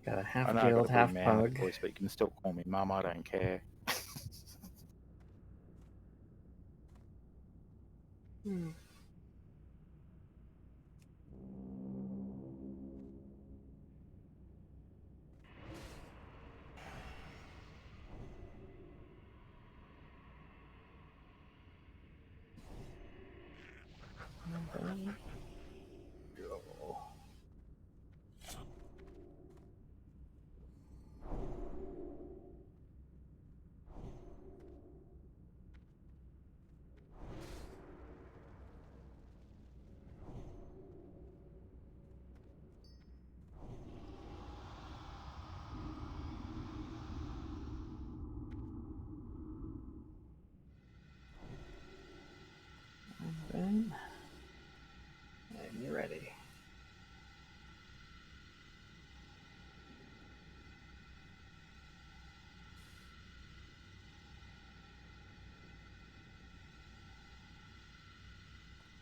Got a I half know I got guild, a half pretty man pug. voice, but you can still call me Mum. I don't care. Hmm. Go. And you're ready.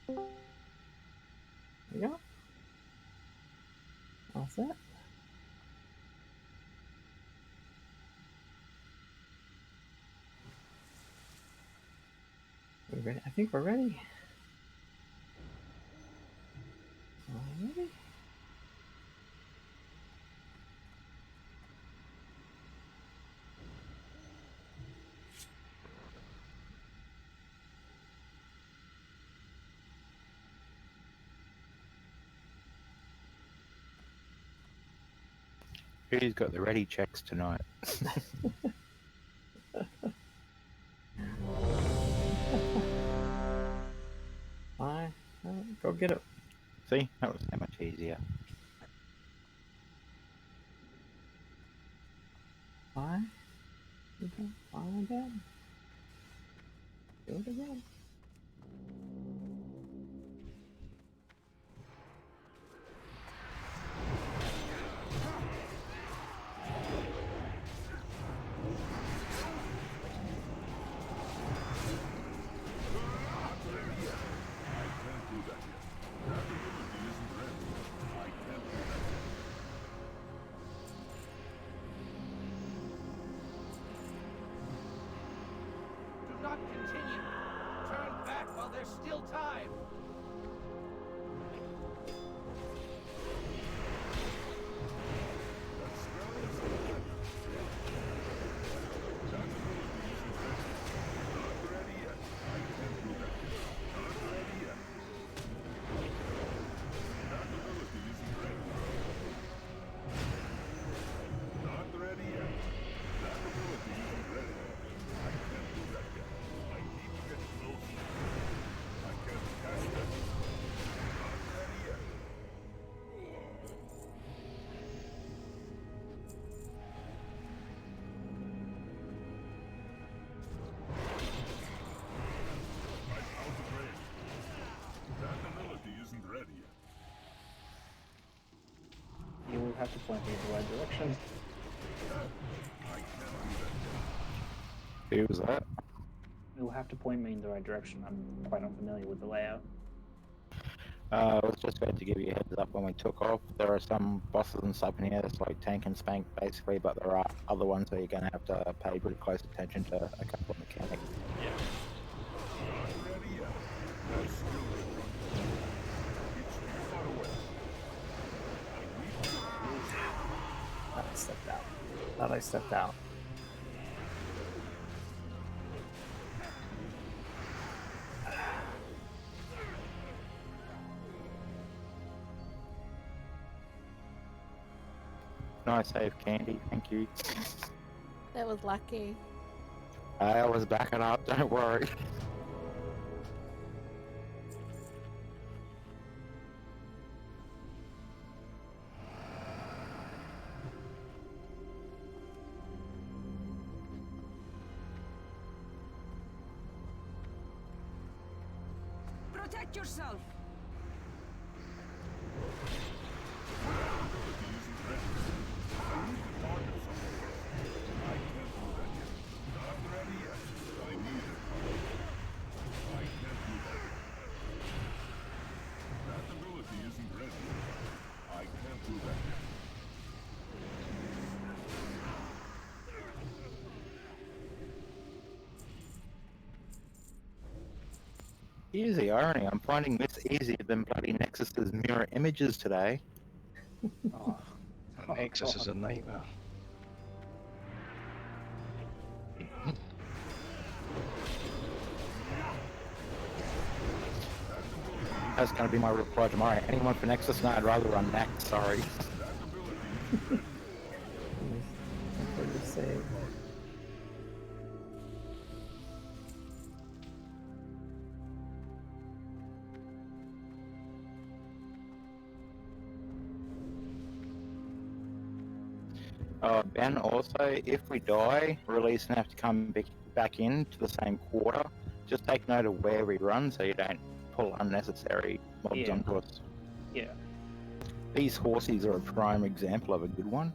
There you go. All set. We ready? I think we're ready. Alrighty. Who's got the ready checks tonight? Bye. Go get it. See, that was so much easier. Bye. Bye again. Do it again. Do not continue. Turn back while there's still time. You will have to point me in the right direction. Who was that? You will have to point me in the right direction. I'm quite unfamiliar with the layout. I was just going to give you a heads up when we took off. There are some bosses and stuff in here that's like tank and spank basically, but there are other ones where you're going to have to pay pretty close attention to a couple of mechanics. I stepped out. Thought I stepped out. Nice save, Candy. Thank you. That was lucky. I was backing up. Don't worry. Protect yourself. Here's the irony. I'm finding this easier than bloody Nexus's mirror images today. Oh, Nexus is God. a nightmare. That's going to be my reply tomorrow. Anyone for Nexus? No, I'd rather run Naxx, sorry. For your save. Ben, also, if we die, release and have to come back in to the same quarter, just take note of where we run so you don't pull unnecessary mobs Yeah. onto us. Yeah. These horsies are a prime example of a good one.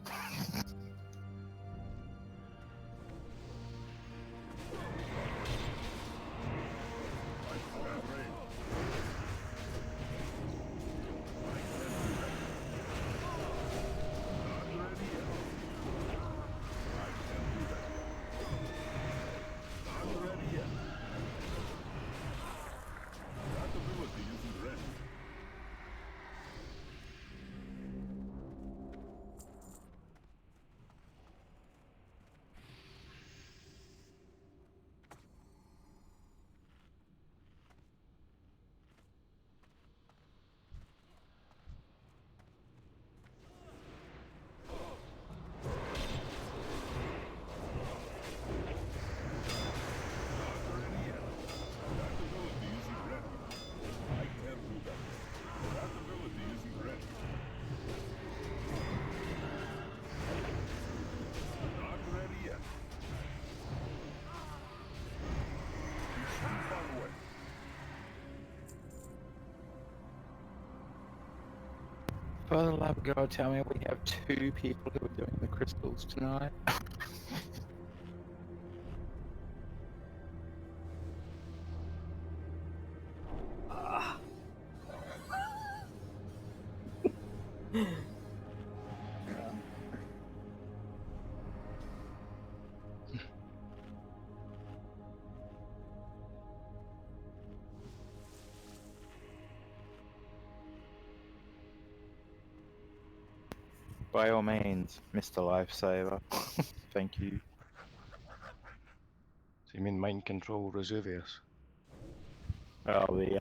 For the love of God, tell me we have 2 people who are doing the crystals tonight. By all means, Mr. Lifesaver. Thank you. So you mean mind control Resuvius? Oh, the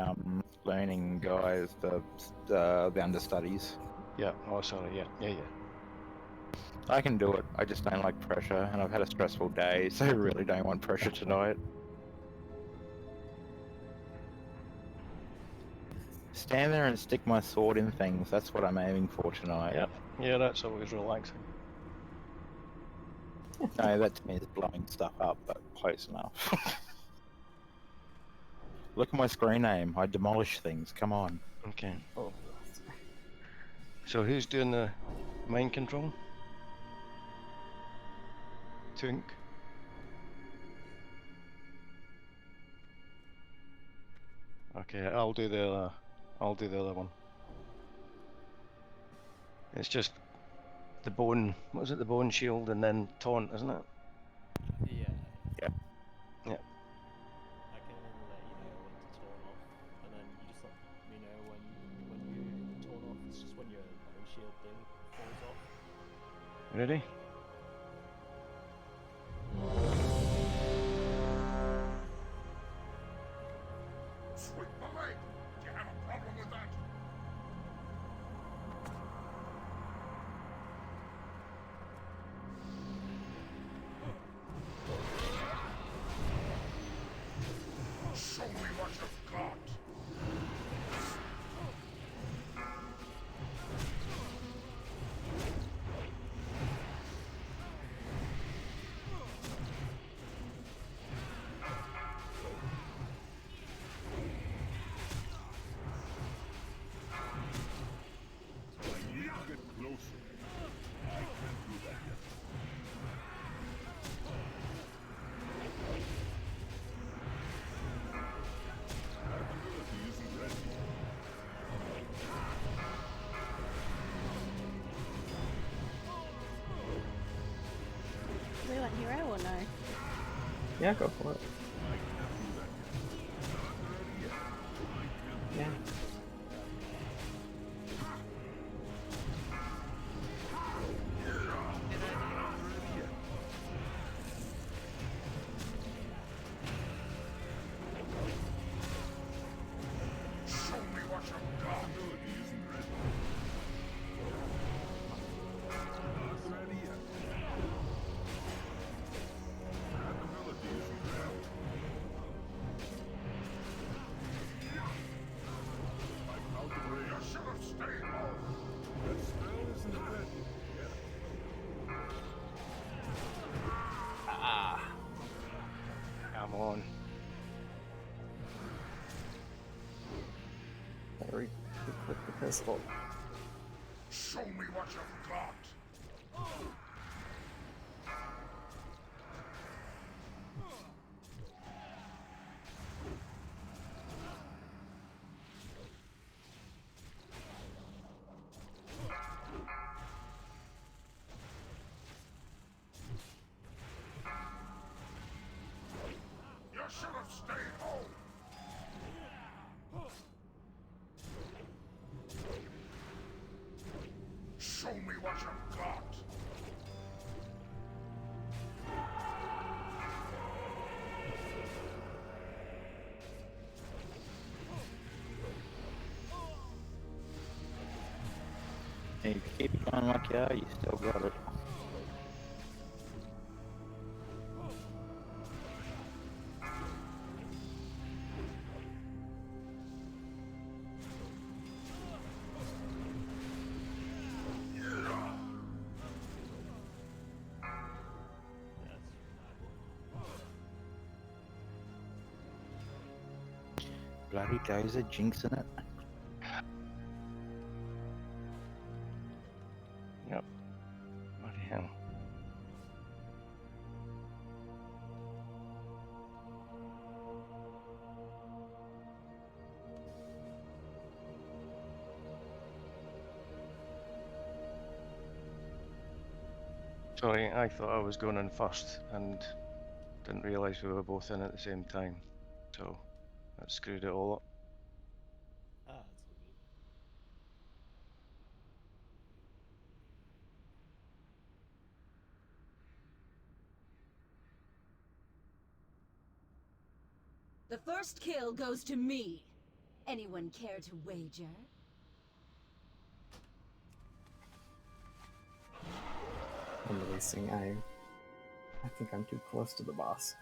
learning guys, the understudies. Yeah. Oh, sorry. Yeah. Yeah. Yeah. I can do it. I just don't like pressure, and I've had a stressful day, so I really don't want pressure tonight. Stand there and stick my sword in things. That's what I'm aiming for tonight. Yep. Yeah, that's always relaxing. No, that to me is blowing stuff up, but close enough. Look at my screen name. I demolish things. Come on. Okay. So who's doing the mind control? Tink. Okay, I'll do the other one. It's just the bone. What was it? The bone shield and then taunt, isn't it? Yeah. Yeah. Yeah. I can let you know when to taunt off, and then you just let me know when you taunt off. It's just when your bone shield thing falls off. Ready? Sweep the leg! Do you have a problem with that? Show me what you've got! Do we want hero or no? Yeah, go for it. Yeah. Come on. I re-equip the pistol. Show me what you've got. You should have stayed home. Show me what you've got. If you keep it going like you are, you still got it. Bloody dozer jinxing it. Yep. Bloody hell. Sorry, I thought I was going in first and didn't realise we were both in at the same time. So that screwed it all up. Ah, it's all good. The first kill goes to me. Anyone care to wager? I'm releasing. I think I'm too close to the boss.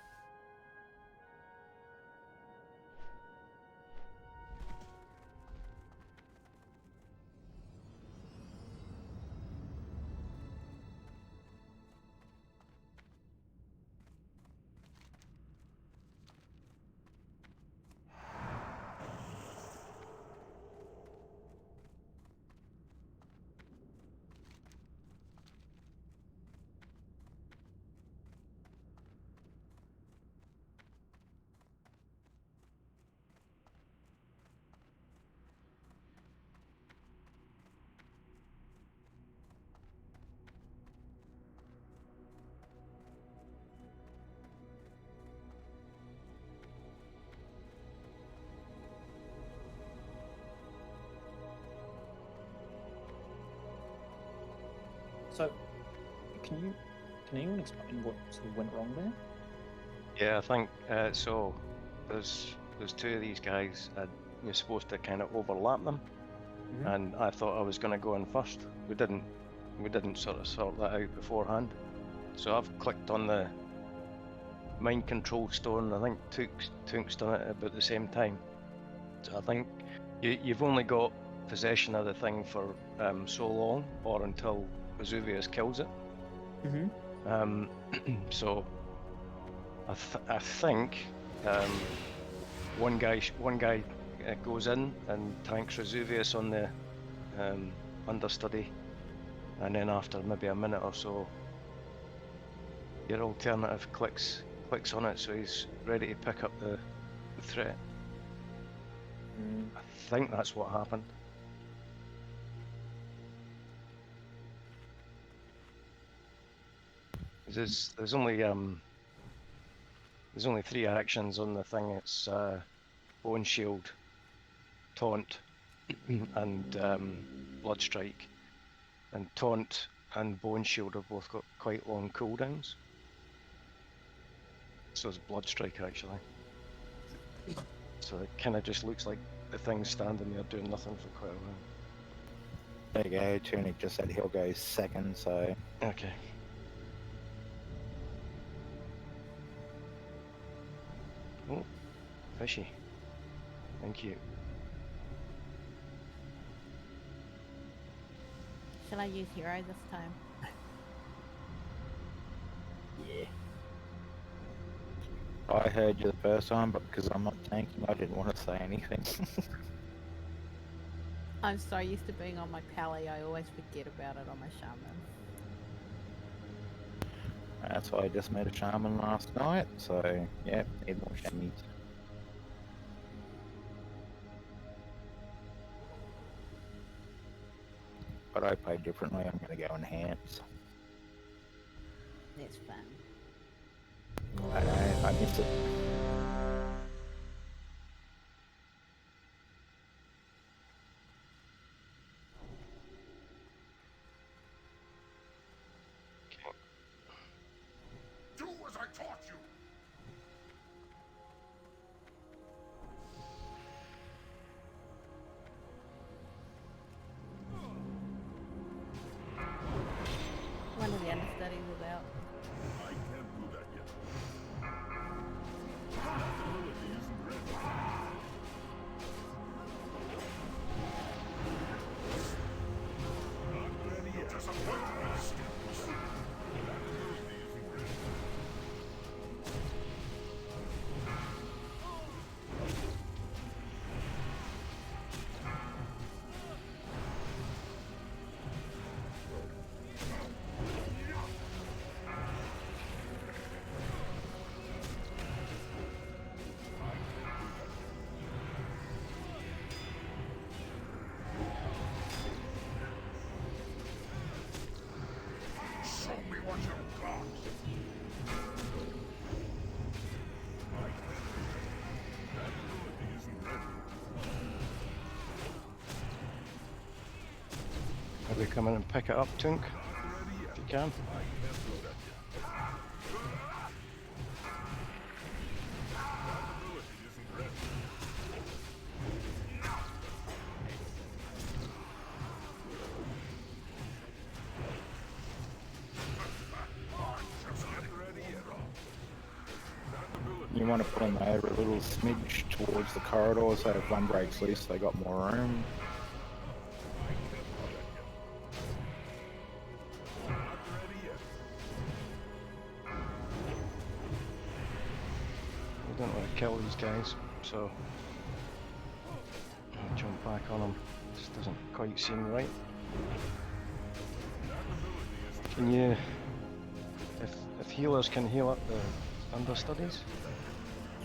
So, can anyone explain what sort of went wrong there? Yeah, I think so. There's two of these guys, and you're supposed to kind of overlap them. Mhm. And I thought I was going to go in first. We didn't sort of sort that out beforehand. So I've clicked on the mind control stone. I think Tunk's done it at about the same time. So I think you've only got possession of the thing for so long, or until Vesuvius kills it. Mm-hmm. So I think one guy goes in and tanks Vesuvius on the understudy, and then after maybe a minute or so, your alternative clicks on it, so he's ready to pick up the threat. I think that's what happened. There's only 3 actions on the thing. It's bone shield, Taunt and Blood Strike. And Taunt and Bone Shield have both got quite long cooldowns. So is Blood Strike actually. So it kind of just looks like the thing's standing there doing nothing for quite a while. There you go, Tunic just said he'll go second, so Okay. Oh, fishy. Thank you. Shall I use hero this time? Yeah. I heard you the first time, but because I'm not tanking, I didn't want to say anything. I'm so used to being on my pally, I always forget about it on my shaman. That's why I just made a shaman last night, so yeah, need more shammies. But I play differently, I'm going to go enhance. It's fun. I know, I miss it. Do as I taught you. One of the understudies is out. I can't do that yet. That ability isn't ready. Not ready yet. Disappoint me, students. That ability isn't ready. Show me what you've got. I can't do that. That ability isn't ready. Maybe come in and pick it up, Tunk, Not ready yet. if you can. I can't do that yet. That ability isn't ready. Just not ready yet. That ability You want to put them over a little smidge towards the corridor, so if one breaks loose, they got more room. not ready yet. We don't want to kill these guys, so I'll jump back on them. Just doesn't quite seem right. Can you, if healers can heal up the understudies?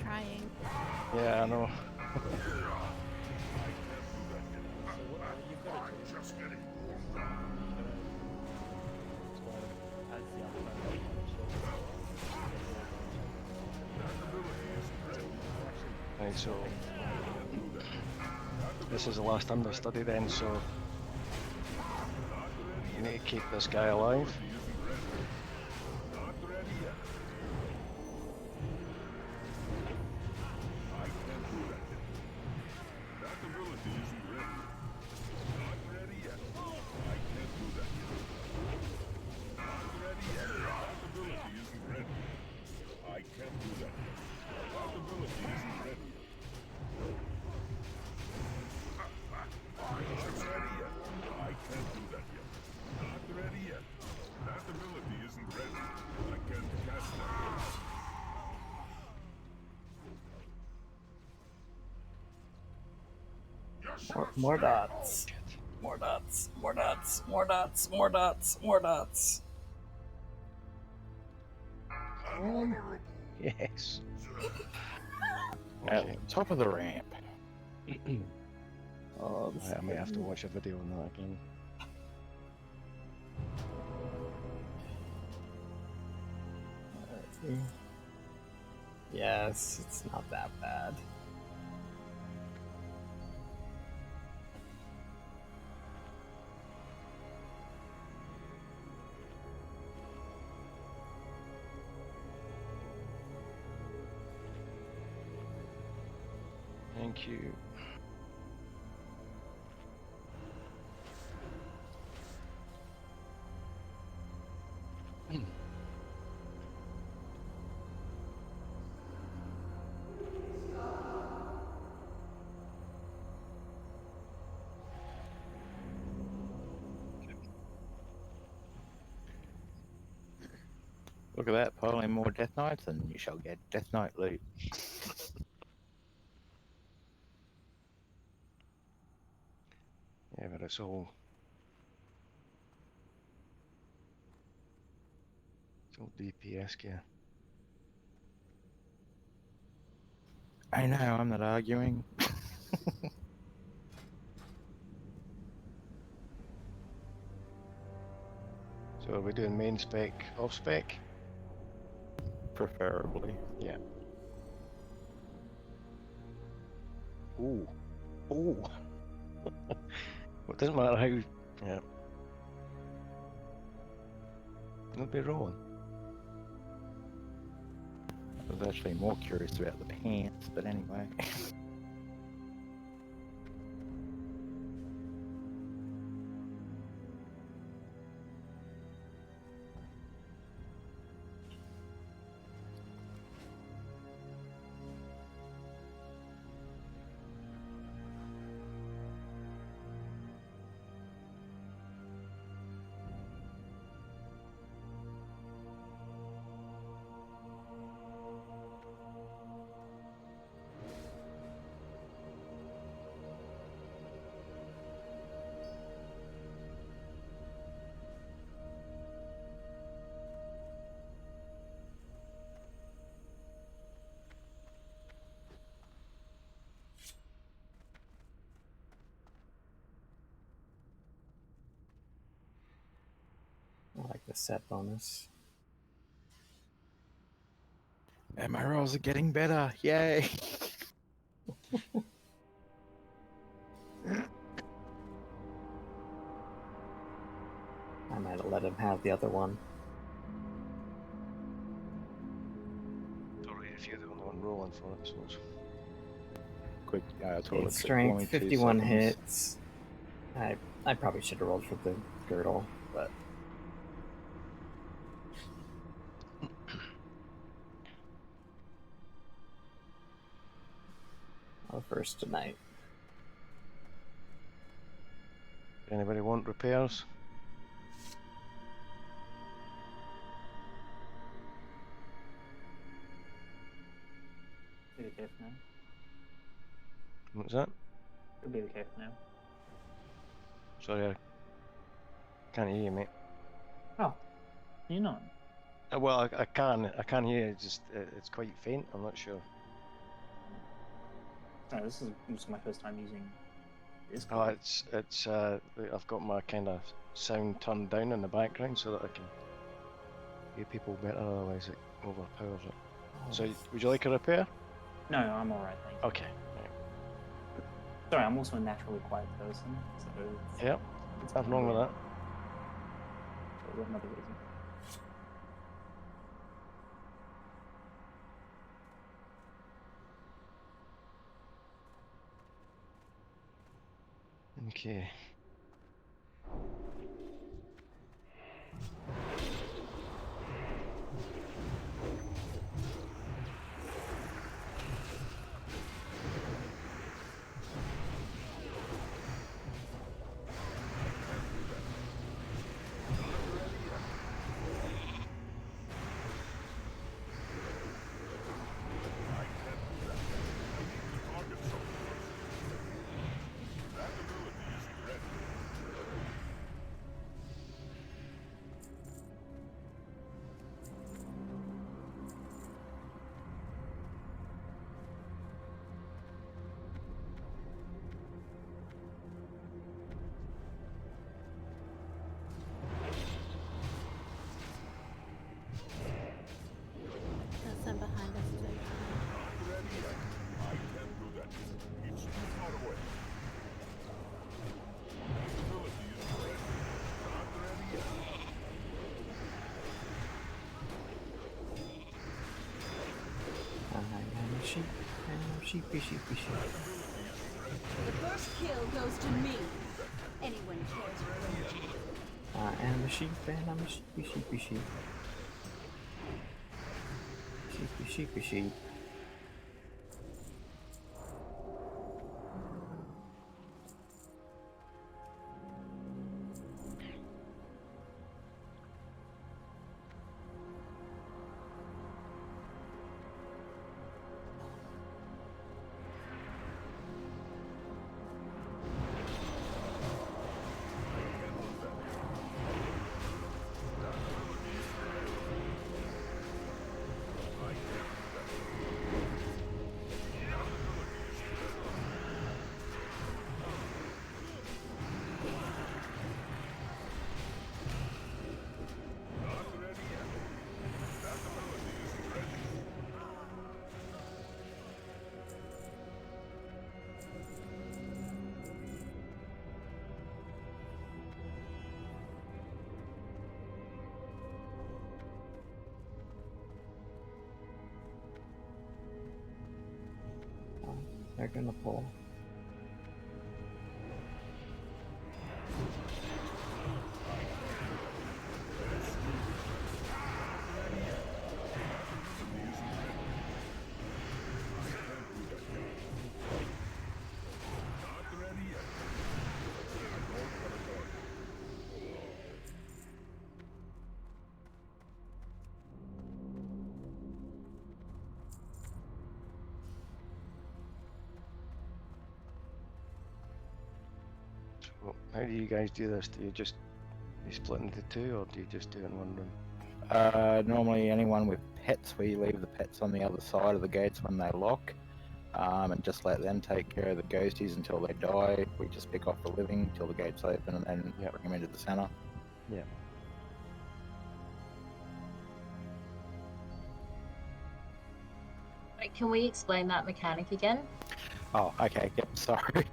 Trying. Yeah, I know. So what you've got to do Just getting is as the other Right, so this is the last understudy then, so you need to keep this guy alive. not ready yet. I can't do that yet. That ability isn't ready. Not ready yet. I can't do that yet. Not ready yet. That ability isn't ready. I can't do that yet. That ability isn't ready yet. Not ready yet. I can't do that yet. Not ready yet. That ability isn't ready. I can't cast that. More dots. More dots. More dots. More dots. More dots. More dots. Yes. At Okay. the top of the ramp. Oh, this I might have to watch a video on that again. Yes, it's not that bad. Thank you. Look at that, piling more Death Knights, and you shall get Death Knight loot. Yeah, but it's all DPS gear. I know, I'm not arguing. So are we doing main spec, off spec? Preferably. Yeah. Ooh. Ooh. It doesn't matter how. Yeah. It'll be rolling. I was actually more curious about the pants, but anyway. I like the set bonus. And my rolls are getting better, yay! I might have let him have the other one. Sorry if you're the only one rolling for it, so it's... Quick, toilet 8 quick for me, strength, 2 51 seconds. hits. I probably should have rolled for the girdle, but I'll first tonight. Anybody want repairs? Be the case now. What's that? Could be the case now. Sorry, I can't hear you, mate. Oh, you're not. Well, I can hear you, just it's quite faint, I'm not sure. No, this is my first time using this. Oh, it's I've got my kind of sound turned down in the background so that I can hear people better, otherwise it overpowers it. So, would you like a repair? No, I'm alright, thank you. Okay. Right. Sorry, I'm also a naturally quiet person, so... Yep, nothing wrong with that. So there's another reason. Okay. There's some behind us too. I can do that. It's too far away. Ability is ready. Not ready yet. I am a sheep. And I'm sheepy, sheepy, sheep. The first kill goes to me. Anyone cares for me? I am a sheep and I'm a sheepy, sheepy, sheep. Sheepy, sheepy, sheep. They're gonna pull. Well, how do you guys do this? Do you just split into two, or do you just do it in one room? Normally anyone with pets, we leave the pets on the other side of the gates when they lock, and just let them take care of the ghosties until they die. We just pick off the living until the gates open and then bring them into the center. Yeah. Wait, can we explain that mechanic again? Oh, okay. Yep. Sorry.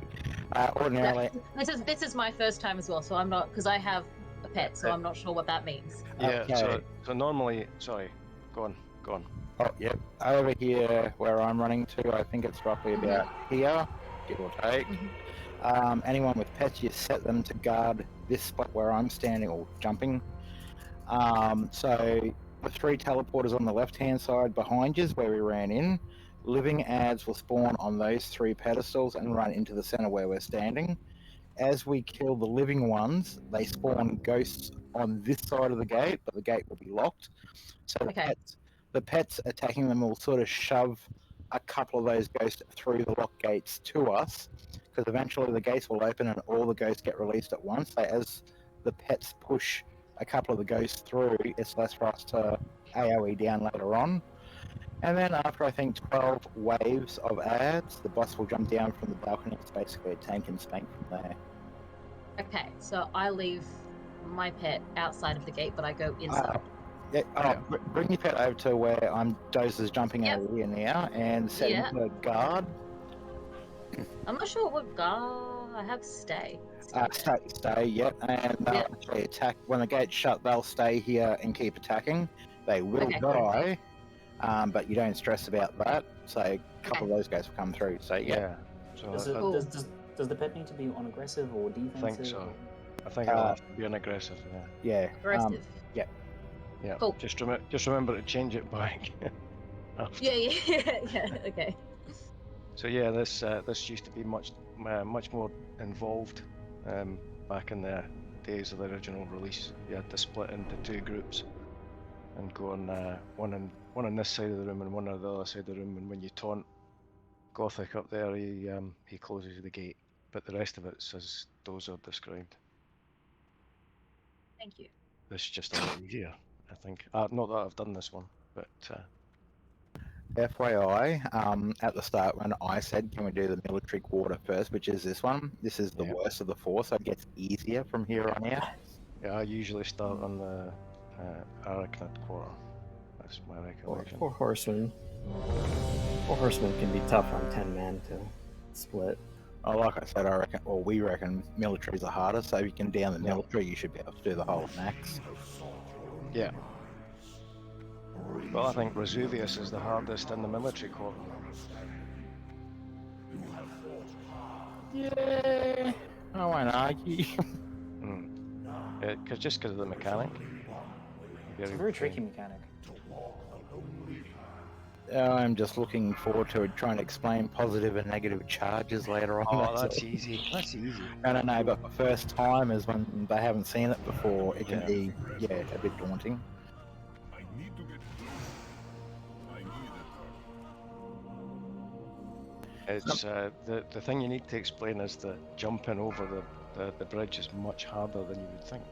Ordinarily, This is my first time as well, so I'm not, because I have a pet, so I'm not sure what that means. Yeah. Okay. So normally, sorry, go on. Oh, yep. Over here, where I'm running to, I think it's roughly about here, give or take. Anyone with pets, you set them to guard this spot where I'm standing or jumping. So the 3 teleporters on the left-hand side behind you is where we ran in. Living ads will spawn on those 3 pedestals and run into the center where we're standing. As we kill the living ones, they spawn ghosts on this side of the gate, but the gate will be locked. So the pets attacking them will sort of shove a couple of those ghosts through the lock gates to us, because eventually the gates will open and all the ghosts get released at once. So as the pets push a couple of the ghosts through, it's less for us to AoE down later on. And then after, I think, 12 waves of ads, the boss will jump down from the balcony. It's basically a tank and spank from there. Okay, so I leave my pet outside of the gate, but I go inside. Bring your pet over to where Dozer's jumping over here now and set him to guard. I'm not sure what guard. I have stay. Stay, yep. And they'll actually attack. When the gate's shut, they'll stay here and keep attacking. They will die, but you don't stress about that. So a couple of those guys will come through. So So does the pet need to be on aggressive or defensive? I think so. I think it'll have to be an aggressive. Yeah. Aggressive. Yeah. Cool. Just remember to change it back. Yeah. Okay. So yeah, this used to be much more involved back in the days of the original release. You had to split into 2 groups and go on one on this side of the room and one on the other side of the room. And when you taunt Gothic up there, he closes the gate. But the rest of it's as Dozer described. Thank you. This is just a lot easier, I think. Not that I've done this one, but. FYI, at the start when I said, can we do the military quarter first, which is this one, this is the worst of the 4, so it gets easier from here on out. Yeah, I usually start on the Arachnid quarter. That's my recommendation. Four horsemen. 4 horsemen can be tough on 10 man to split. Oh, like I said, we reckon militaries are harder, so if you can down the military, you should be able to do the whole of Naxx. Yeah. Well, I think Vesuvius is the hardest in the military quarter. Yeah, I won't argue. Because just because of the mechanic. It's a very tricky mechanic. I'm just looking forward to trying to explain positive and negative charges later on. Oh, that's that's all. easy. That's easy. I don't know, but for first time is when they haven't seen it before. It can Yeah. be, a bit daunting. I need to get close. I need a target. It's the thing you need to explain is that jumping over the bridge is much harder than you would think.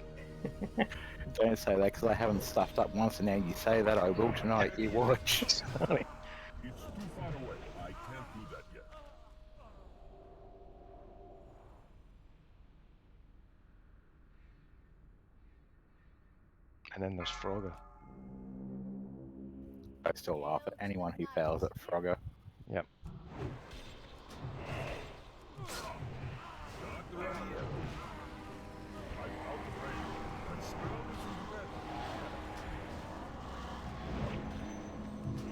Don't say that because I haven't stuffed up once, and now you say that I will tonight. You watch. It's too far away. I can't do that yet. And then there's Frogger. I still laugh at anyone who fails at Frogger. Yep. Not ready yet. I'm out of range. That spell isn't ready.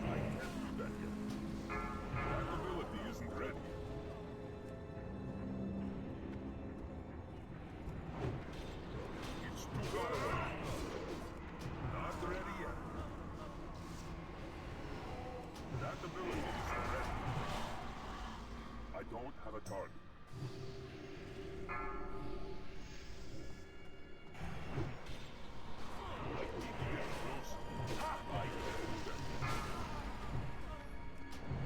I can't do that yet. That ability isn't ready. It's too far away. Not ready yet. That ability isn't ready. I don't have a target.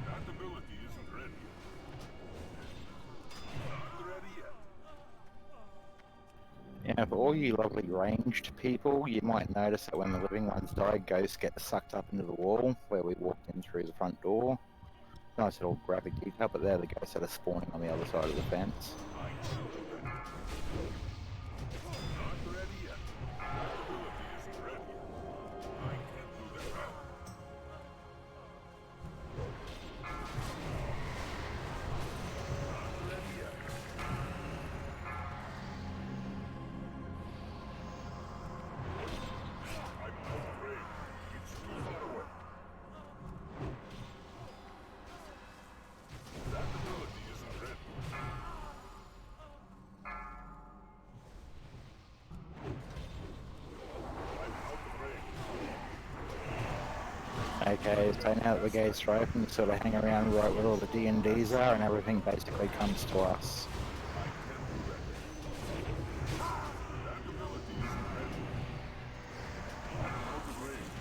That ability isn't ready. Not ready yet. Yeah, for all you lovely ranged people, you might notice that when the living ones die, ghosts get sucked up into the wall where we walked in through the front door. Nice little graphic detail, but they're the ghosts that are spawning on the other side of the fence. I can't do that. Not ready yet. That ability isn't ready. I can't do that now. Not ready yet. I'm out of range. It's too far away. That ability isn't ready. I'm out of range. Okay, so now that the gates are open, you sort of hang around right where all the D&Ds are, and everything basically comes to us. I can't do that. That ability isn't ready. I'm out of range.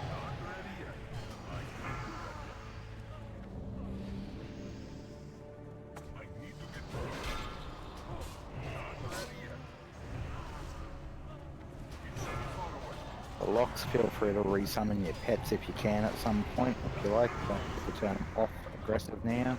Not ready yet. I can't do that yet. I need to get close. Not ready yet. It's too far away. The locks, feel free to resummon your pets if you can at some point, if you like. Don't have to turn them off aggressive now.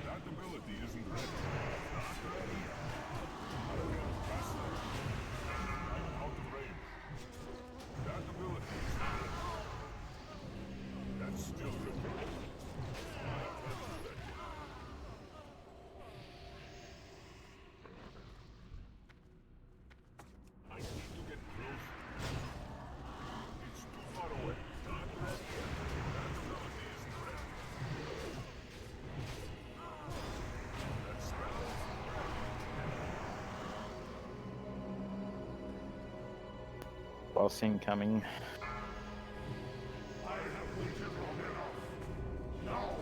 That ability isn't ready. Not ready yet. I'm getting faster. I'm out of range. That ability isn't ready. That's still good. I can't do that yet. I need to get close. It's too far away. Not ready yet. That ability isn't ready. That spell isn't ready. Boss incoming. I have waited long enough. Now,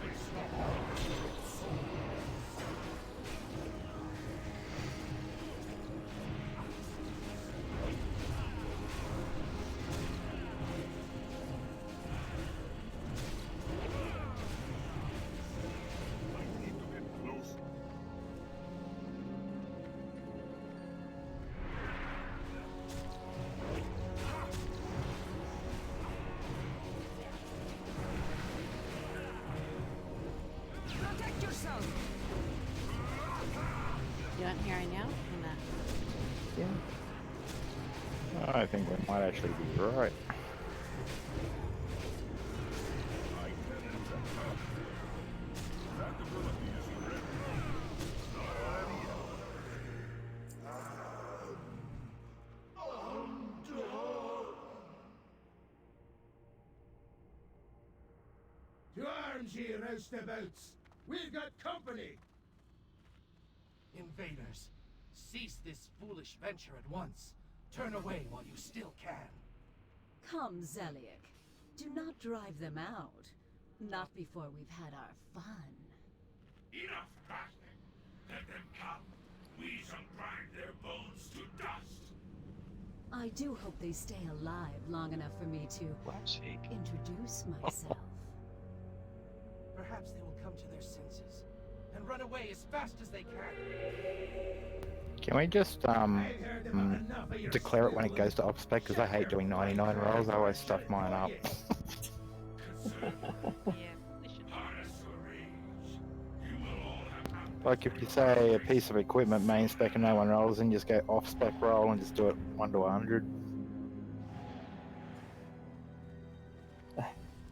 face the horror of your soul. I need to get close. aren't hearing out? Or not? Yeah. I think we might actually be right. I can't do that. That ability isn't ready. Not ready yet. To arms, ye roustabouts! We've got company! Invaders, cease this foolish venture at once. Turn away while you still can. Come, Zeliek. Do not drive them out. Not before we've had our fun. Enough battling. Let them come. We shall grind their bones to dust. I do hope they stay alive long enough for me to introduce myself. Perhaps they will come to their senses and run away as fast as they can. Can we just declare it when it goes to off-spec? Because I hate doing 99 rolls. I always stuff mine up. Like if you say a piece of equipment main spec and no one rolls, and just go off-spec roll and just do it 1 to 100.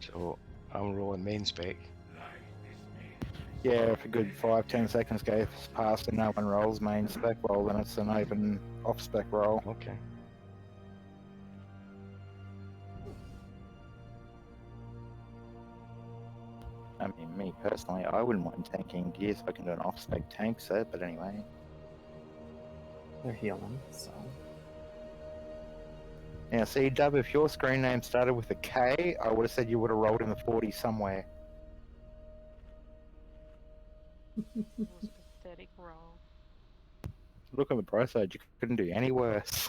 So I'm rolling main spec. Yeah, if a good 5-10 seconds goes past and no one rolls main spec roll, then it's an open off-spec roll. Okay. I mean, me personally, I wouldn't mind tanking gear if I can do an off-spec tank set, but anyway. They're healing, so. Now, see, Dub, if your screen name started with a K, I would have said you would have rolled in the 40 somewhere. It was a pathetic roll. Look on the price side, you couldn't do any worse.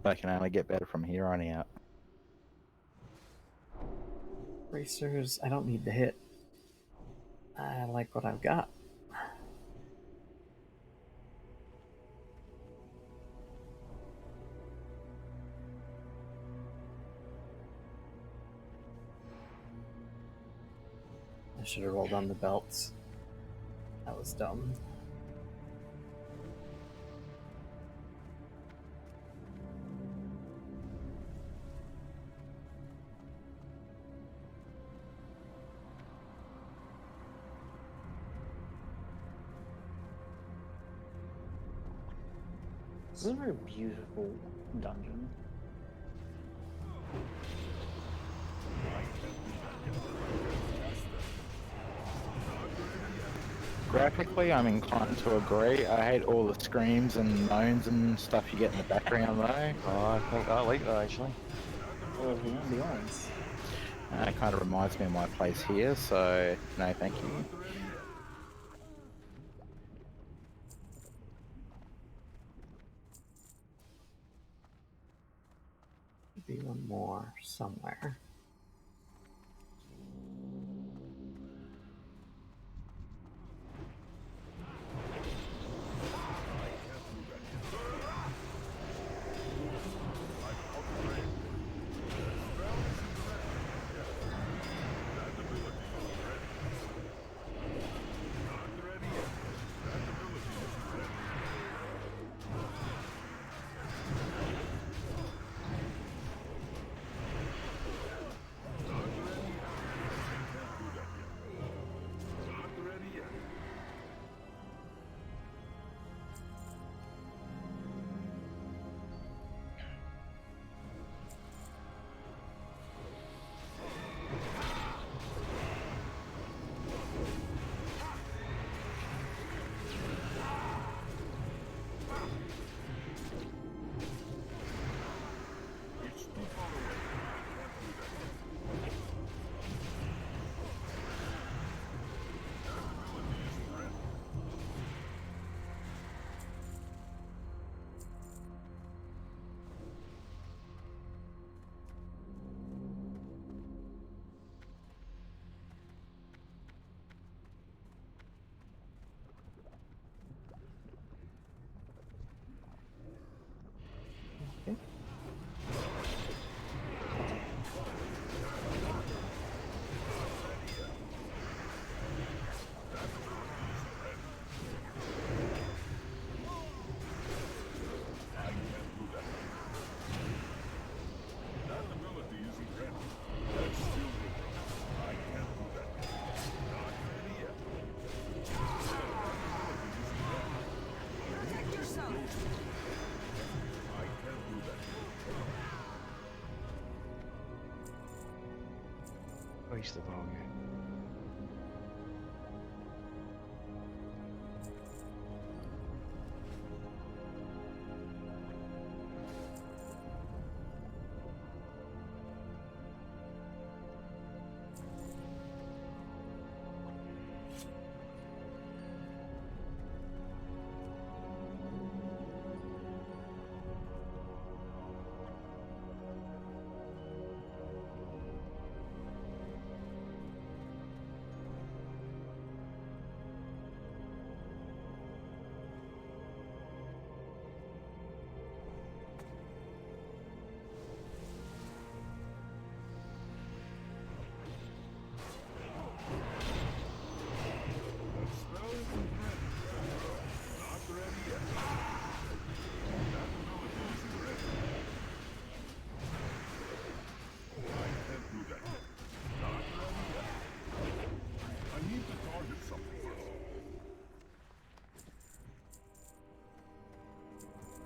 I can only get better from here on out. Racers, I don't need to hit. I like what I've got. I should have rolled on the belts. That was dumb. This is a very beautiful dungeon. Graphically, I'm inclined to agree. I hate all the screams and moans and stuff you get in the background though. Oh, I think I like that actually. Oh, yeah, the arms. It kind of reminds me of my place here, so no thank you. Should be one more somewhere. Twice the value.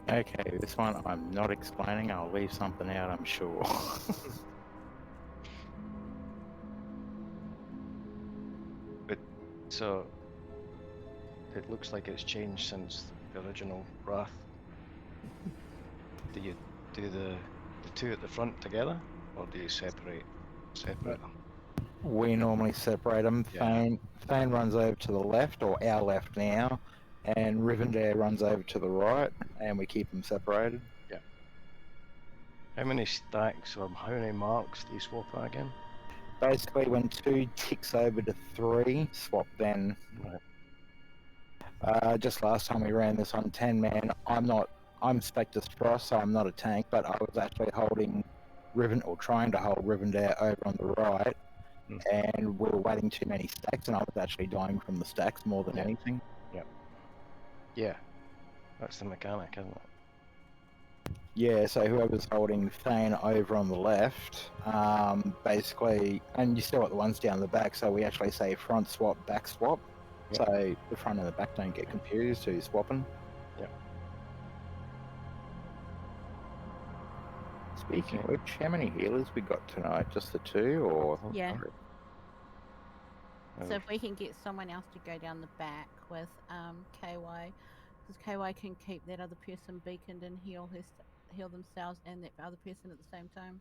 Okay, this one I'm not explaining. I'll leave something out, I'm sure. But so it looks like it's changed since the original Wrath. Do you do the two at the front together, or do you separate them? We normally separate them. Yeah. Thane runs over to the left, or our left now, and Rivendare runs over to the right, and we keep them separated. Yeah. How many stacks or how many marks do you swap at again? Basically, when 2 ticks over to 3, swap then. Right. Just last time we ran this on 10-man, I'm Spectre's Frost, so I'm not a tank, but I was actually holding trying to hold Rivendare over on the right, and we were waiting too many stacks, and I was actually dying from the stacks more than anything. Yeah. That's the mechanic, isn't it? Yeah, so whoever's holding Thane over on the left, basically, and you still got the ones down the back, so we actually say front swap, back swap. Yep. So the front and the back don't get confused who's swapping. Yep. Speaking of which, how many healers we got tonight? Just the 2, or? Yeah. So if we can get someone else to go down the back with KY, because KY can keep that other person beaconed and heal themselves and that other person at the same time.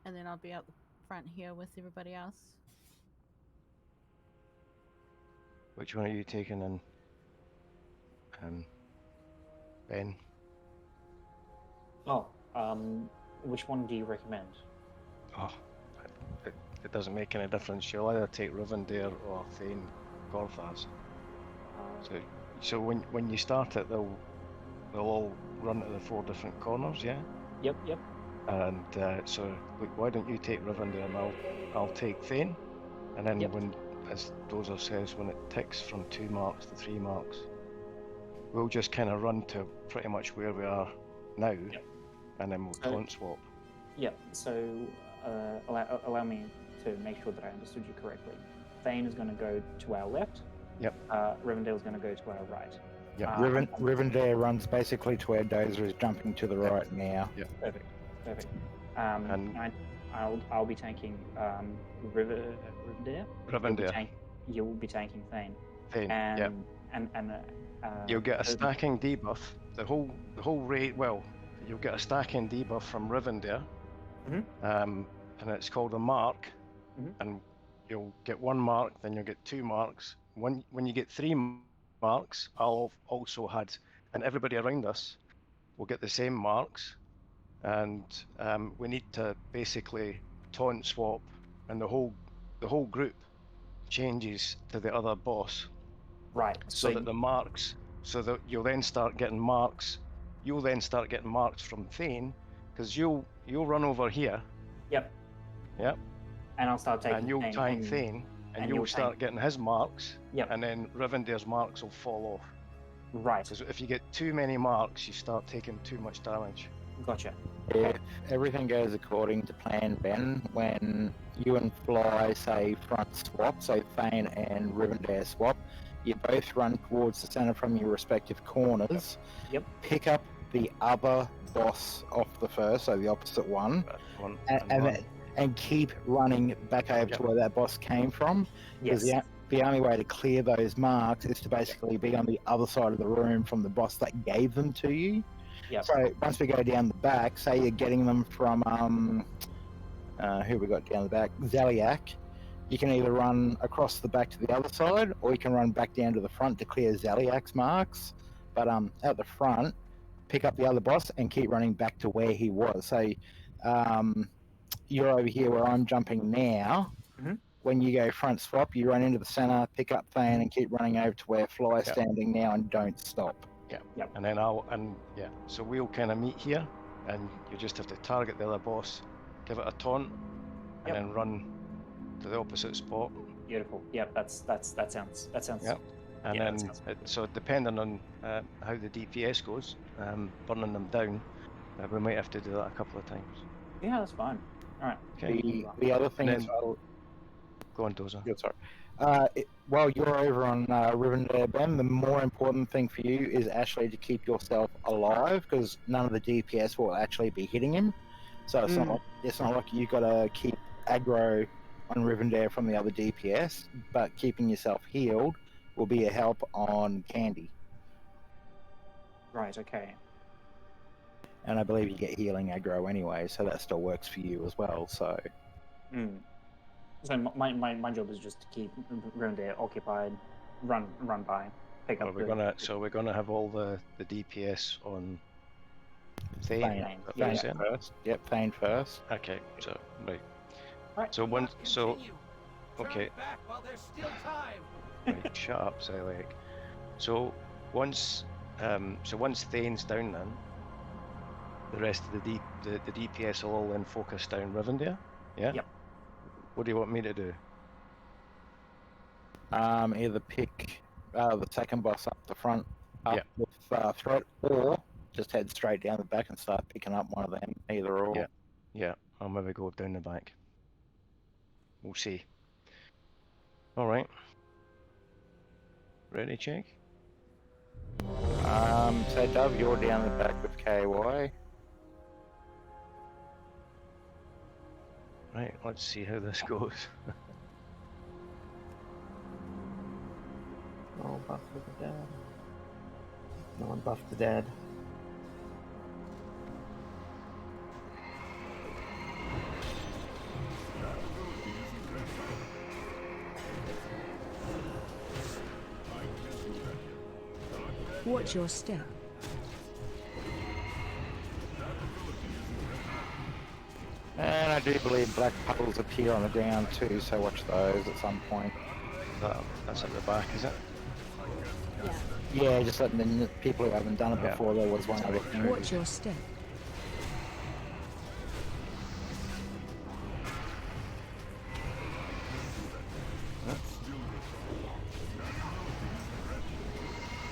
And then I'll be out the front here with everybody else. Which one are you taking in? Ben? Oh, which one do you recommend? Oh, it doesn't make any difference. You'll either take Rivendare or Thane Gorthas. So when you start it, they'll all run to the 4 different corners, yeah? Yep. And so look, why don't you take Rivendare and I'll take Thane, and then when, as Dozer says, when it ticks from 2 marks to 3 marks, we'll just kind of run to pretty much where we are now, and then we'll taunt swap. Yep. So allow me to make sure that I understood you correctly. Thane is going to go to our left. Yep. Rivendare is going to go to our right. Yep. Rivendare runs basically to where Dozer is jumping to the right now. Yep. Perfect. And I'll be tanking Rivendare. You'll be tanking Thane. And you'll get a stacking debuff. The whole rate. Well, you'll get a stacking debuff from Rivendare. And it's called a mark. And you'll get 1 mark, then you'll get 2 marks. When you get 3 marks, I'll also had, and everybody around us will get the same marks. And we need to basically taunt swap, and the whole group changes to the other boss. Right. So that the marks, so that you'll then start getting marks. You'll then start getting marks from Thane, because you'll run over here. Yep. And I'll start taking. And you'll tank Thane, and you'll start getting his marks. Yep. And then Rivendare's marks will fall off. Right. Because if you get too many marks, you start taking too much damage. Gotcha. If everything goes according to plan, Ben, when you and Fly say front swap, so Thane and Rivendare swap, you both run towards the center from your respective corners. Yep. Pick up the other boss off the first, so the opposite one, and and keep running back over to where that boss came from. Because Yes. the only way to clear those marks is to basically be on the other side of the room from the boss that gave them to you. Yep. So once we go down the back, say you're getting them from who we got down the back, Zaliak. You can either run across the back to the other side, or you can run back down to the front to clear Zaliak's marks. But at the front, pick up the other boss and keep running back to where he was. So you're over here where I'm jumping now. Mhm. When you go front swap, you run into the center, pick up Thane, and keep running over to where Fly's standing now, and don't stop. Yeah. Yep. And then so we'll kind of meet here, and you just have to target the other boss, give it a taunt, and then run to the opposite spot. Beautiful. Yep. That sounds. Yep. And then so depending on how the DPS goes, burning them down, we might have to do that a couple of times. Yeah, that's fine. All right. Okay. The other thing is, go on, Dozer. Yeah, sorry. While you're over on Rivendell, Ben, the more important thing for you is actually to keep yourself alive, because none of the DPS will actually be hitting him. So it's not like you got to keep aggro on Rivendell from the other DPS, but keeping yourself healed will be a help on Candy. Right. Okay. And I believe you get healing aggro anyway, so that still works for you as well. So. So my job is just to keep Rivendell occupied, run by, pick up. We're gonna have all the DPS on Thane first. Yep, Thane first. Okay, so right. Okay. Back while there's still time. Right, shut up, Zaliak. So once Thane's down, then the rest of the DPS will all then focus down Rivendell. Yeah. Yep. What do you want me to do? Either pick the second boss up the front with threat, or just head straight down the back and start picking up one of them. Either or. Yeah. I'll maybe go down the back. We'll see. All right. Ready, check. So Dove, you're down the back with KY. Right, let's see how this goes. No buff for the dead. No one buff the dead. Watch your step. And I do believe black puddles appear on the ground too, so watch those at some point. That's at the back, is it? Yeah, just letting the people who haven't done it before, there was one other thing. Watch your step.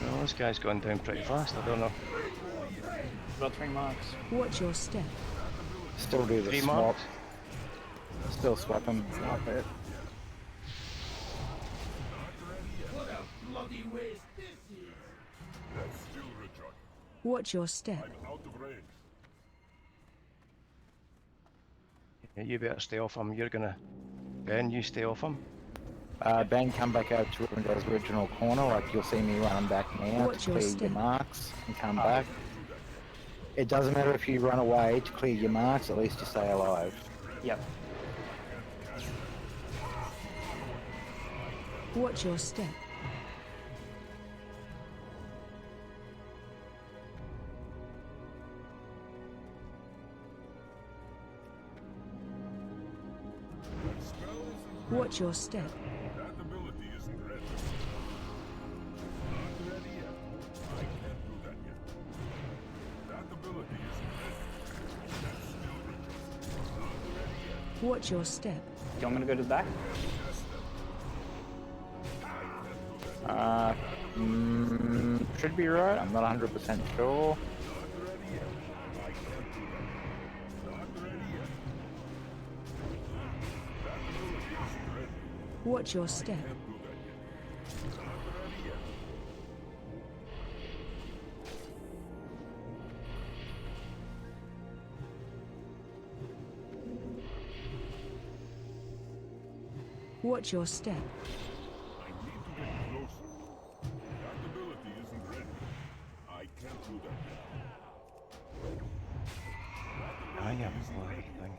Well, this guy's going down pretty fast, I don't know. About 3 marks. Watch your step. Still do the 3 swap. marks. Still swapping. Swap it. What a bloody waste this is! That's still Richard. Watch your step. I'm out of range. Yeah, you better stay off him. Ben, you stay off him. Ben, come back over to Rivendell's original corner, like you'll see me running back now Watch to your clear your step. marks and come back. It doesn't matter if you run away to clear your marks, at least you stay alive. Yep. Watch your step. Watch your step. That ability isn't ready. Not ready yet. I can't do that yet. That ability isn't ready. That's still Richard. Not ready yet. Watch your step. Do you want me to go to the back? Should be right. I'm not 100% sure. Watch your step. Watch your step. I need to get closer. That ability isn't ready. I can't do that yet. That I ability am isn't bloody ready. thing.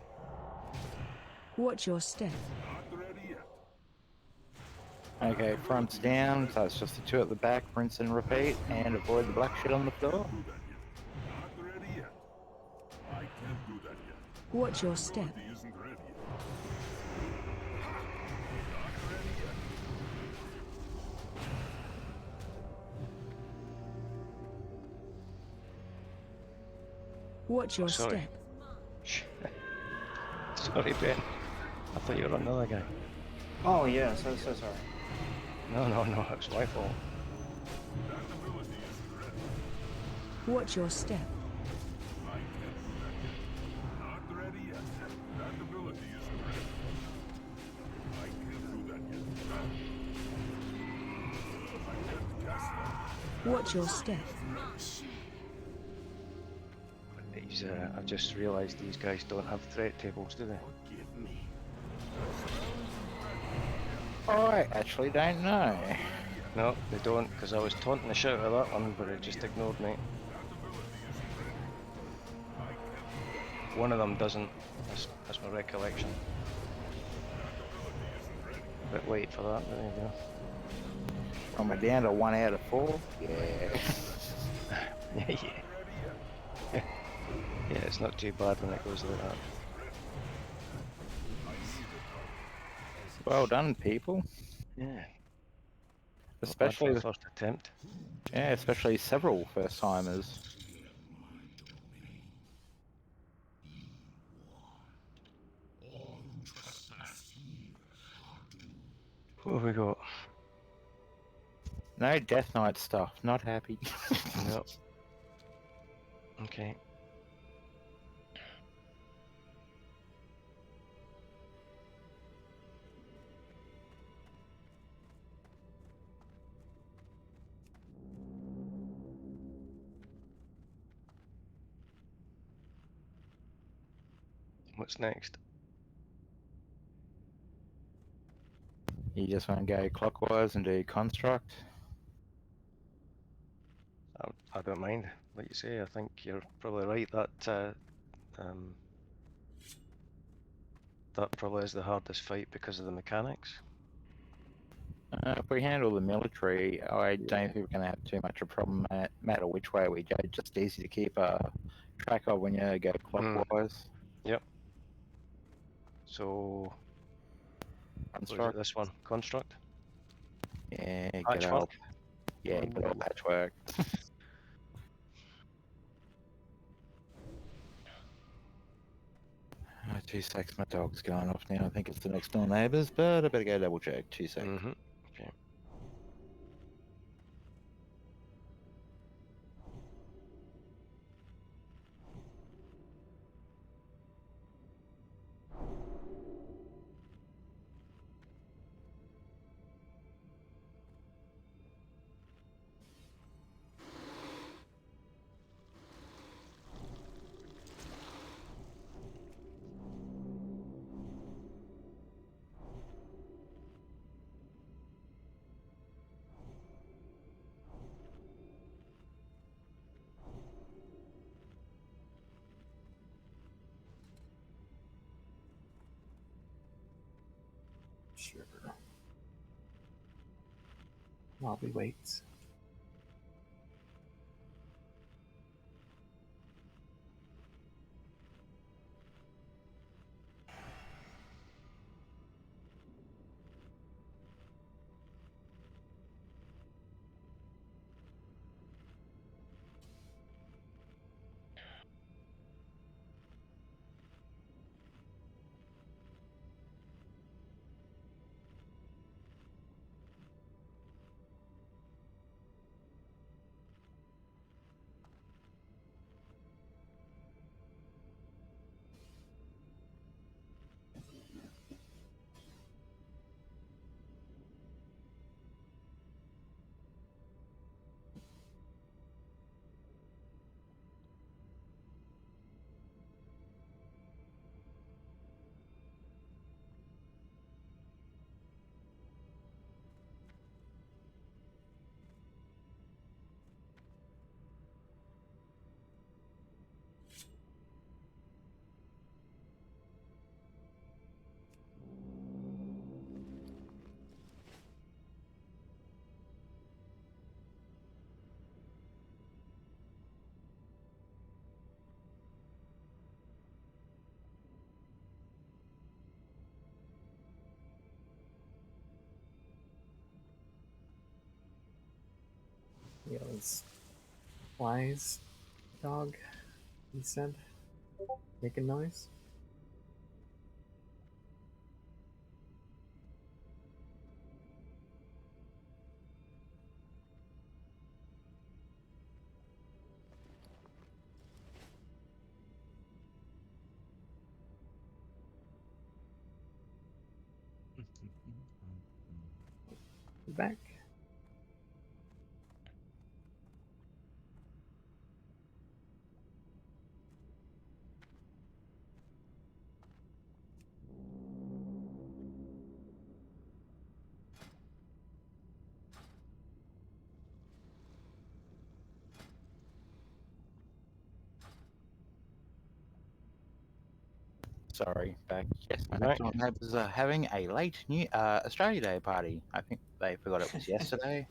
Watch your step. Not ready yet. Okay, front's down, so it's just the two at the back, rinse and repeat, and avoid the black shit on the floor. Do that yet. Not ready yet. I can't do that yet. Watch your step. Ability isn't ready yet. Not ready yet. Watch your Sorry. step. Sorry, Ben. I thought you were another guy. Oh yeah, so sorry. No, it was my fault. That ability isn't ready. Watch your step. I can't do that yet. Not ready yet. That ability isn't ready. I can't do that yet. I can't cast that. Watch your step. I've just realised these guys don't have threat tables, do they? Forgive me. I actually don't know. No, they don't, because I was taunting the shit out of that one, but it just ignored me. One of them doesn't. That's my recollection. Bit late for that, but there you go. Am I down to 1 out of 4? Yeah. Yeah. Yeah, it's not too bad when it goes like that. Well done, people. Yeah. Especially, the first attempt. yeah, especially several first timers. What have we got? No Death Knight stuff. Not happy. No. Okay. What's next? You just want to go clockwise and do construct. I don't mind what you say. I think you're probably right. That probably is the hardest fight because of the mechanics. If we handle the military, I don't think we're going to have too much of a problem, matter which way we go. Just easy to keep track of when you go clockwise. Yep. So, Construct. This one? Construct? Yeah, get Patchwork? up. Yeah, good old patchwork. 2 secs, my dog's going off now. I think it's the next door neighbours, but I better go double check. 2 secs. Okay. Sure. While we wait. Yeah, those flies, dog, he said. Making noise? Back. Sorry, back. Yes, my Right. next door neighbours are having a late New Australia Day party. I think they forgot it was yesterday.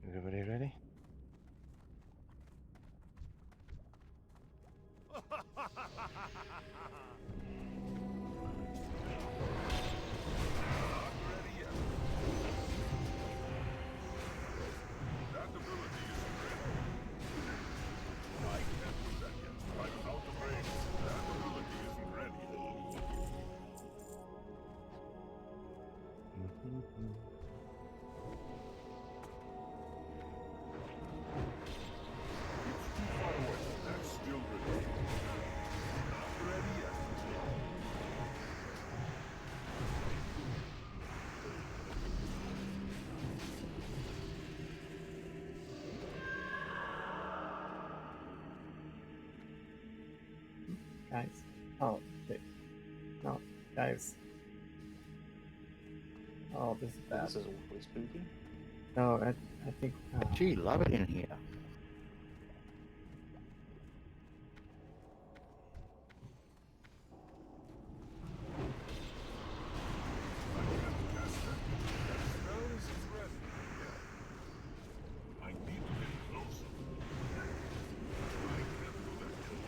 Everybody ready? That ability isn't ready. I can't do that yet. I'm out of range. That ability isn't ready. It's too far away. That's still ready. Not ready yet. Guys. Oh, wait. No, guys. Oh, this is bad. This is awfully spooky. No, I think. Gee, love it in here. Spell isn't ready. I need to get closer. I can't do that yet.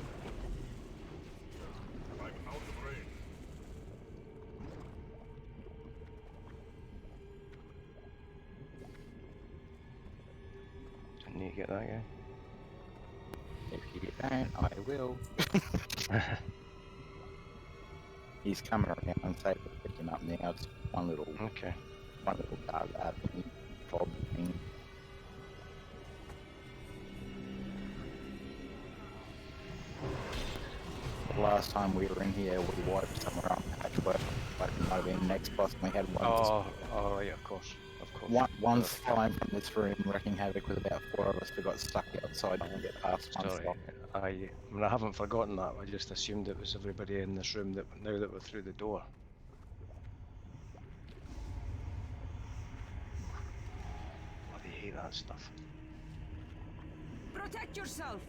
I'm out of range. Didn't you get that guy? If you don't, I will. He's coming around, so we'll pick him up now. It's one little dog thingy, fob thing. The last time we were in here, we wiped somewhere on patchwork. Like it might have been next boss, and we had one. Oh, yeah, of course. One's flying from this room, wrecking havoc with about 4 of us who got stuck outside and get past one Sorry, stop. I haven't forgotten that. I just assumed it was everybody in this room that now that we're through the door. Bloody hate that stuff. Protect yourself!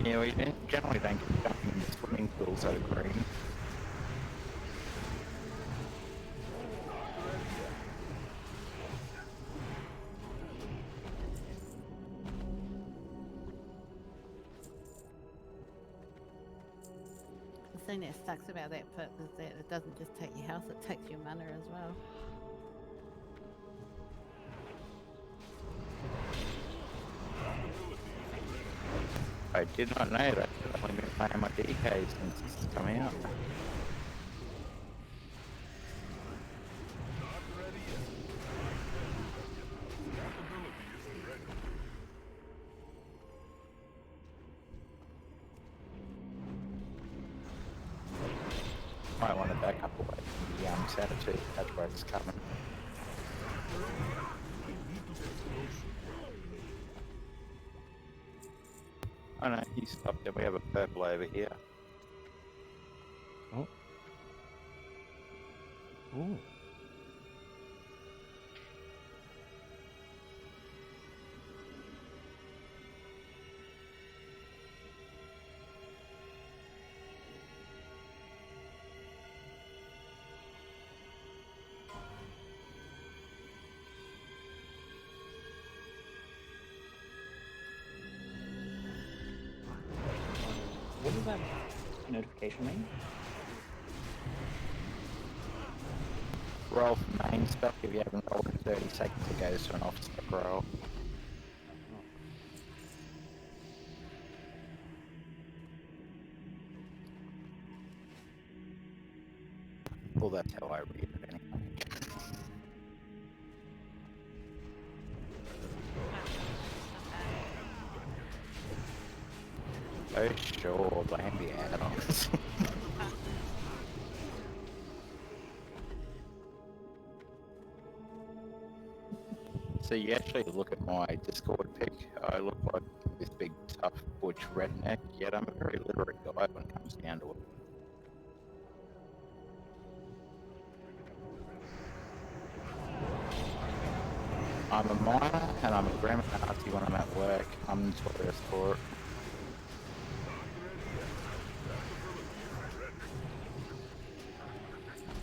Yeah, we generally don't get jumping in the swimming pools that are green. The thing that sucks about that pit is that it doesn't just take your health, it takes your mana as well. I did not know that. I've only been playing my DK since it's come out. Might want to back up away from the Saturday. That's where it's coming. Oh no, he stopped it. We have a purple over here. Oh. Ooh. that notification mean? Roll for main spec. If you haven't rolled in 30 seconds, it goes to an off-spec roll. Well, that's how I read it anyway. Oh sure, blame the add-ons. So you actually look at my Discord pic, I look like this big tough butch redneck, yet I'm a very literate guy when it comes down to it. I'm a miner and I'm a grammar Nazi when I'm at work. I'm notorious for it.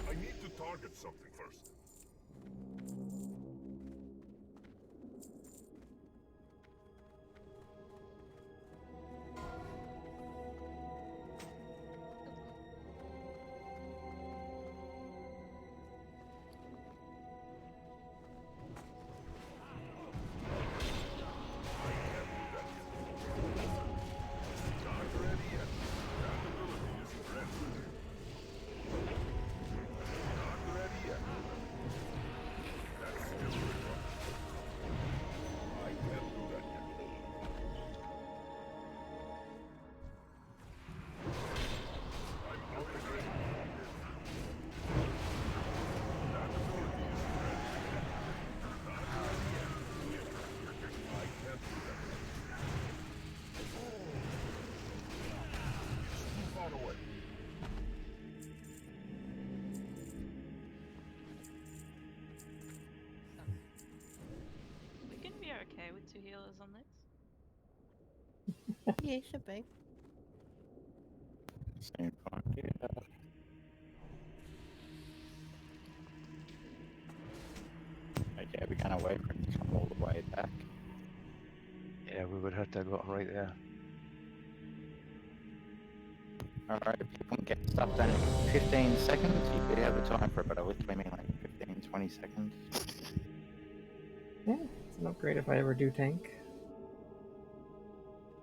I need to target something first. We can be okay with 2 healers on this. Yeah, should be. Same fine, yeah. Okay, we're gonna wait for him to come all the way back. Yeah, we would have to have got him right there. Alright, if people can get stuff done in 15 seconds, you could have the time for it, but I literally mean like 15, 20 seconds. Yeah, it's not great if I ever do tank.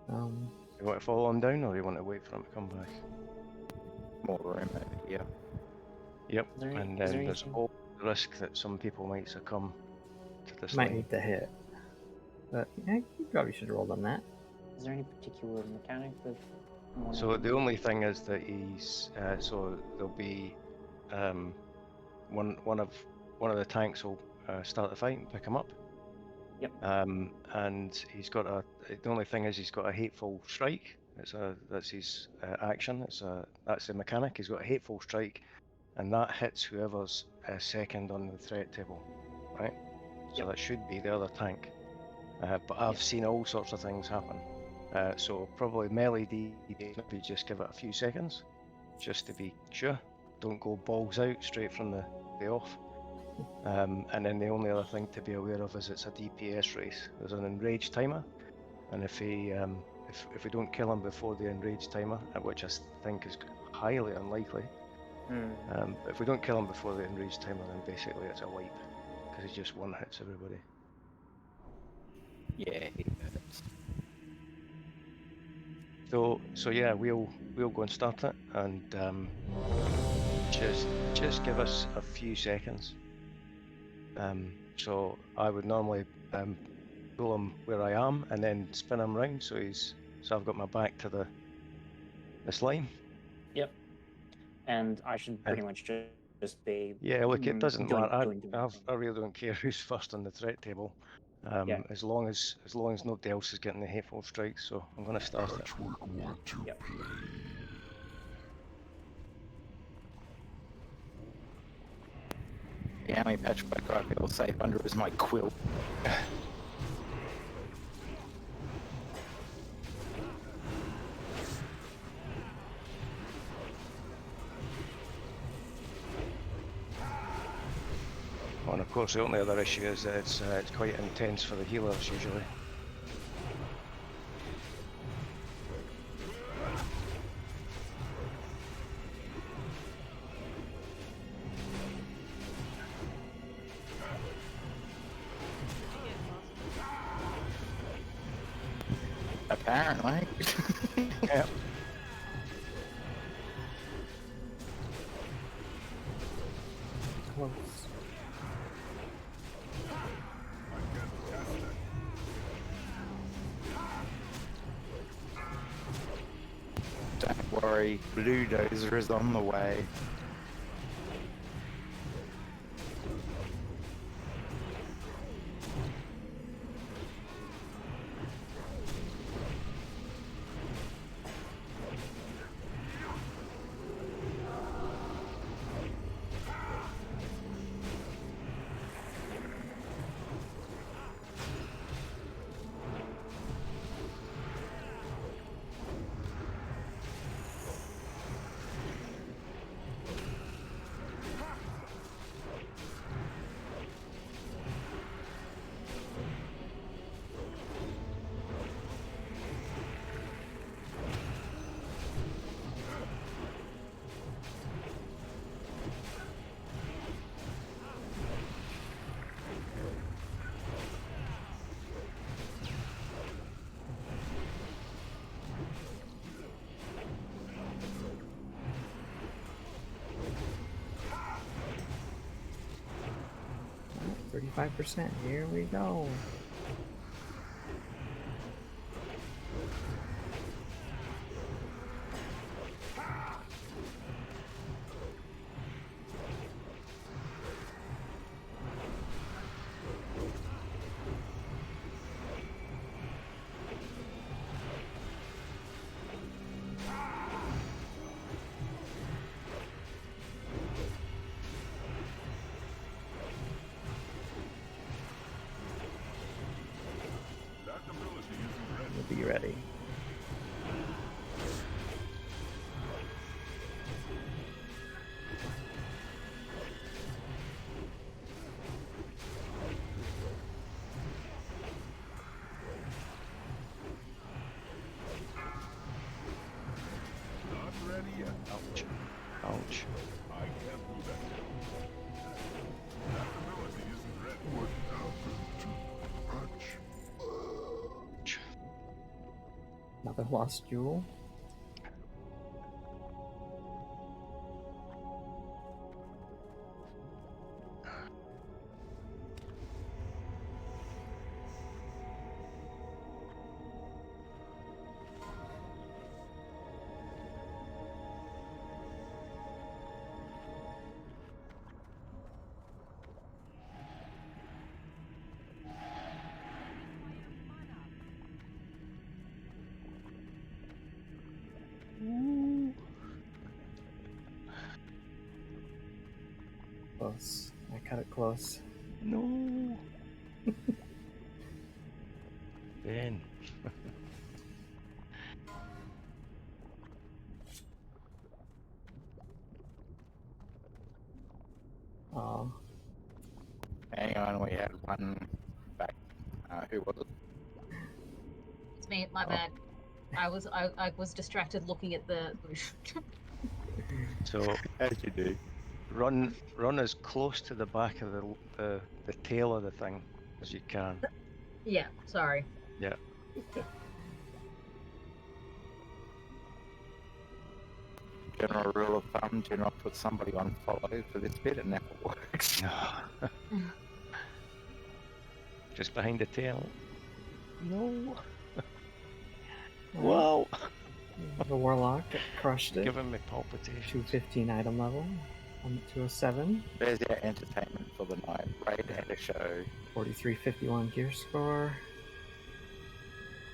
You want to follow him down, or you want to wait for him to come back? More room over here. Yep, Is there any- and is then there there's anything- all the risk that some people might succumb to this Might line. need to hit. But yeah, you probably should roll on that. Is there any particular mechanic that you want So the only thing is that he's so there'll be one of the tanks will start the fight and pick him up. Yep. And he's got the only thing is he's got a hateful strike. That's his action. That's the mechanic. He's got a hateful strike, and that hits whoever's second on the threat table, right? So that should be the other tank. But I've seen all sorts of things happen. So probably melee DPS, maybe just give it a few seconds, just to be sure. Don't go balls out straight from the off. And then the only other thing to be aware of is it's a DPS race. There's an enraged timer, and if we don't kill him before the enraged timer, which I think is highly unlikely, if we don't kill him before the enraged timer, then basically it's a wipe, because he just one hits everybody. Yeah, he hurts. So yeah, we'll go and start it, and just give us a few seconds. So I would normally pull him where I am and then spin him round, so I've got my back to the slime. Yep. And I should pretty much just be. Yeah, look, it doesn't matter. doing I really don't care who's first on the threat table, Yeah. as long as nobody else is getting the hateful strikes. So I'm going to start it. Yep. The only patchwork I feel safe under is my quilt. And of course, the only other issue is that it's quite intense for the healers usually. Apparently. Yep. Close. Don't worry, Blue Dozer is on the way. Oh, 35%. Here we go. We'll be ready. Not ready yet. Ouch. Ouch. I can't do that yet. That ability isn't ready. What happened to Patch? Another lost jewel. Close. I cut it close. No. Ben. Oh. Hang on, we had one back. Who was it? It's me. My bad. I was distracted looking at the bush. So as you do. Run as close to the back of the tail of the thing as you can. Yeah. Sorry. Yeah. General rule of thumb: do not put somebody on follow for this bit. It never works. Just behind the tail. No. Well, Wow. the Warlock crushed it. Giving me palpitations. 215 item level. I'm at 207. There's your entertainment for the night. Raid and a show. 4351 gear score.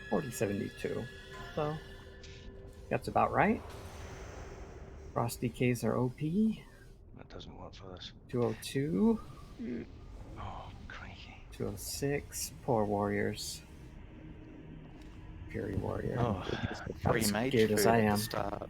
4072. So, that's about right. Frost DKs are OP. That doesn't work for this. 202. Oh, crikey. 206. Poor warriors. Fury warrior. Oh, Not Free as mage geared food as I at the am. start.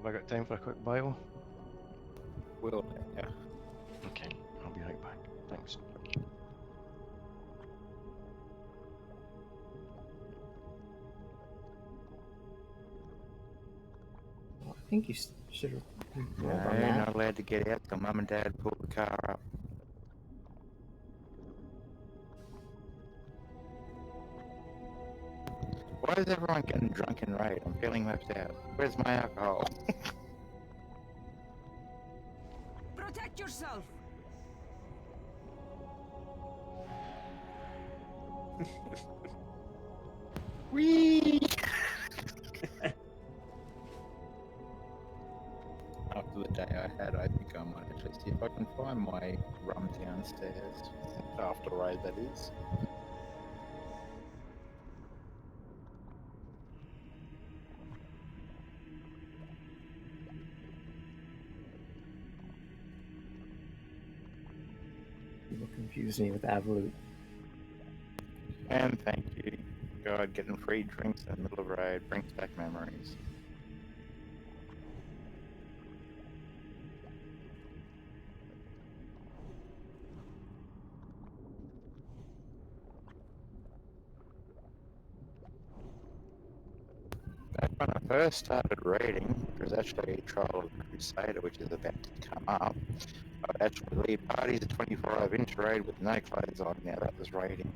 I got time for a quick bio? Will, yeah. Okay, I'll be right back. Thanks. Well, I think you should have No, rolled on that. not allowed to get out till Mum and Dad pull the car up. Why is everyone getting drunk and raid? I'm feeling left out. Where's my alcohol? Protect yourself. Whee! After the day I had, I think I might actually see if I can find my rum downstairs. After raid, that is. People confuse me with Absolute. And thank you. God, getting free drinks in the middle of raid brings back memories. Back when I first started raiding, there was actually a trial of the Crusader, which is about to come up. I'd actually lead parties at 25-inch raid with no clothes on. Now that was raiding.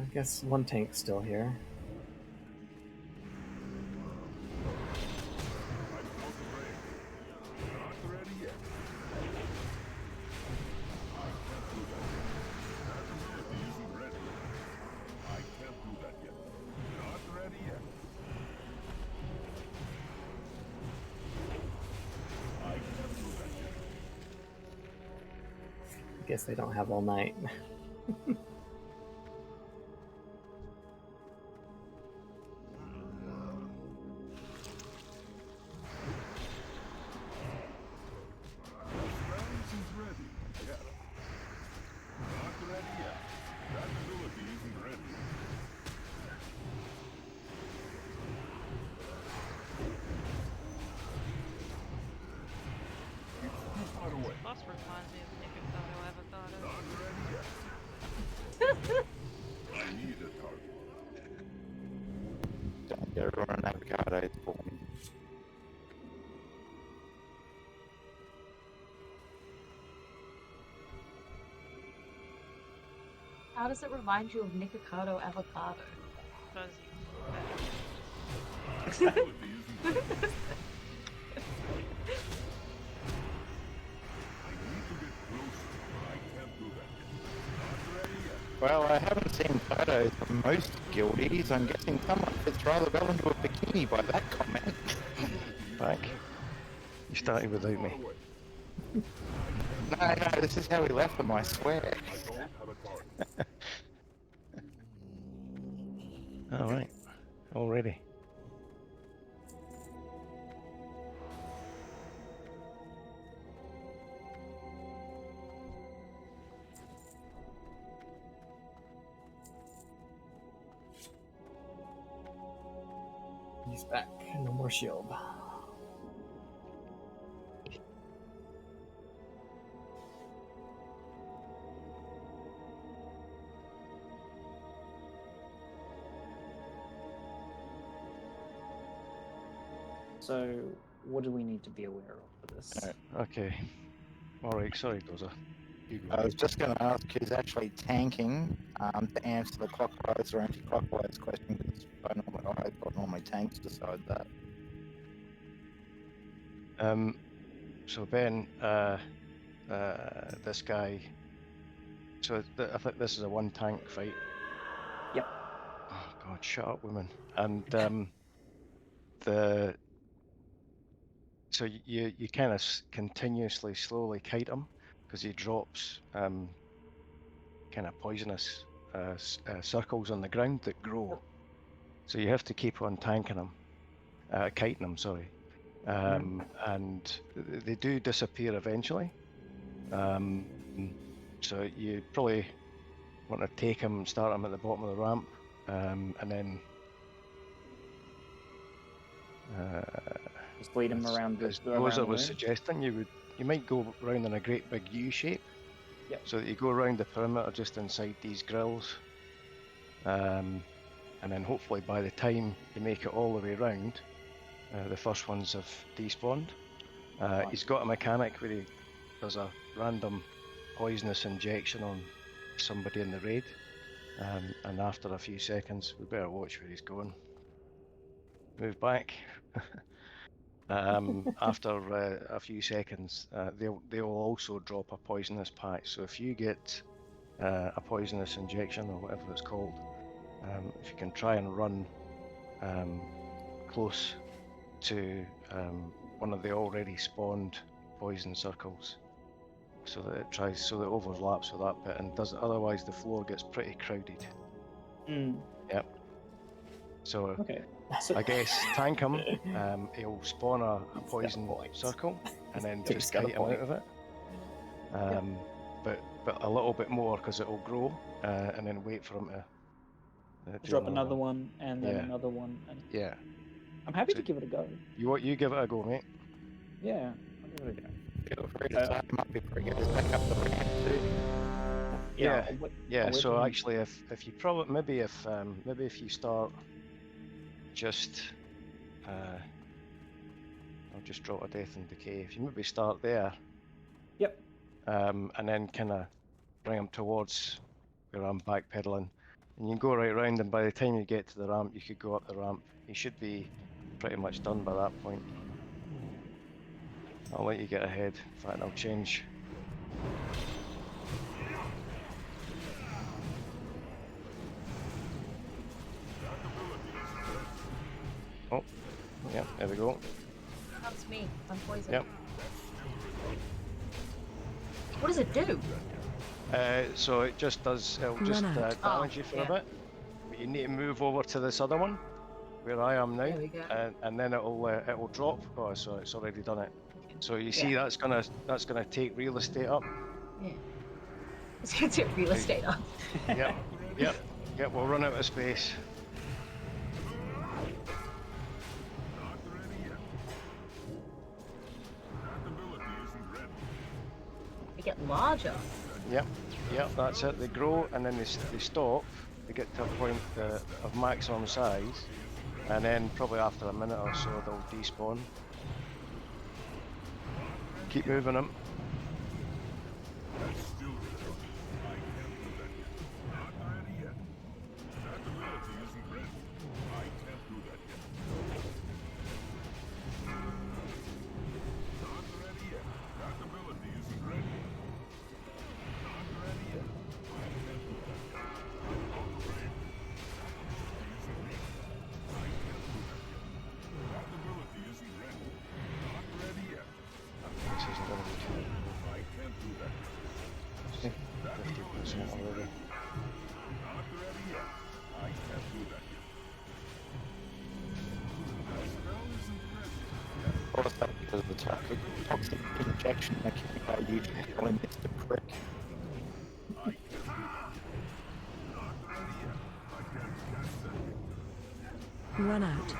I guess one tank's still here. Not ready yet. I can't do that yet. That ability isn't ready. I can't do that yet. Not ready yet. I can't do that yet. I guess they don't have all night. Strategy is ready. Get 'em. Not ready yet. That ability isn't ready. It's too far away. Boss reminds me of Nikocado Avocado. Not ready yet. I need a target. Don't get everyone an avocado for me. How does it remind you of Nikocado Avocado? Fuzzy. Ability isn't ready. I need to get closer. I can't do that yet. Not ready yet. Well, I haven't seen photos of most guildies. I'm guessing someone fits rather well into a bikini by that comment. Back. You started without me. No, this is how we left them, I swear. I don't have a target. Alright. Already. He's back. No more shield. So, what do we need to be aware of for this? Okay. Alright, sorry, Dozer. I was just going to ask who's actually tanking to answer the clockwise or anti-clockwise question, because I thought normally tanks decide that. So Ben, this guy. So I think this is a one tank fight. Yep. Oh God, shut up, woman. And so you kind of continuously, slowly kite him because he drops kind of poisonous circles on the ground that grow. So you have to keep on tanking him, kiting him. Sorry. And they do disappear eventually. So you probably want to take him, start him at the bottom of the ramp, and then Just lead him around the as around Rosa the was room. suggesting, you might go round in a great big U shape. Yep. So that you go around the perimeter just inside these grills, and then hopefully by the time you make it all the way round, the first ones have despawned. He's got a mechanic where he does a random poisonous injection on somebody in the raid, and after a few seconds, we better watch where he's going. Move back. After a few seconds, they'll also drop a poisonous patch. So if you get a poisonous injection or whatever it's called, if you can try and run close to one of the already spawned poison circles, so that it overlaps with that bit and does it. Otherwise, the floor gets pretty crowded. Yep. So Okay. I guess tank him. He'll spawn a poison circle and then just kite him out of it. But a little bit more because it'll grow, and then wait for him to do Drop another one and then another one. And yeah. I'm happy to give it a go. You give it a go, mate. Yeah, I'll give it a go. Feel free to tie him up before he gets back up the ramp too. Yeah. So actually, if you probably maybe if you start just I'll just drop a death and decay. If you maybe start there. Yep. And then kind of bring him towards where I'm backpedaling, and you can go right round. And by the time you get to the ramp, you could go up the ramp. He should be pretty much done by that point. I'll let you get ahead. In fact, I'll change. Oh, yeah, there we go. That's me. I'm poisoned. Yep. What does it do? So it just does. It'll just damage you for a bit. But you need to move over to this other one, where I am now, There we go. and then it'll drop. Oh, so it's already done it. So you see that's gonna take real estate up. Yeah. It's gonna take real estate up. Yep. We'll run out of space. They get larger. Yep, that's it. They grow and then they stop. They get to a point of maximum size, and then probably after a minute or so they'll despawn. Keep moving them. Also, because of the toxic injection mechanic, I usually only miss the prick. Run out.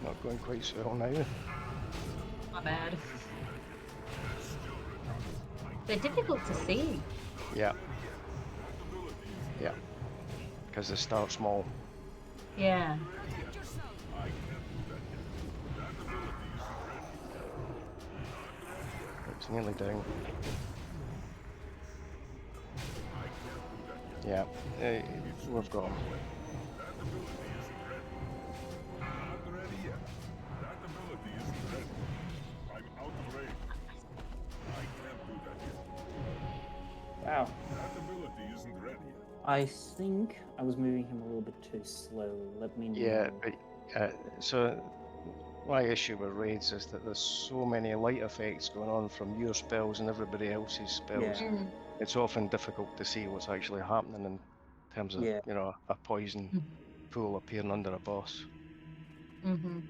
Not going quite so well now. Not bad. They're difficult to see. Yeah. Because they start small. Yeah. It's nearly down. Yeah, we've got him. I think I was moving him a little bit too slowly. Let me know. Yeah, so my issue with raids is that there's so many light effects going on from your spells and everybody else's spells. Yeah. It's often difficult to see what's actually happening in terms of, Yeah. you know, a poison pool appearing under a boss. Mm-hmm.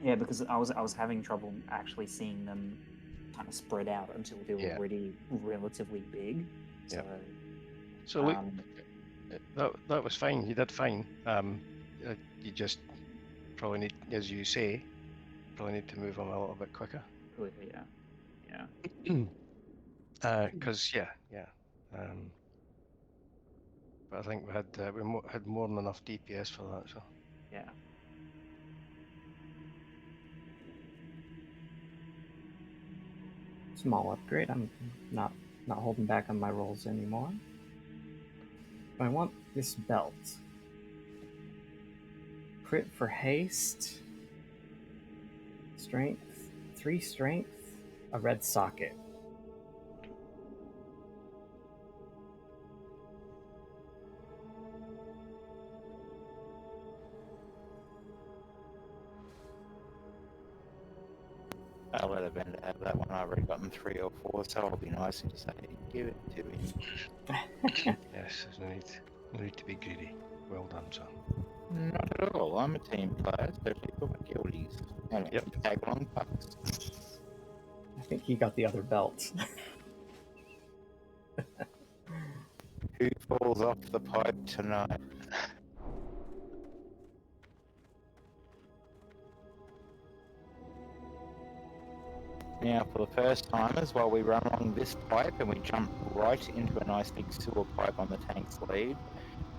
Yeah, because I was having trouble actually seeing them kind of spread out until they were Yeah. already relatively big. Yeah. So, So look, that was fine. You did fine. You just probably need, as you say, probably need to move them a little bit quicker. yeah. Because yeah. But I think we had had more than enough DPS for that. So Yeah. Small upgrade. I'm not holding back on my rolls anymore. I want this belt. Crit for haste. Strength. 3 strength. A red socket. I'll let a vendor have that one. I've already gotten 3 or 4, so I'll be nice and just say, give it to him. yes, there's no need to be greedy. Well done, son. Not at all. I'm a team player, especially for my guildies. And tag along pucks. I think he got the other belt. Who falls off the pipe tonight? Now, for the first timers, while we run along this pipe and we jump right into a nice big sewer pipe on the tank's lead,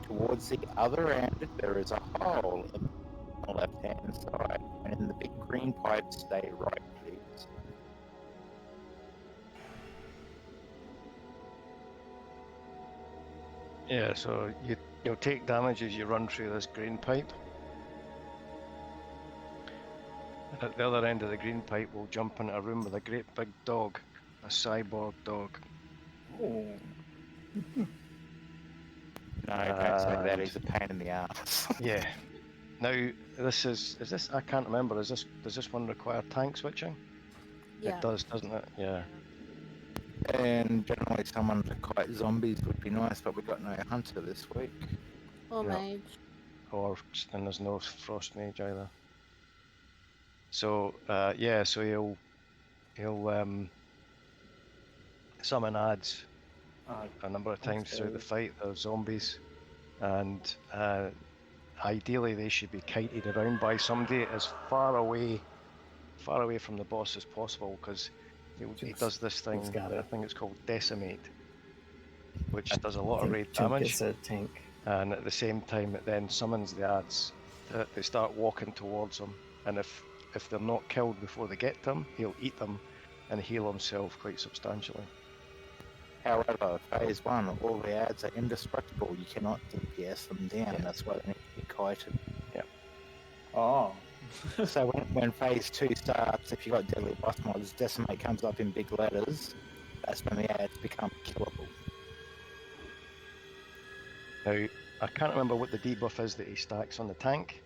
towards the other end there is a hole in the left-hand side, and in the big green pipe, stay right, please. Yeah, so you'll take damage as you run through this green pipe. And at the other end of the green pipe, we'll jump into a room with a great big dog, a cyborg dog. Oh. No, don't say that. He's a pain in the ass. Yeah. Now this is this? I can't remember. Does this one require tank switching? Yeah. It does, doesn't it? Yeah. And generally, someone to kite zombies would be nice, but we got no hunter this week. Or No. mage. And there's no frost mage either. So yeah, so he'll summon ads a number of times through the fight. They're zombies, and ideally they should be kited around by somebody as far away from the boss as possible, because he does this thing. I think it's called decimate, which does a lot of raid damage. It's a tank. And at the same time, it then summons the ads. They start walking towards him, and if they're not killed before they get to him, he'll eat them and heal himself quite substantially. However, phase 1, all the ads are indestructible. You cannot DPS them down. Yeah. That's why they need to be kited. Yeah. Oh. So when phase 2 starts, if you got deadly boss mods, decimate comes up in big letters. That's when the ads become killable. Now, I can't remember what the debuff is that he stacks on the tank,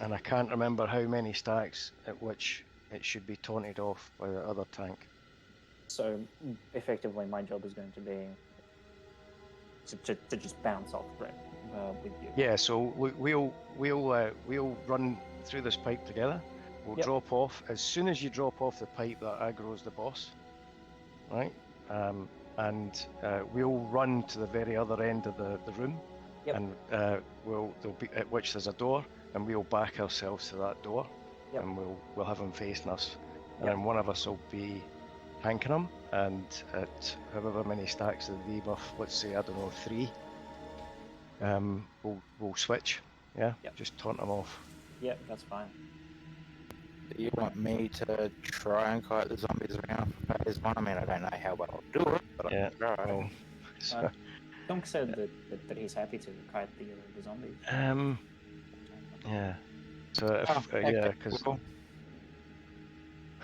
and I can't remember how many stacks at which it should be taunted off by the other tank. So effectively, my job is going to be to just bounce off with you. Yeah, so we'll run through this pipe together. We'll drop off. As soon as you drop off the pipe, that aggro's the boss, right? And we'll run to the very other end of the room, and there'll be at which there's a door, and we'll back ourselves to that door, and we'll have him facing us, and then one of us will be tanking him, and at however many stacks of the debuff, let's say, I don't know, 3, we'll switch, just taunt him off. Yep, that's fine. Do you want me to try and kite the zombies around for phase 1? I mean, I don't know how well I'll do it, but I can try. Well, Dunk said that he's happy to kite the zombies. Yeah. So if because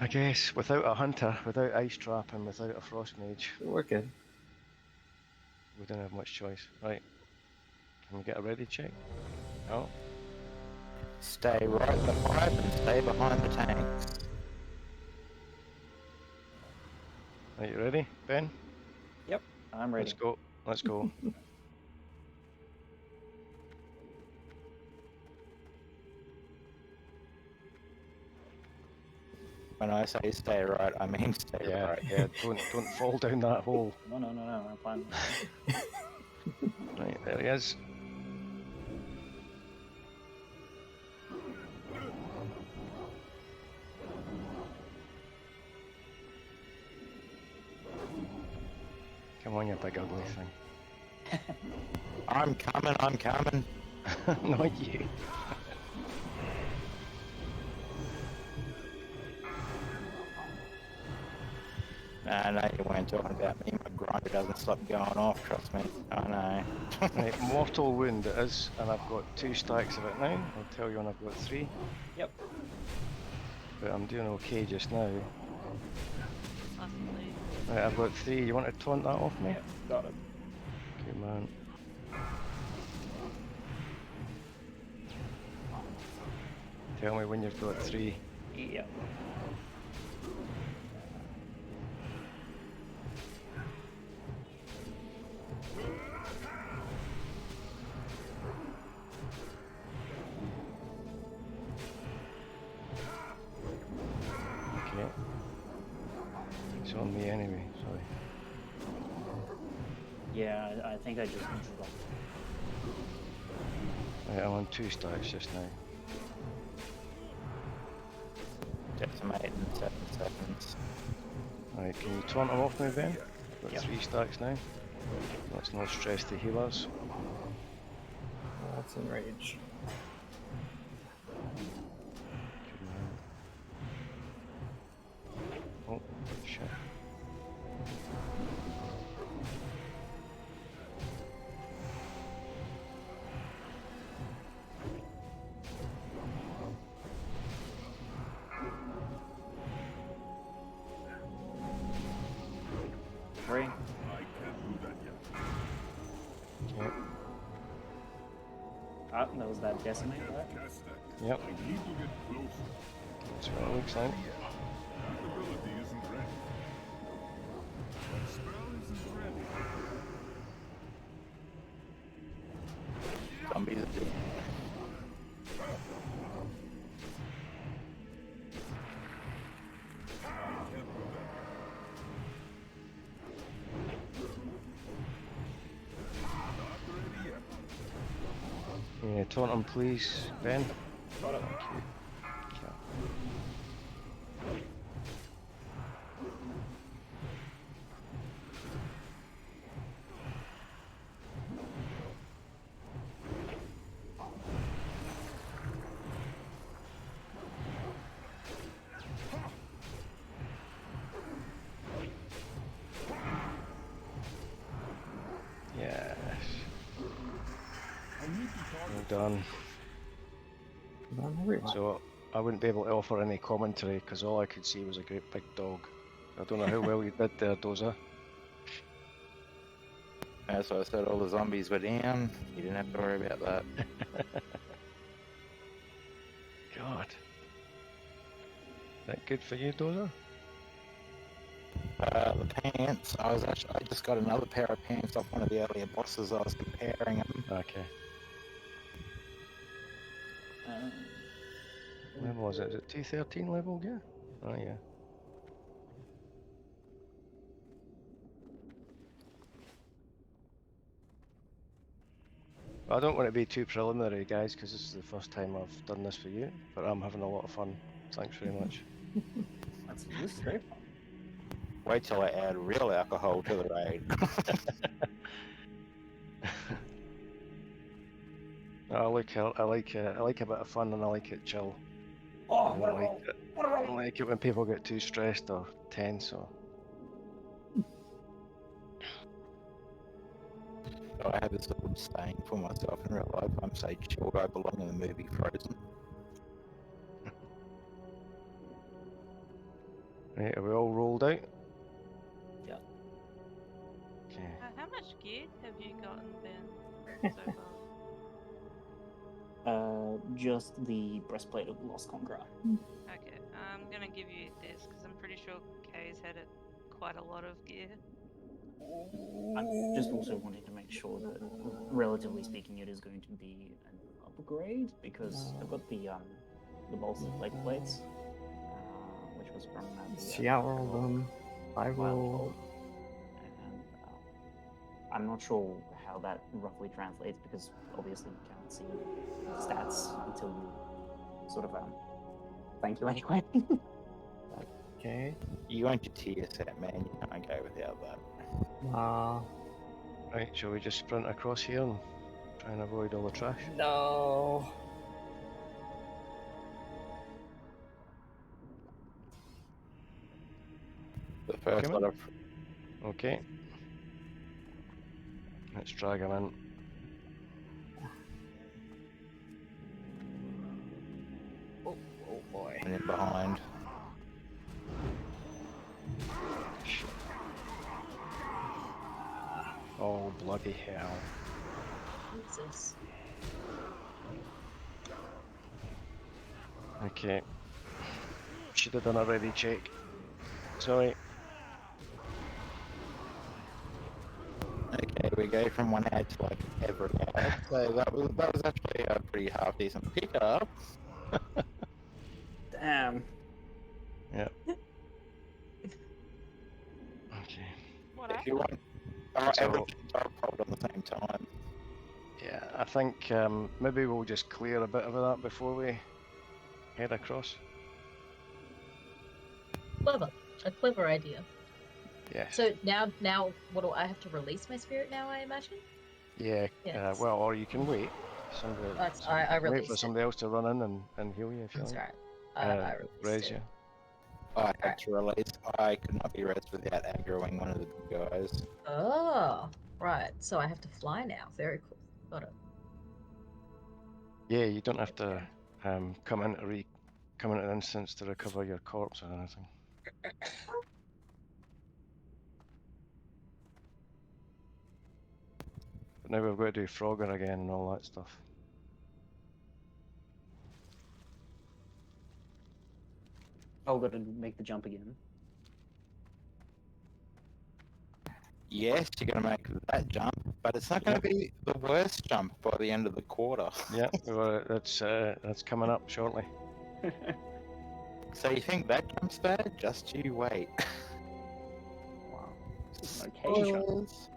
I guess without a hunter, without ice trap, and without a frost mage, we're good. We don't have much choice. Right. Can we get a ready check? No. Stay right at the pipe and stay behind the tanks. Are you ready, Ben? Yep, I'm ready. Let's go. Let's go. When I say stay right, I mean stay Yeah, right. yeah. Don't fall down that hole. No, I'm fine. Right, there he is. Come on, you big ugly thing. I'm coming. Not you. Nah, no, you weren't talking about me. My grinder doesn't stop going off, trust me. I know. Right, mortal wound it is, and I've got 2 stacks of it now. I'll tell you when I've got 3. Yep. But I'm doing okay just now. Possibly. Right, I've got 3. You want to taunt that off me? Yep, got it. Okay, man. Tell me when you've got 3. Yep. Okay. It's on me anyway, sorry. Yeah, I think I just dropped. Right, I'm on 2 stacks just now. Decimate in 7 seconds. Right, can you taunt them off me, Ben? I've got Yep. 3 stacks now. That's no stress to healers. That's enrage. Good man. Oh, shit. Three. I can't do that yet. Okay. Ah, that was that decimate, right? Cast that yet. Yep. I need to get closer. That's what it looks like. That ability isn't ready. That spell isn't ready. Zombies are dead. Yeah, taunt him please, Ben. Got it. Thank you. Okay. Yes. Well done. Not everyone. So I wouldn't be able to offer any commentary because all I could see was a great big dog. I don't know how well you did there, Dozer. As I said, all the zombies were down. You didn't have to worry about that. God. That good for you, Dozer? The pants, I just got another pair of pants off one of the earlier bosses. I was comparing them. Okay. Level is it? Is it 213 level? Yeah. Oh yeah. I don't want to be too preliminary, guys, because this is the first time I've done this for you, but I'm having a lot of fun. Thanks very much. This is very fun. Wait till I add real alcohol to the raid. I like a bit of fun and I like it chill. Oh, I don't like it when people get too stressed or tense or. I have this little saying for myself in real life. I'm so chilled, I belong in the movie Frozen. Right, are we all rolled out? Yeah. Okay. How much gear have you gotten, Ben, so far? Just the breastplate of Lost Conqueror. Okay, I'm gonna give you this because I'm pretty sure Kay's had it quite a lot of gear. I'm just also wanting to make sure that, relatively speaking, it is going to be an upgrade because I've got the bolster leg plates, which was from See, I roll them. I roll. And I'm not sure how that roughly translates because obviously you can't see stats until you sort of thank you anyway. Okay. You want your tier set, man. You can't go without that. Right, shall we just sprint across here and try and avoid all the trash? No. The first Come lot on. of Okay. Let's drag him in. Oh boy. and in behind. Oh, bloody hell. Jesus. Okay. Should have done a ready check. Sorry. Okay, we go from 1 ad to like every ad. So that was actually a pretty half decent pickup. Damn. Yeah. Okay. What If you happened? want So- everything dog polled at the same time. Yeah, I think maybe we'll just clear a bit of that before we head across. Clever. A clever idea. Yes. So now, what do I have to release my spirit now? I imagine. Yeah. Yes. Well, or you can wait. Somebody. I wait released for it. somebody else to run in and heal you if you That's like. right. I released Raise it. you. I had to release. I could not be raised without aggroing one of the big guys. Oh, right. So I have to fly now. Very cool. Got it. Yeah, you don't have to come into an instance to recover your corpse or anything. But now we've got to do Frogger again and all that stuff. Oh, got to make the jump again. Yes, you're going to make that jump, but it's not going to be the worst jump by the end of the quarter. Yeah, well, that's coming up shortly. So you think that jump's bad? Just you wait. Wow. Okay, jump. Spoilers.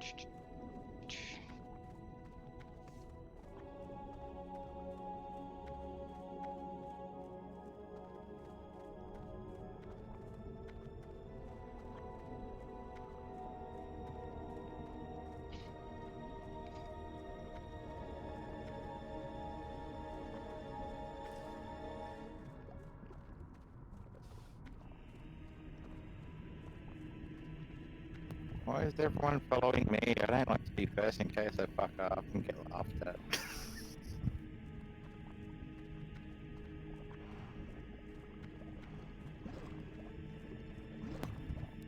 Why is everyone following me? I don't like to be first in case I fuck up and get laughed at.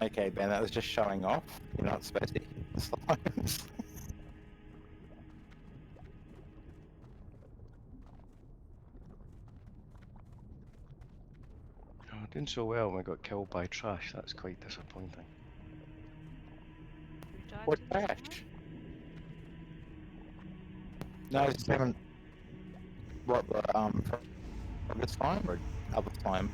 Okay, Ben, that was just showing off. You're not supposed to hit the slimes. Oh, doing so well when we got killed by trash. That's quite disappointing. Who died What to the trash? slime? No, it's haven't. What the from this time or other time?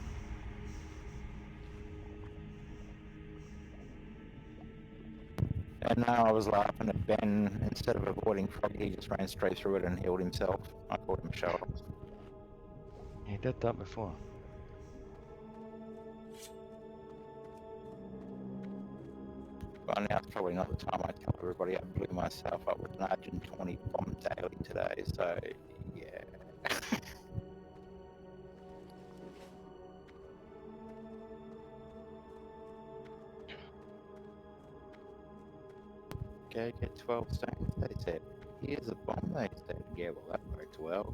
And now I was laughing at Ben. Instead of avoiding Frog, he just ran straight through it and healed himself. I called him a show off. He did that before. But now it's probably not the time I tell everybody I blew myself up with an Argent 20 bomb daily today, so yeah. Go get 12 stones, they said. Here's a bomb, they said. Yeah, well, that worked well.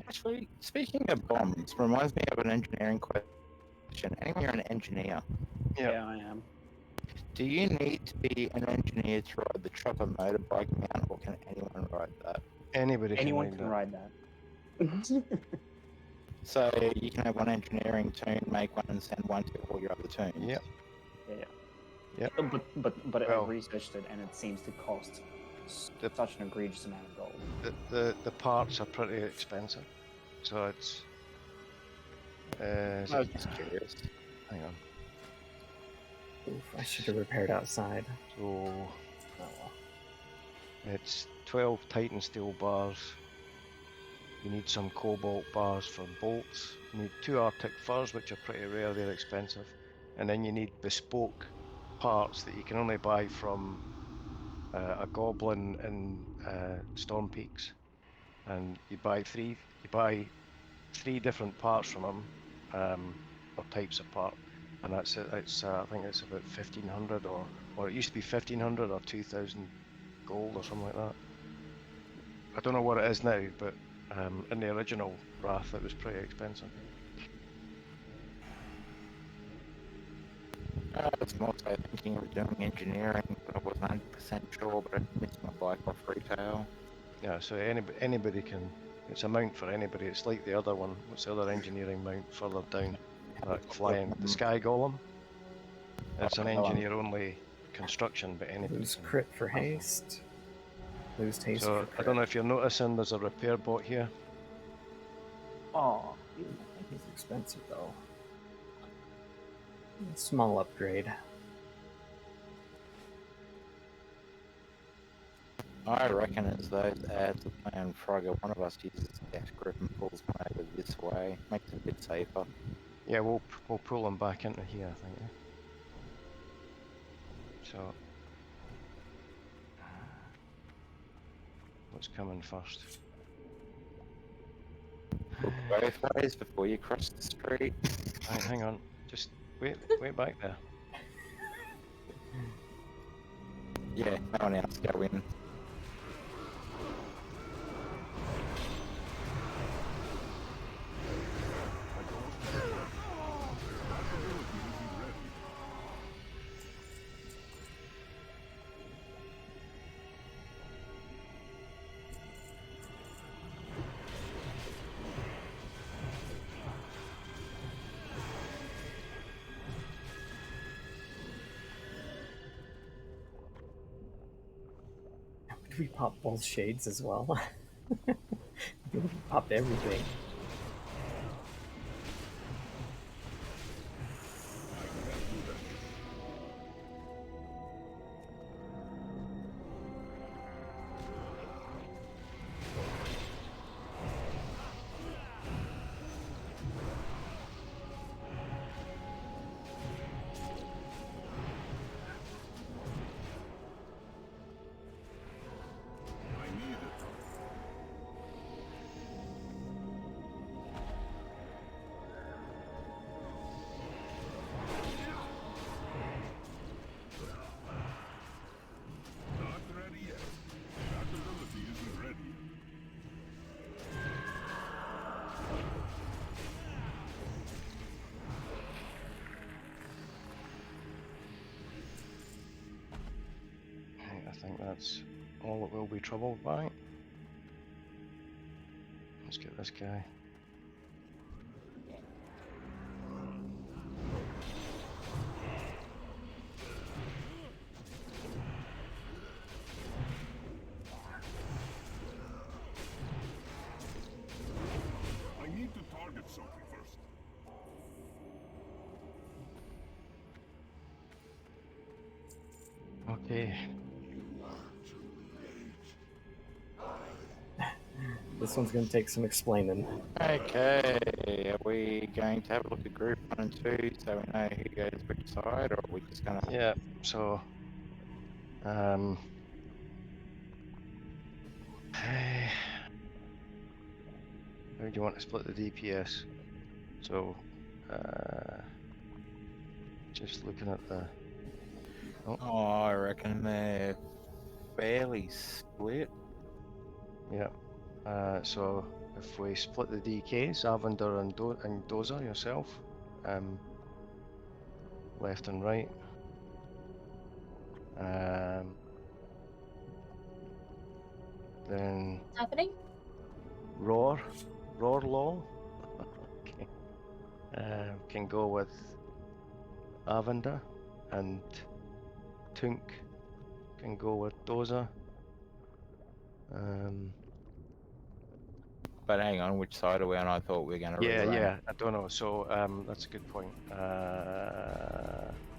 Actually, speaking of bombs, reminds me of an engineering question. And you're an engineer. Yep. Yeah, I am. Do you need to be an engineer to ride the chopper motorbike mount, or can anyone ride that? Anybody Anyone can can ride ride that. So you can have one engineering toon, make one, and send one to all your other toons. that. Yep. Yeah. Yep. But Well- I've researched it, and it seems to cost such an egregious amount of gold. The parts are pretty expensive, so it's. I was just curious. Hang on. Oof, I should have repaired outside. So Oh well. it's 12 Titan steel bars. You need some cobalt bars for bolts. You need 2 Arctic furs, which are pretty rare, they're expensive. And then you need bespoke parts that you can only buy from a goblin in Storm Peaks. And you buy three different parts from him, or types of part. And that's it. It's I think it's about 1,500 or it used to be 1,500 or 2,000 gold or something like that. I don't know what it is now, but in the original Wrath it was pretty expensive. I was more so thinking of doing engineering, but I wasn't 100% sure, but I missed my bike off retail. Yeah, so anybody can. It's a mount for anybody. It's like the other one. What's the other engineering mount further down? Flying the Sky Golem. It's an engineer-only construction, but anybody Lose can. crit for haste. Lose haste So for I crit. don't know if you're noticing. There's a repair bot here. Oh, I think he's expensive though. Small upgrade. I reckon as those ads are playing Frogger, one of us uses Death Grip and pulls one over this way. Makes it a bit safer. Yeah, we'll pull them back into here, I think. So, what's coming first? Look both ways before you cross the street. Hang on, just wait back there. Yeah, no one else go in. We popped both shades as well. We popped everything. Not ready yet. That ability isn't ready. I think that's all it will be troubled by. Let's get this guy. I need to target something first. Okay. This one's gonna take some explaining. Okay, are we going to have a look at group 1 and 2 so we know who goes which side, or are we just gonna... Yeah, so how do you want to split the DPS? So just looking at the Oh, I reckon they're fairly split. yeah. So if we split the DKs, Avander and Dozer, yourself, left and right. Then What's happening? Roar Lol. Okay. Can go with Avander, and Tunk can go with Dozer. But hang on, which side are we on? I thought we were going to Yeah, I don't know. So that's a good point.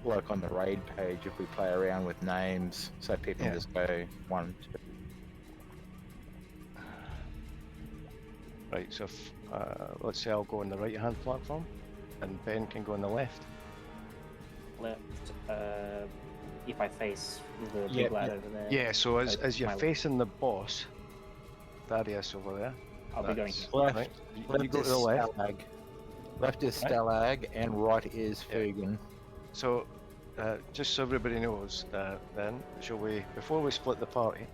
Like on the raid page, if we play around with names, so people can just go 1, 2. Right, so if, let's say I'll go on the right-hand platform, and Ben can go on the left. Left. If I face the big lad over there. Yeah. So as you're my facing the boss, Thaddeus over there. I'll be going left. Right. Left You go is to the left. Stalag. Left is Right. Stalag, and right is Fugan. So, just so everybody knows, then, shall we, before we split the party,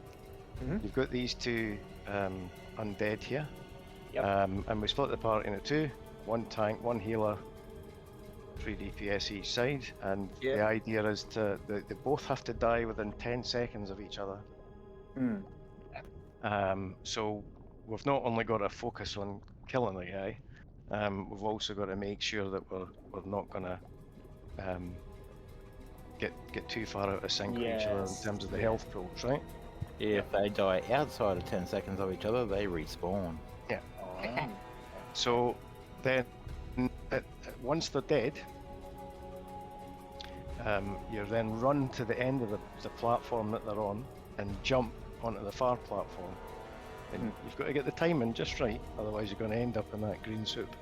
you've got these two undead here. Yep. And we split the party into two, one tank, one healer, 3 DPS each side, and the idea is they both have to die within 10 seconds of each other. So we've not only got to focus on killing the guy, we've also got to make sure that we're not gonna get too far out of sync with each other in terms of the health pools, right? Yeah, if they die outside of 10 seconds of each other, they respawn. Yeah. Okay. So then, once they're dead, you then run to the end of the platform that they're on and jump onto the far platform. And you've got to get the timing just right, otherwise you're going to end up in that green soup.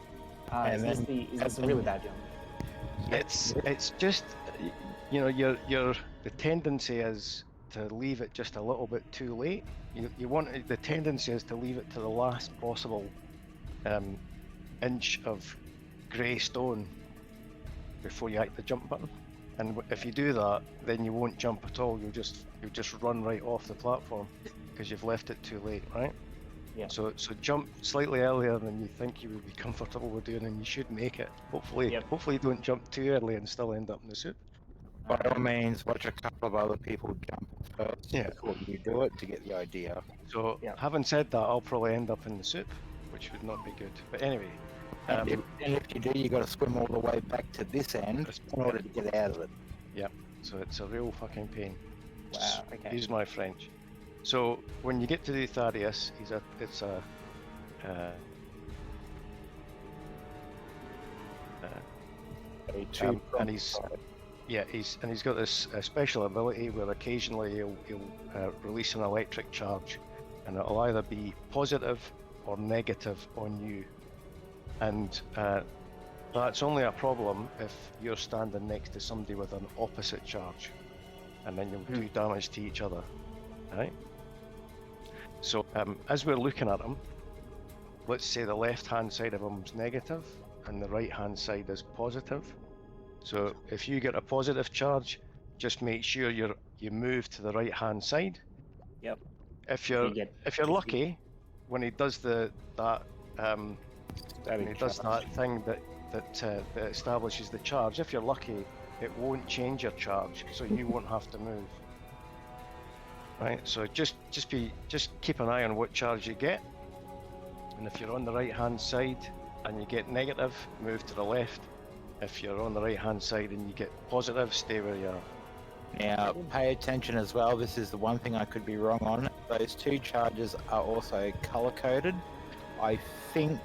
Is this a really bad jump? It's just, you know, the tendency is to leave it just a little bit too late. The tendency is to leave it to the last possible inch of grey stone before you hit the jump button. And if you do that, then you won't jump at all. You'll just run right off the platform because you've left it too late, right? Yeah. So jump slightly earlier than you think you would be comfortable with doing, and you should make it. Hopefully you don't jump too early and still end up in the soup. By all means, watch a couple of other people jump first before you do it to get the idea. So having said that, I'll probably end up in the soup, which would not be good. But anyway. And if you do, you got to swim all the way back to this end in order to get out of it. Yeah, so it's a real fucking pain. Wow, okay. Use my French. So when you get to do Thaddeus, and he's got this special ability where occasionally he'll release an electric charge, and it'll either be positive or negative on you. And that's only a problem if you're standing next to somebody with an opposite charge, and then you'll do damage to each other, right? So as we're looking at him, let's say the left-hand side of him is negative and the right-hand side is positive. So if you get a positive charge, just make sure you move to the right-hand side. Yep. If you're lucky, when he does that thing that establishes the charge, if you're lucky, it won't change your charge, so you won't have to move. Right, so just keep an eye on what charge you get, and if you're on the right hand side and you get negative, move to the left. If you're on the right hand side and you get positive, stay where you are. Now, pay attention as well. This is the one thing I could be wrong on. Those two charges are also color coded. I think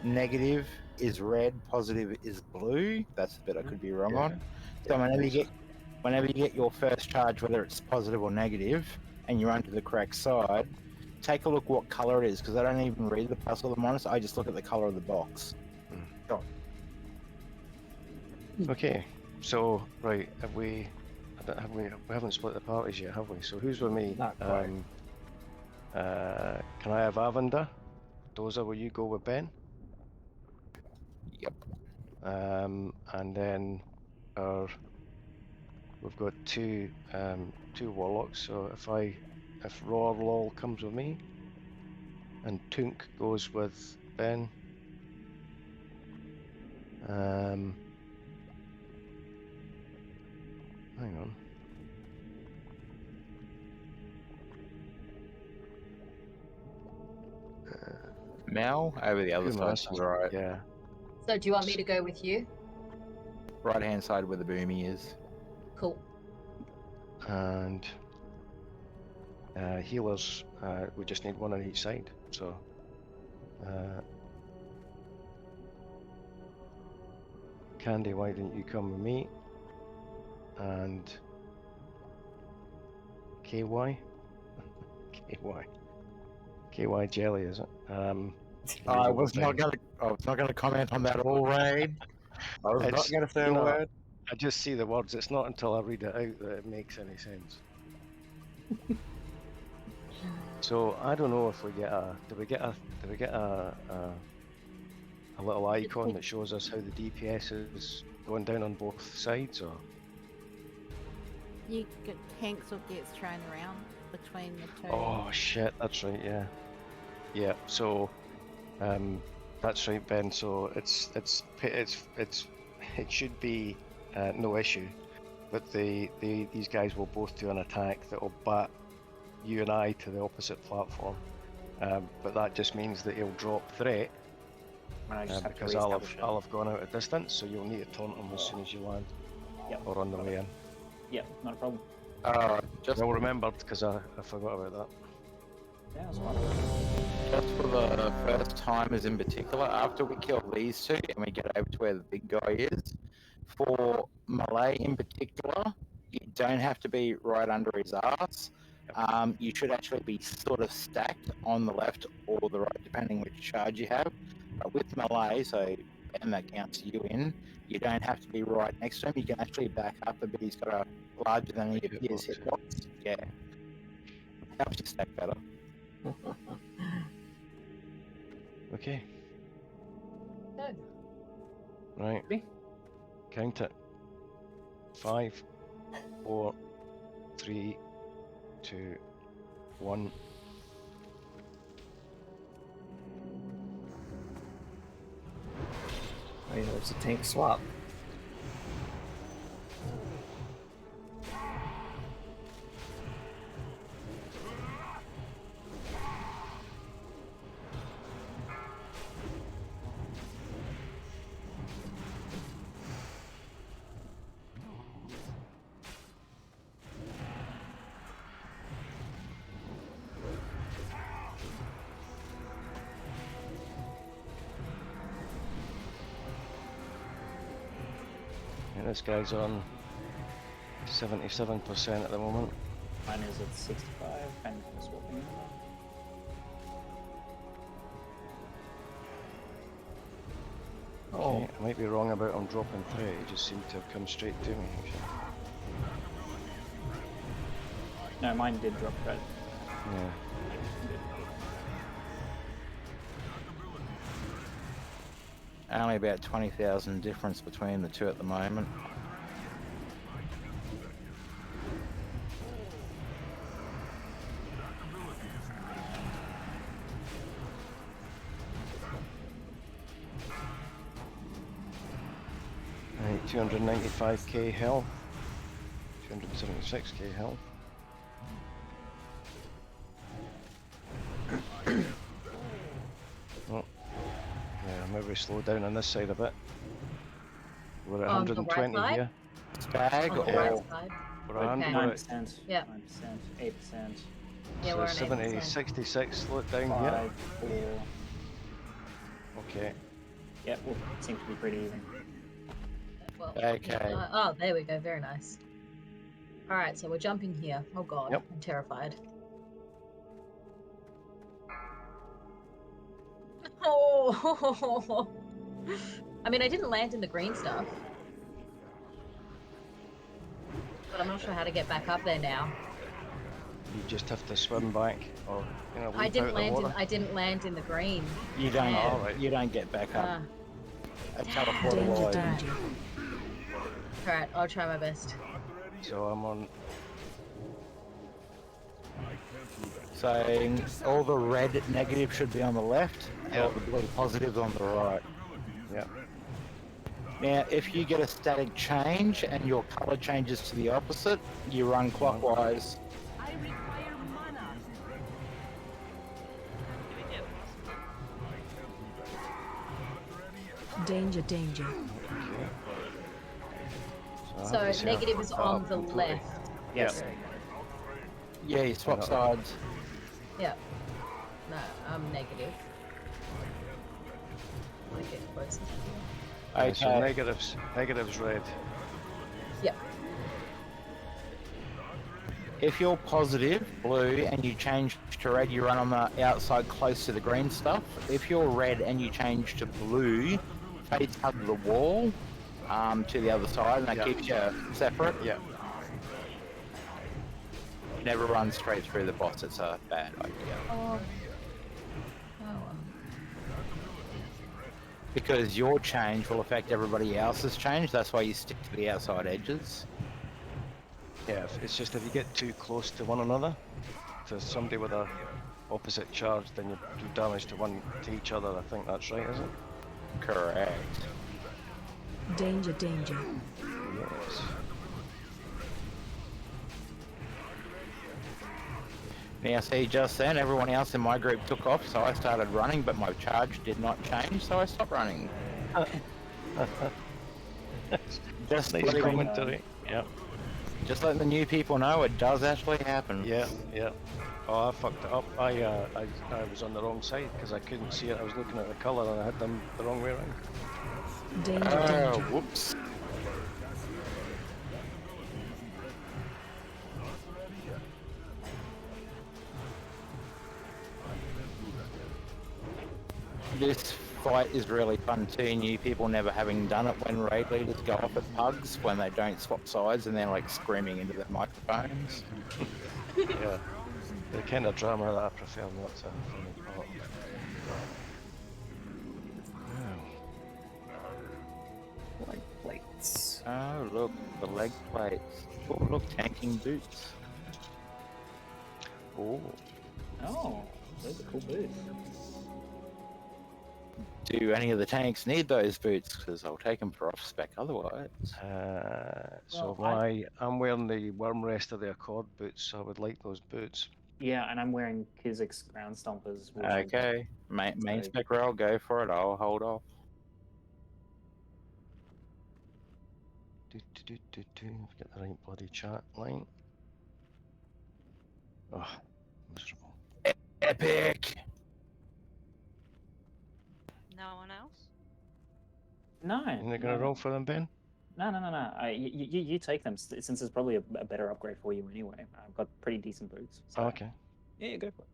negative is red, positive is blue. That's the bit I could be wrong on. So whenever you get your first charge, whether it's positive or negative, and you run to the correct side, take a look what color it is, because I don't even read the plus or the minus. I just look at the color of the box. Okay, so right, we haven't split the parties yet, have we? So who's with me? Not quite. Can I have Avander? Dozer, will you go with Ben? Yep. And then we've got two warlocks. So if Roar Lol comes with me, And Tunk goes with Ben. Hang on. Mel over the other Who am I side missing? to the right. Yeah. So do you want me to go with you? Right hand side where the boomy is. Cool. And healers, we just need one on each side. So Candy, why didn't you come with me? And KY? KY jelly, is it? I was not going to comment on that at all, Raid. I was not going to say a word. I just see the words. It's not until I read it out that it makes any sense. So I don't know if we get a. Do we get a little icon that shows us how the DPS is going down on both sides, or? You get tanks or gets thrown around between the two. Oh shit! That's right. Yeah. Yeah. So, that's right, Ben. So it should be no issue, but these guys will both do an attack that will bat you and I to the opposite platform. But that just means that he'll drop threat because I'll have gone out of distance. So you'll need to taunt him as soon as you land, or on the way in. Yep, not a problem. Just well remembered because I forgot about that. Yeah, that's fine. Just for the first timers in particular, after we kill these two and we get over to where the big guy is, for Malay in particular, you don't have to be right under his ass. You should actually be sort of stacked on the left or the right, depending which charge you have. With Malay, so and that counts you in, you don't have to be right next to him. You can actually back up a bit. He's got a larger than his hitbox. Yeah. Helps you stack better. Okay. Good. Right. Count it. 5, 4, 3, 2, 1. Oh, yeah, there's a tank swap. This guy's on 77% at the moment. Mine is at 65, and swapping. Okay, I might be wrong about him dropping through. He just seemed to have come straight to me. Actually. No, mine did drop thread. Yeah. Only about 20,000 difference between the two at the moment. Right, 295k health, 276k health. Oh, yeah, maybe slow down on this side a bit. We're at 120 right here. Stag on the or right side. We're at 9%. Yeah. 9%, 8%. Yeah, so we're on 70, 8%. 66, slow it down 5, here. 4. Okay. Yeah, well, it seems to be pretty even. Well, Okay. oh, there we go. Very nice. All right, so we're jumping here. Oh god, Yep. I'm terrified. Oh, I mean, I didn't land in the green stuff, but I'm not sure how to get back up there now. You just have to swim back, or you know, I leap didn't out land the in. water. I didn't land in the green. You don't. Yeah. You don't get back up. A teleporter Danger, will. danger. All right, I'll try my best. So I'm on So all the red negative should be on the left, and all the blue positives on the right. Yeah. Now, if you get a static change and your color changes to the opposite, you run clockwise. I require mana. Do we get possible? Danger, danger. Okay. I have So to say I've negative is fucked that on up the completely. left. Yes. Yeah, you swap sides. Yeah. No, I'm negative. I get closer to you. Okay. So negatives red. Yep. If you're positive, blue, and you change to red, you run on the outside close to the green stuff. If you're red and you change to blue, face hug the wall to the other side, and that keeps you separate. Yeah. Never run straight through the boss, it's a bad idea. Oh. Because your change will affect everybody else's change, that's why you stick to the outside edges. Yeah, it's just if you get too close to one another, to somebody with a opposite charge, then you do damage to each other. I think that's right, is it? Correct. Danger, danger. Yes. Now see, just then everyone else in my group took off, so I started running, but my charge did not change, so I stopped running. Just nice letting, commentary. Yeah. just letting the new people know it does actually happen. Yeah, yeah. Oh, I fucked it up. I was on the wrong side because I couldn't see it. I was looking at the colour and I had them the wrong way around. Danger, Oh, danger. whoops. This fight is really fun too, new people never having done it when raid leaders go off at pugs when they don't swap sides and they're like screaming into their microphones. Yeah. The kind of drama that I prefer not to from the part. Leg plates. Oh look, the leg plates. Oh look, tanking boots. Oh. Oh, those are cool boots. Do any of the tanks need those boots? Because I'll take them for off spec otherwise. So Well, I'm wearing the worm rest of the Accord boots, so I would like those boots. Yeah, and I'm wearing Kizik's ground stompers. Which are- Okay, main So- spec roll, go for it. I'll hold off. Get the right bloody chat line. Oh, miserable. Epic! No one else? No. You're not going to roll for them, Ben? No. You take them since it's probably a better upgrade for you anyway. I've got pretty decent boots. So. Okay. Yeah, go for it.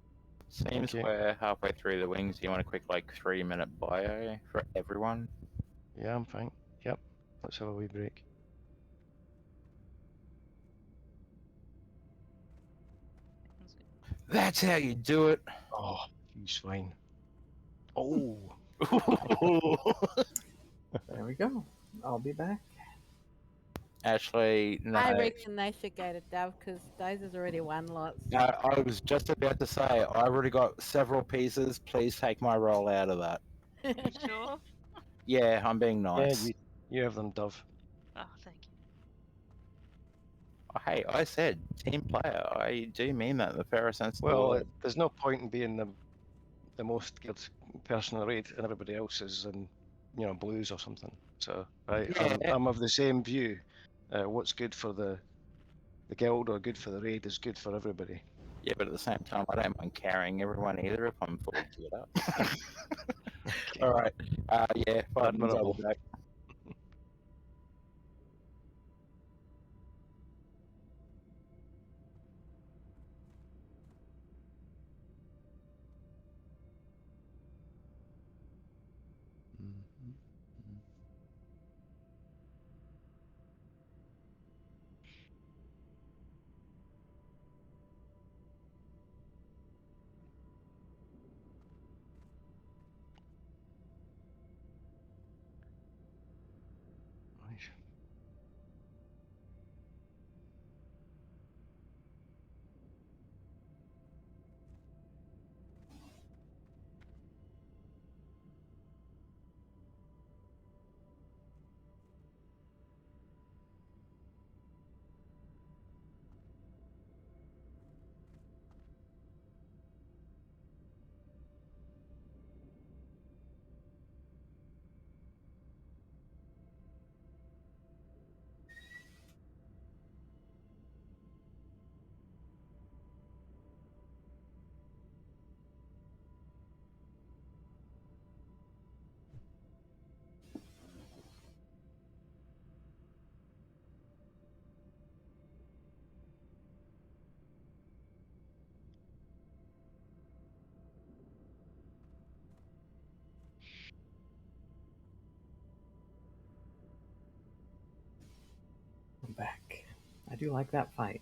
Seems Okay. we're halfway through the wings. Do you want a quick, like, 3-minute bio for everyone? Yeah, I'm fine. Yep. Let's have a wee break. That's how you do it. Oh, you swine. Oh. There we go. I'll be back. Actually, no. I reckon they should go to Dove because Daze has already won lots. No, I was just about to say, I already got several pieces. Please take my roll out of that. You sure? Yeah, I'm being nice. Yeah, you have them, Dove. Oh, thank you. Oh, hey, I said team player. I do mean that in the fairest sense of the Well, word. there's no point in being the most skilled person in the raid, and everybody else is in, blues or something. So I'm of the same view. What's good for the guild or good for the raid is good for everybody. Yeah, but at the same time, I don't mind carrying everyone either if I'm fully geared up. Okay. All right. Yeah, 5 minutes. I'll Admirable. be back. I do like that fight.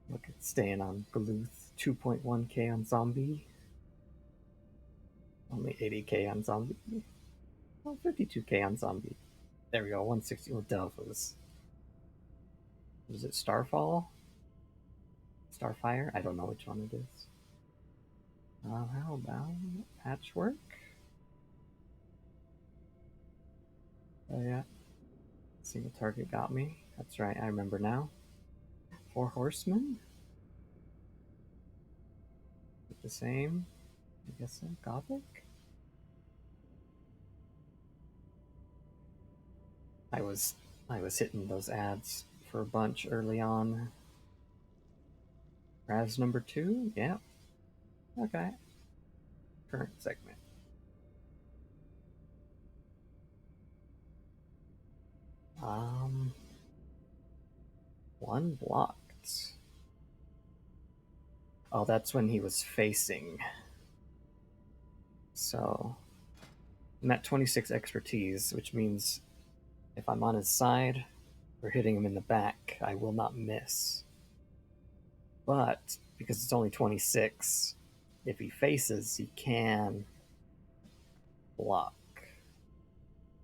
Look at staying on Gluth, 2.1k on zombie. Only 80k on zombie. Well, 52k on zombie. There we go, 160 with Dove was it Starfall? Starfire? I don't know which one it is. How about Patchwork? Oh yeah. Single target got me. That's right, I remember now. 4 Horsemen? The same. I guess so. Gothic? I was hitting those ads for a bunch early on. Raz number 2? Yeah. Okay. Current segment. One blocked. Oh, that's when he was facing. So I'm at 26 expertise, which means if I'm on his side or hitting him in the back, I will not miss. But because it's only 26, if he faces, he can block,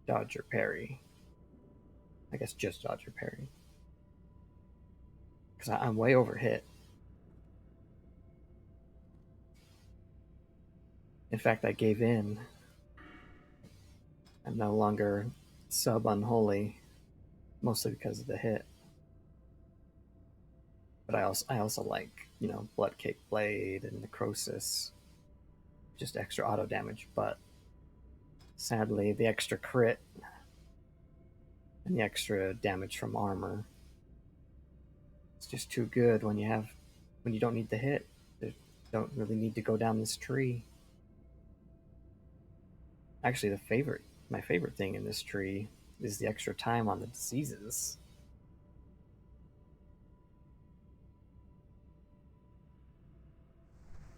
dodge or parry. I guess just dodge or parry. Because I'm way over hit. In fact, I gave in. I'm no longer sub unholy, mostly because of the hit. But I also like, Bloodcake Blade and Necrosis. Just extra auto damage, but sadly the extra crit and the extra damage from armor, it's just too good when you don't need the hit. You don't really need to go down this tree. Actually, my favorite thing in this tree is the extra time on the diseases.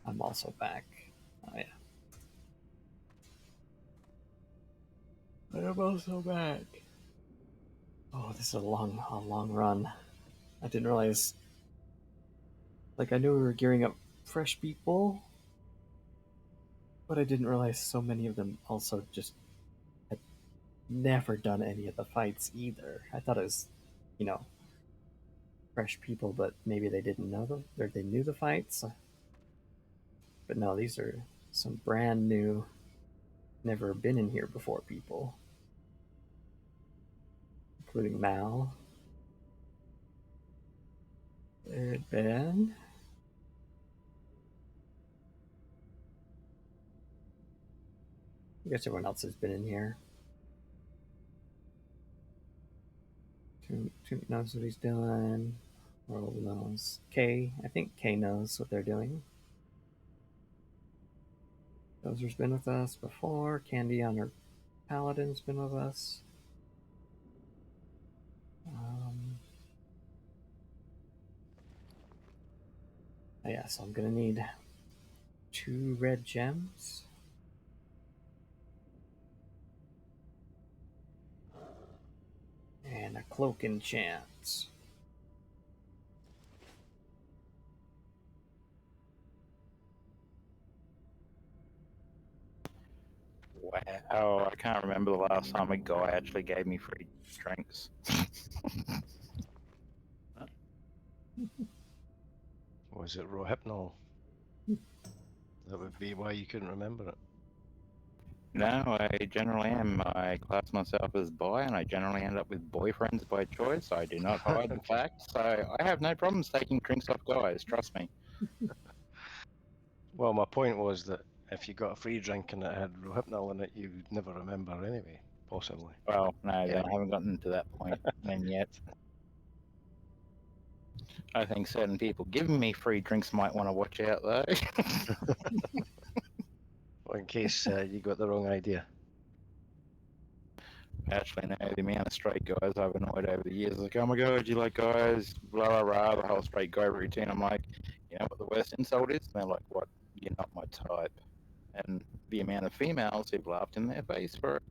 I'm also back. Oh yeah. I am also back. Oh, this is a long run. I didn't realize. Like, I knew we were gearing up fresh people, but I didn't realize so many of them also just had never done any of the fights either. I thought it was, fresh people, but maybe they didn't know them, or they knew the fights. But no, these are some brand new, never been in here before people, including Mal, Ben. I guess everyone else has been in here. Toot knows what he's doing. World knows. I think Kay knows what they're doing. Dozer's been with us before. Candy on her Paladin's been with us. Yeah, so I'm gonna need 2 red gems. And a cloak enchant. Wow, I can't remember the last time a guy actually gave me free drinks. Was it Rohypnol? That would be why you couldn't remember it. No, I generally am. I class myself as bi, and I generally end up with boyfriends by choice. I do not hide the fact, so I have no problems taking drinks off guys, trust me. Well, my point was that if you got a free drink and it had Rohypnol in it, you'd never remember anyway, possibly. Well, no, Yeah. I haven't gotten to that point then yet. I think certain people giving me free drinks might want to watch out, though. in case you got the wrong idea. Actually, no, the amount of straight guys I've annoyed over the years, like, oh my god, you like guys, blah blah blah, the whole straight guy routine. I'm like, you know what the worst insult is? They're like, what? You're not my type. And the amount of females who've laughed in their face for it.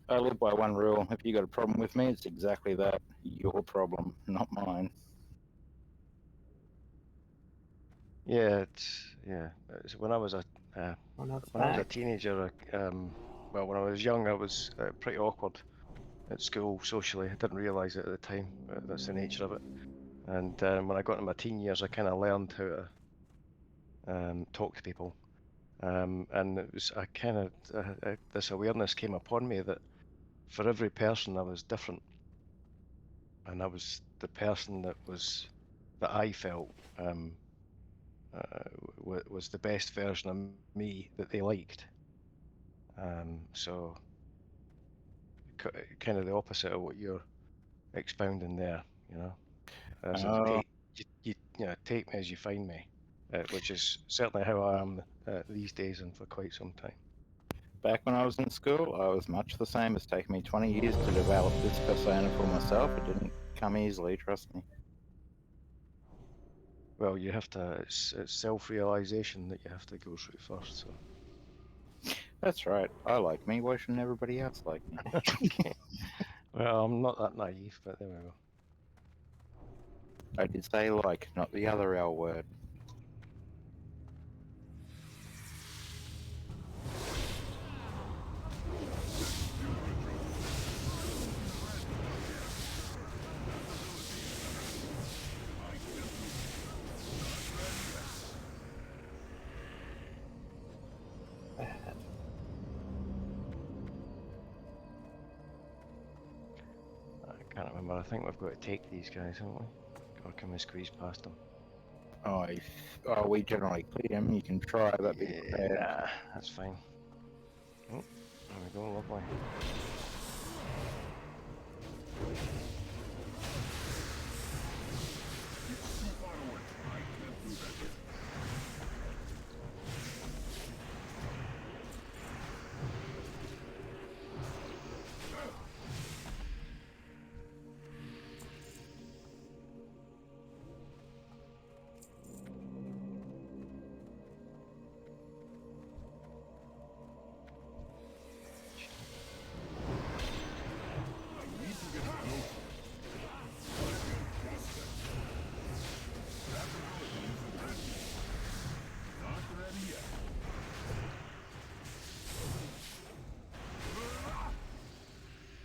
I live by one rule: if you got a problem with me, it's exactly that. Your problem, not mine. Yeah, when I was a Oh, no, it's when I was a back. teenager. Well, when I was young, I was pretty awkward at school socially. I didn't realise it at the time, but that's the nature of it. And when I got into my teen years, I kind of learned how to talk to people. And it was this awareness came upon me that for every person I was different, and I was the person that I felt was the best version of me that they liked. So kind of the opposite of what you're expounding there, you know. As in take me as you find me, which is certainly how I am these days and for quite some time. Back when I was in school, I was much the same. It's taken me 20 years to develop this persona for myself. It didn't come easily, trust me. Well, you have to. It's self-realization that you have to go through first. So. That's right. I like me. Why shouldn't everybody else like me? Okay. Well, I'm not that naive, but there we go. I did say like, not the other L word. I can't remember. I think we've got to take these guys, haven't we? Or can we squeeze past them? We generally clear them. You can try, but be prepared. Nah, that's fine. Oh, there we go, lovely.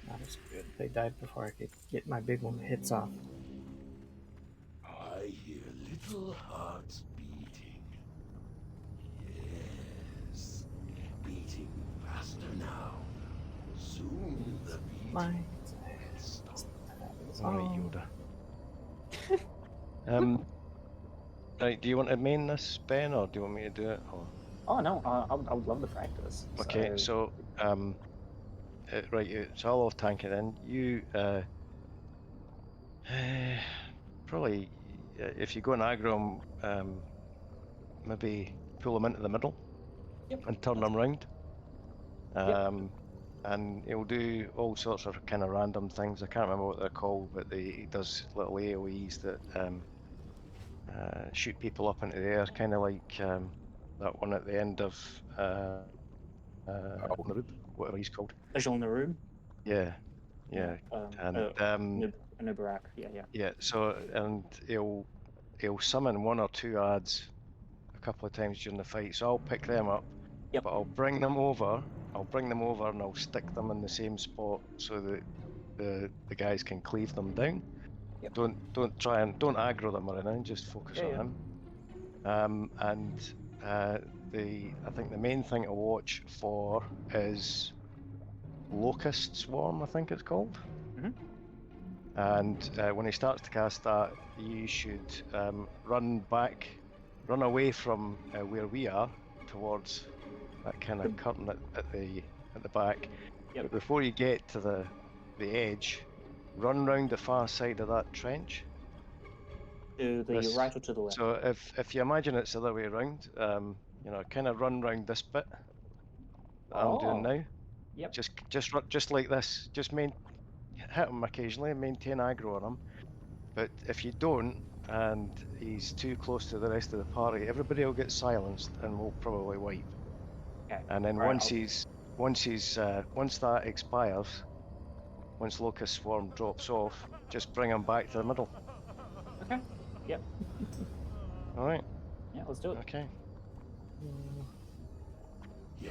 That was good. They died before I could get my big one hits off. I hear little hearts beating. Yes, beating faster now. Soon the beating will stop. Alright, Yoda. Right, do you want to main this, Ben, or do you want me to do it? Or... Oh no, I would love to practice. Okay, so right, it's all off tanking then. You probably if you go and aggro them, maybe pull them into the middle and turn them round. And he'll do all sorts of kind of random things. I can't remember what they're called, but he does little AoEs that shoot people up into the air, kind of like that one at the end of Narub, whatever he's called. Visual Narub. Yeah. And Nubarak. Yeah. Yeah. So and he'll summon one or two ads a couple of times during the fight. So I'll pick them up. Yep. But I'll bring them over and I'll stick them in the same spot so that the guys can cleave them down. Yep. Don't aggro them or anything, just focus on him. And I think the main thing to watch for is Locust Swarm, I think it's called. And when he starts to cast that, you should run away from where we are towards that kind of curtain at the back. But before you get to the edge, run round the far side of that trench. To the this. right or to the left? So if you imagine it's the other way around, you know, kind of run round this bit that I'm doing now. Yep. Just like this. Just hit him occasionally, maintain aggro on him. But if you don't, and he's too close to the rest of the party, everybody will get silenced and we'll probably wipe. Okay. And then Right, once that expires, once Locust Swarm drops off, just bring him back to the middle. Okay. Yep. All right. Yeah, let's do it. Okay.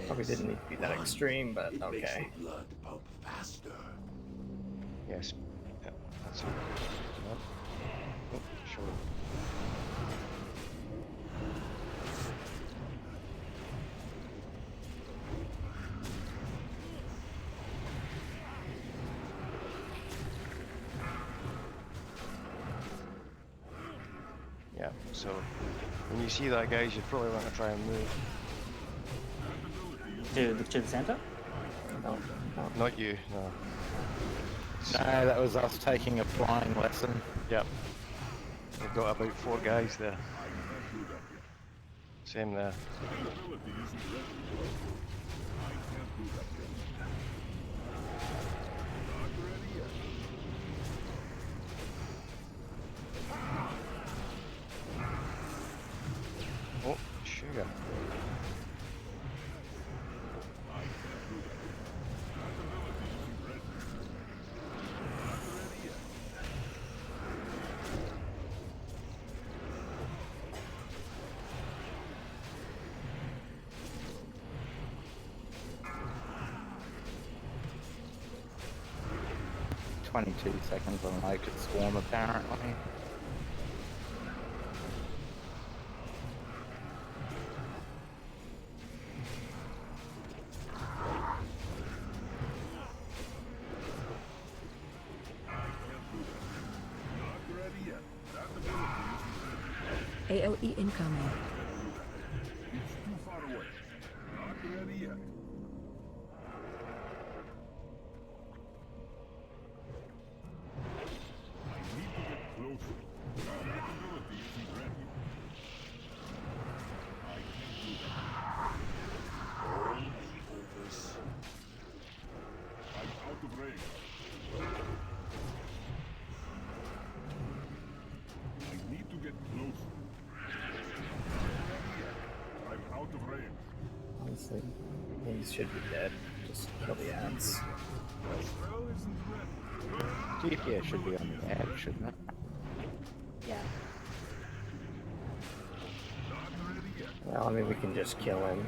Probably didn't need to be that extreme, but It makes okay. the blood pump faster. Yes. Yep. That's it. Yep. Oh, sure. Yeah, so when you see that, guys, you probably want to try and move. To the center? No, no. Not you, no. No, that was us taking a flying lesson. Yep. We've got about 4 guys there. Same there. Oh, sugar. "22 seconds on Locust Swarm, apparently." AOE incoming. It's too far away. Not ready yet. I need to get closer. Our capability isn't ready. I can't do that. All overs. I'm out of range. I need to get closer. I'm out of range. Honestly, these should be dead. Just kill the ants. Spell isn't ready. DPS should be on the edge, shouldn't it? Yeah. Well, I mean, we can just kill him.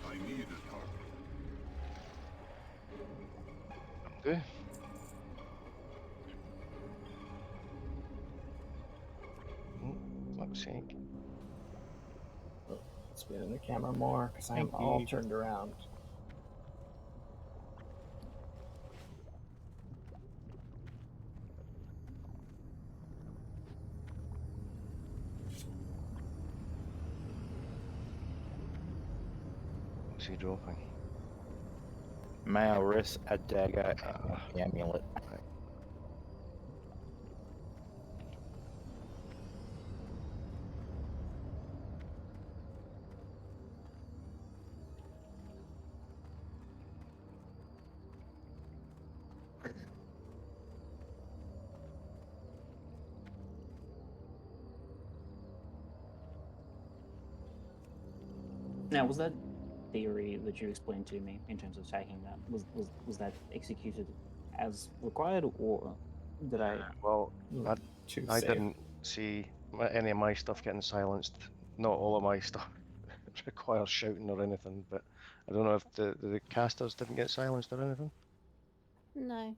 I need it harder. Do. Fuck's sake. Spin in the camera more, because I'm Thank all you. turned around. What's he dropping? Maelris, a dagger, and the amulet. Now, was that theory that you explained to me in terms of tagging that, was that executed as required, or did I? Well, I Too I safe. didn't see any of my stuff getting silenced. Not all of my stuff requires shouting or anything, but I don't know if the casters didn't get silenced or anything. No.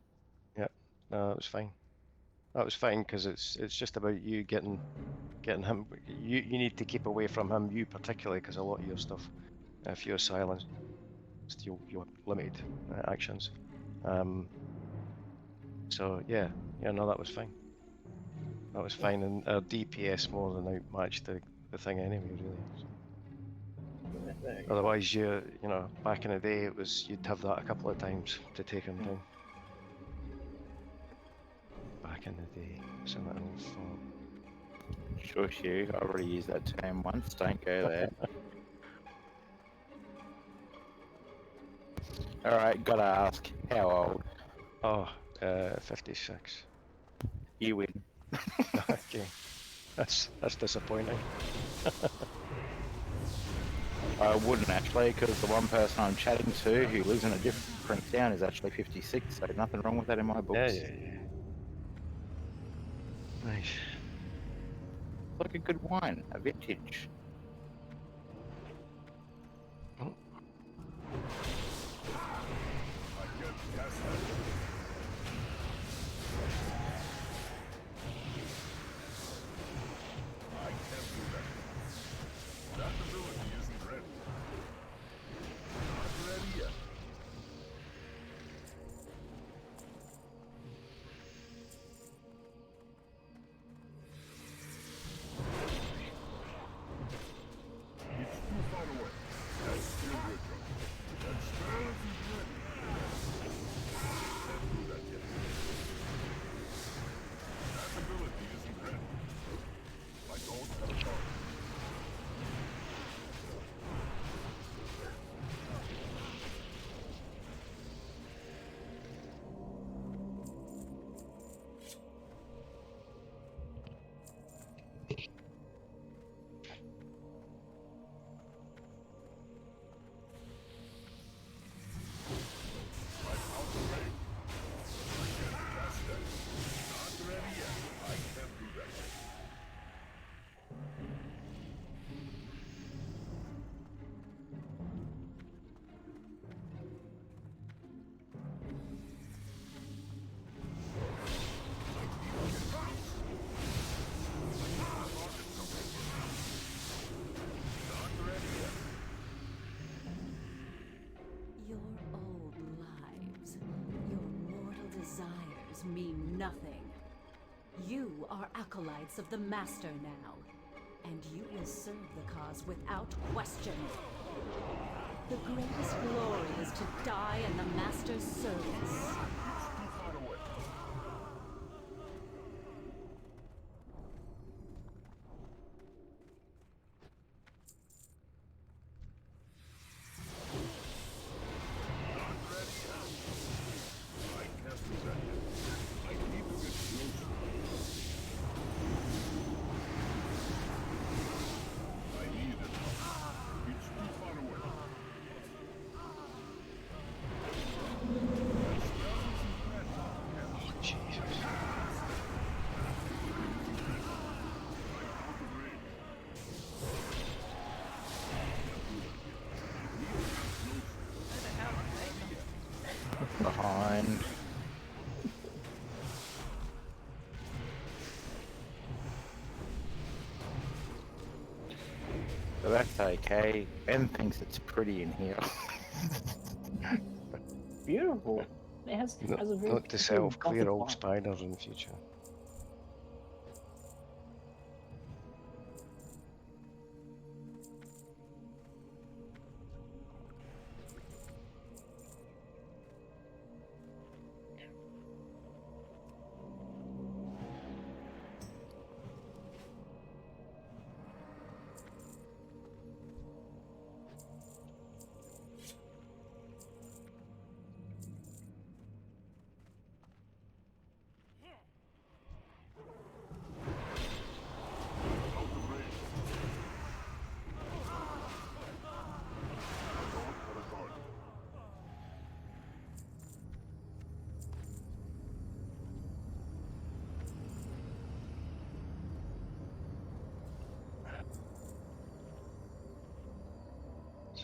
Yep, no, that was fine. That was fine because it's just about you getting him. You need to keep away from him, you particularly, because a lot of your stuff, if you're silenced, you're limited actions. So yeah, no, that was fine. That was fine, and our DPS more than outmatched the thing anyway, really. So. There you go. Otherwise, you know, back in the day, it was you'd have that a couple of times to take him down. Back in the day, sound like an old fart. Shush you, I already used that term once, don't go there. Alright, gotta ask, how old? Oh, 56. You win. Okay, that's disappointing. I wouldn't actually, because the one person I'm chatting to who lives in a different town is actually 56, so nothing wrong with that in my books. Yeah. Nice. Like a good wine, a vintage. Oh. That ability isn't ready. Not ready yet. It's too far away. That's still Richard. That spell isn't ready. Can't do that yet. That ability isn't ready. I don't have a card. Your old lives, your mortal desires mean nothing. You are acolytes of the Master now, and you will serve the cause without question. The greatest glory is to die in the Master's service. Behind. But that's okay. Ben thinks it's pretty in here. Beautiful. It has a very Note to particular self, clear gothic all vibe. spiders in the future.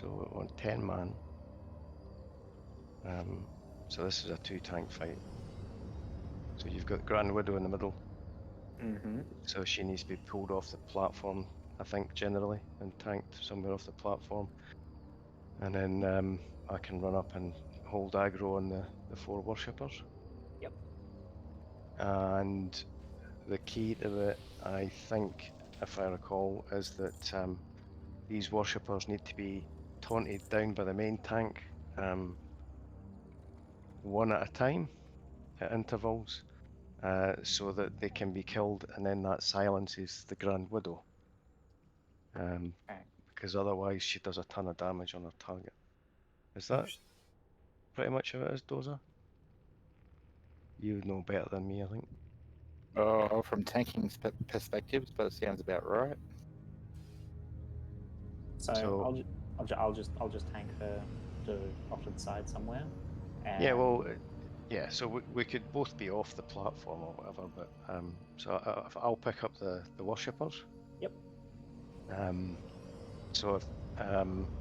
So we want 10 man. So this is a 2-tank fight. So you've got Grand Widow in the middle. Mm-hmm. So she needs to be pulled off the platform, I think, generally, and tanked somewhere off the platform. And then I can run up and hold aggro on the 4 worshippers. Yep. And the key to it, I think, if I recall, is that these worshippers need to be taunted down by the main tank, one at a time, at intervals, so that they can be killed, and then that silences the Grand Widow. Because otherwise she does a ton of damage on her target. Is that pretty much how it is, Dozer? You know better than me, I think. Oh, from tanking perspectives, but it sounds about right. So I'll just tank her off to the side somewhere. And Yeah, well, yeah. So we could both be off the platform or whatever, but so I'll pick up the worshippers. Yep. So if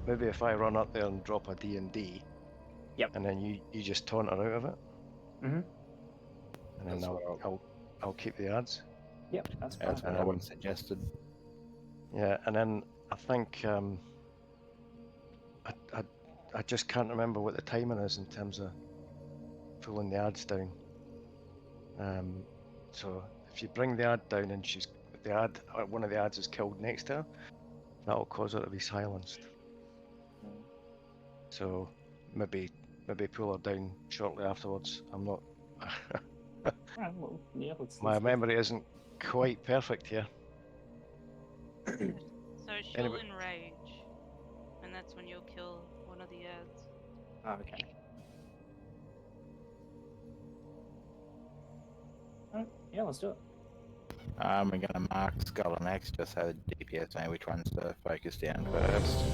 maybe if I run up there and drop a D&D. Yep. And then you just taunt her out of it. Mm-hmm. And then I'll keep the ads. Yep, that's fine. That's what I would have suggested. Yeah, and then I think I just can't remember what the timing is in terms of pulling the ads down. So if you bring the ad down and one of the ads is killed next to her, that'll cause her to be silenced. So maybe pull her down shortly afterwards. I'm not. Right, well, yeah, My memory isn't quite perfect here. So she'll Anyway. enrage, and that's when you'll kill one of the ads. Oh, okay. Alright, yeah, let's do it. We're going to mark Skull and Naxx just so the DPS know which ones to focus down first.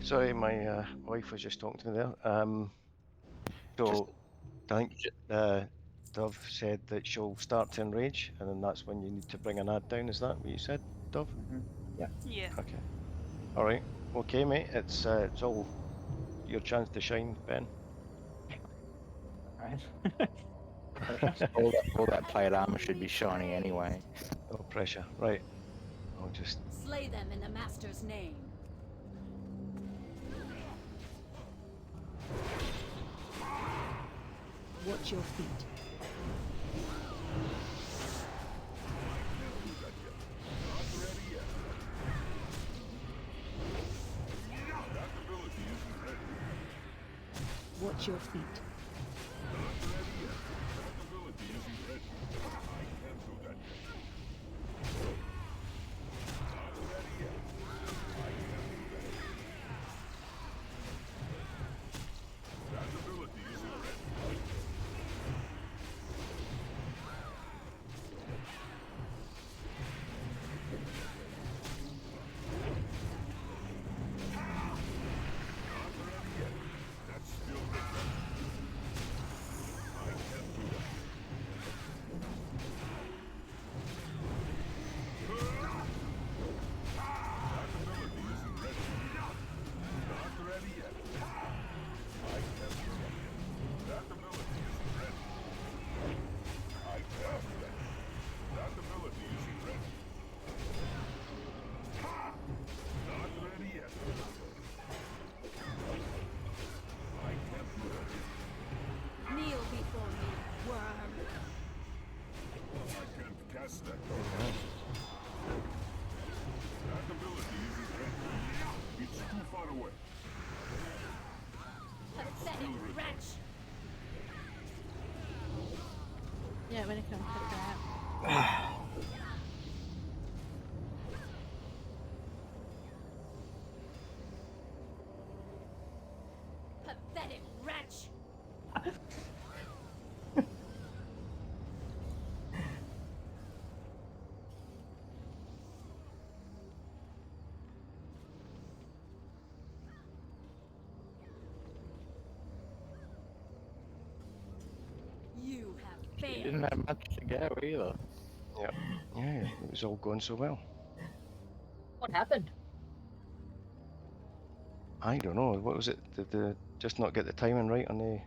Sorry, my wife was just talking to me there. So I think Dove said that she'll start to enrage, and then that's when you need to bring an ad down. Is that what you said, Dove? Mm-hmm. Yeah. Yeah. Okay. All right. Okay, mate. It's all your chance to shine, Ben. All right. all that plate armor should be shiny anyway. No pressure. Right. I'll just. Slay them in the Master's name. Watch your feet. Watch your feet. Kneel before me, worm. I can't cast that. That ability isn't ready. It's too far away. Pathetic wretch. Yeah, when it comes to that. Pathetic wretch. You have She failed. didn't have much to go either. Yeah. Yeah. It was all going so well. What happened? I don't know. What was it? Did they just not get the timing right on the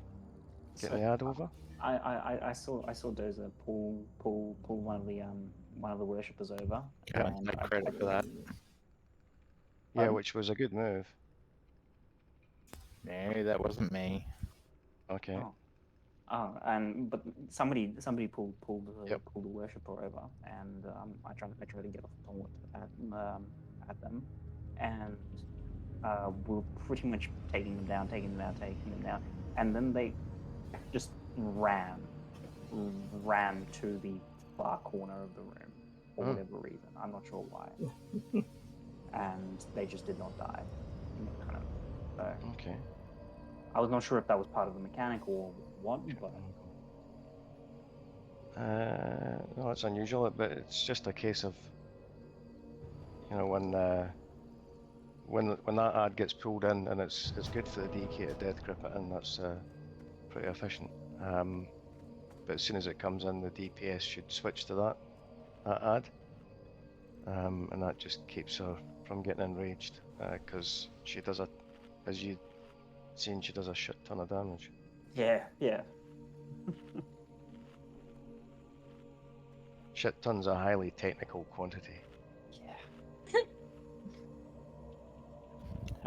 getting the ad over? I saw Dozer pull one of the worshippers over. Can't take credit for that. Yeah, which was a good move. No, that wasn't me. Okay. But somebody pulled the worshipper over, and I tried to get off the taunt at them, and we were pretty much taking them down, and then they just ran to the far corner of the room for whatever reason. I'm not sure why. And they just did not die. Kind of. So Okay. I was not sure if that was part of the mechanic or what, but no, it's unusual, but it's just a case of, you know, when that ad gets pulled in, and it's good for the DK to death grip it in, that's pretty efficient. But as soon as it comes in, the DPS should switch to that ad, and that just keeps her from getting enraged, because she does as you seen, she does a shit ton of damage. yeah. Shit ton's a highly technical quantity. Yeah.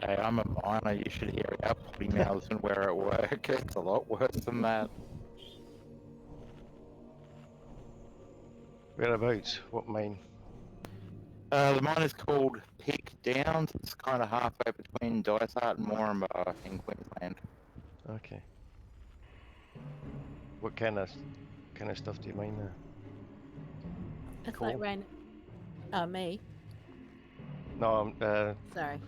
Hey, I'm a miner. You should hear our potty mouths when we're at work. It's a lot worse than that. Whereabouts? What mine? The mine is called Peak Downs. It's kind of halfway between Dysart and Moranbah in Queensland. Okay. What kind of stuff do you mine there? It's Cool. like rain. Me. No, Sorry.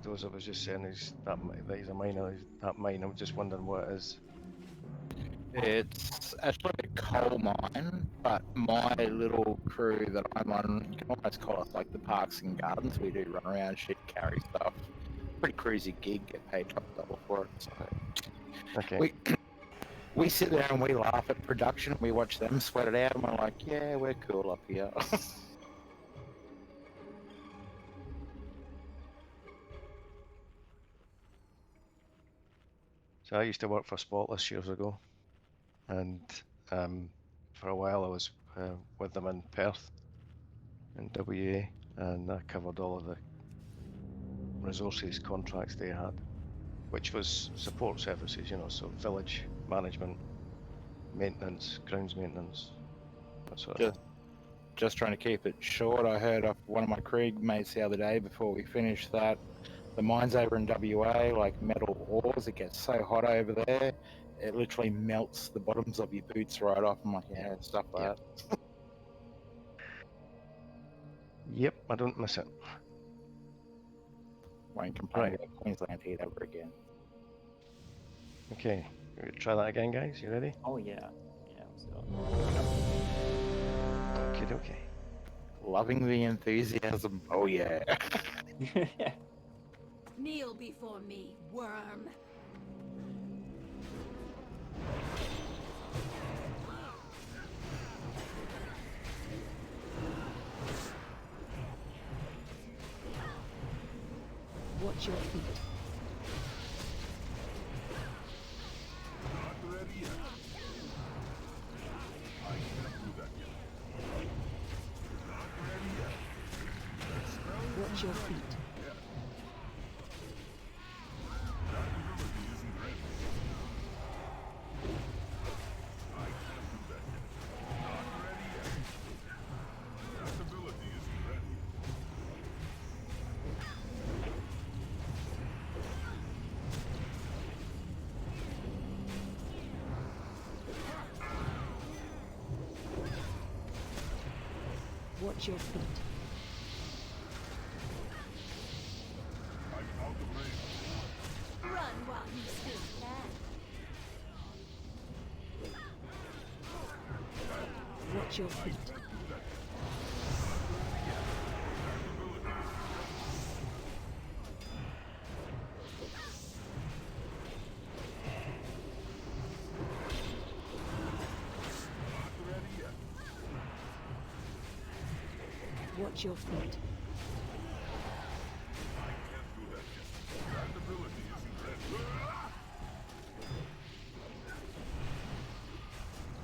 those I was just saying is that he's a miner. That mine. I'm just wondering what it is. It's actually a coal mine, but my little crew that I'm on, you can almost call us like the Parks and Gardens. We do run around, shit, carry stuff. Pretty cruisy gig, get paid top dollar for it. So Okay. we sit there and we laugh at production. We watch them sweat it out, and we're like, yeah, we're cool up here. So I used to work for Spotless years ago, and for a while I was with them in Perth, in WA, and I covered all of the resources contracts they had, which was support services, you know, so village management, maintenance, grounds maintenance, that sort of thing. Just trying to keep it short. I heard off one of my crew mates the other day before we finished that the mines over in WA, like metal ores, it gets so hot over there, it literally melts the bottoms of your boots right off. I'm like, yeah, stuff like that. Yep, I don't miss it. Won't complain Right. about Queensland heat ever again. Okay, try that again, guys. You ready? Oh yeah. Let's do Okay, okay. Loving the enthusiasm. Oh yeah. it. Kneel before me, worm. Watch your feet. Not ready yet. I can't do that yet. Not ready yet. Watch your feet. That ability isn't ready. I can't do that yet. Not ready yet. That ability isn't ready. Watch your feet. I'm out of range. Run while you still can. Watch your feet. Watch your feet. That ability isn't ready.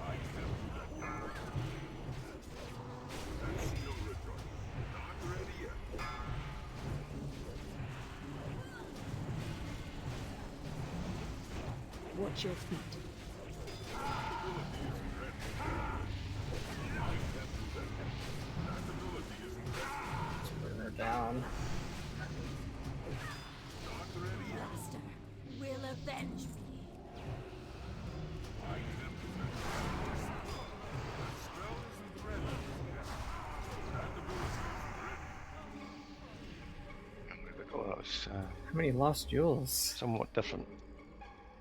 I can't do that yet. That's no retro. Not ready yet. Watch your feet. down. Master will avenge me. Well, that was How many lost jewels? somewhat different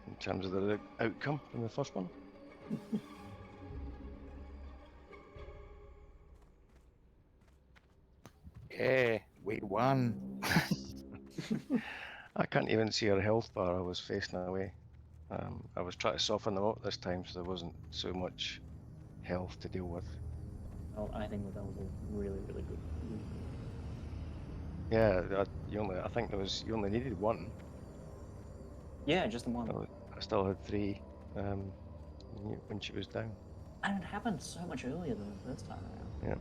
in terms of the outcome from the first one. Yeah, we won. I can't even see her health bar. I was facing away. I was trying to soften them up this time, so there wasn't so much health to deal with. Well, I think that was a really, really good move. Yeah, I think you only needed one. Yeah, just the one. I still had three when she was down. And it happened so much earlier than the first time around. Yeah.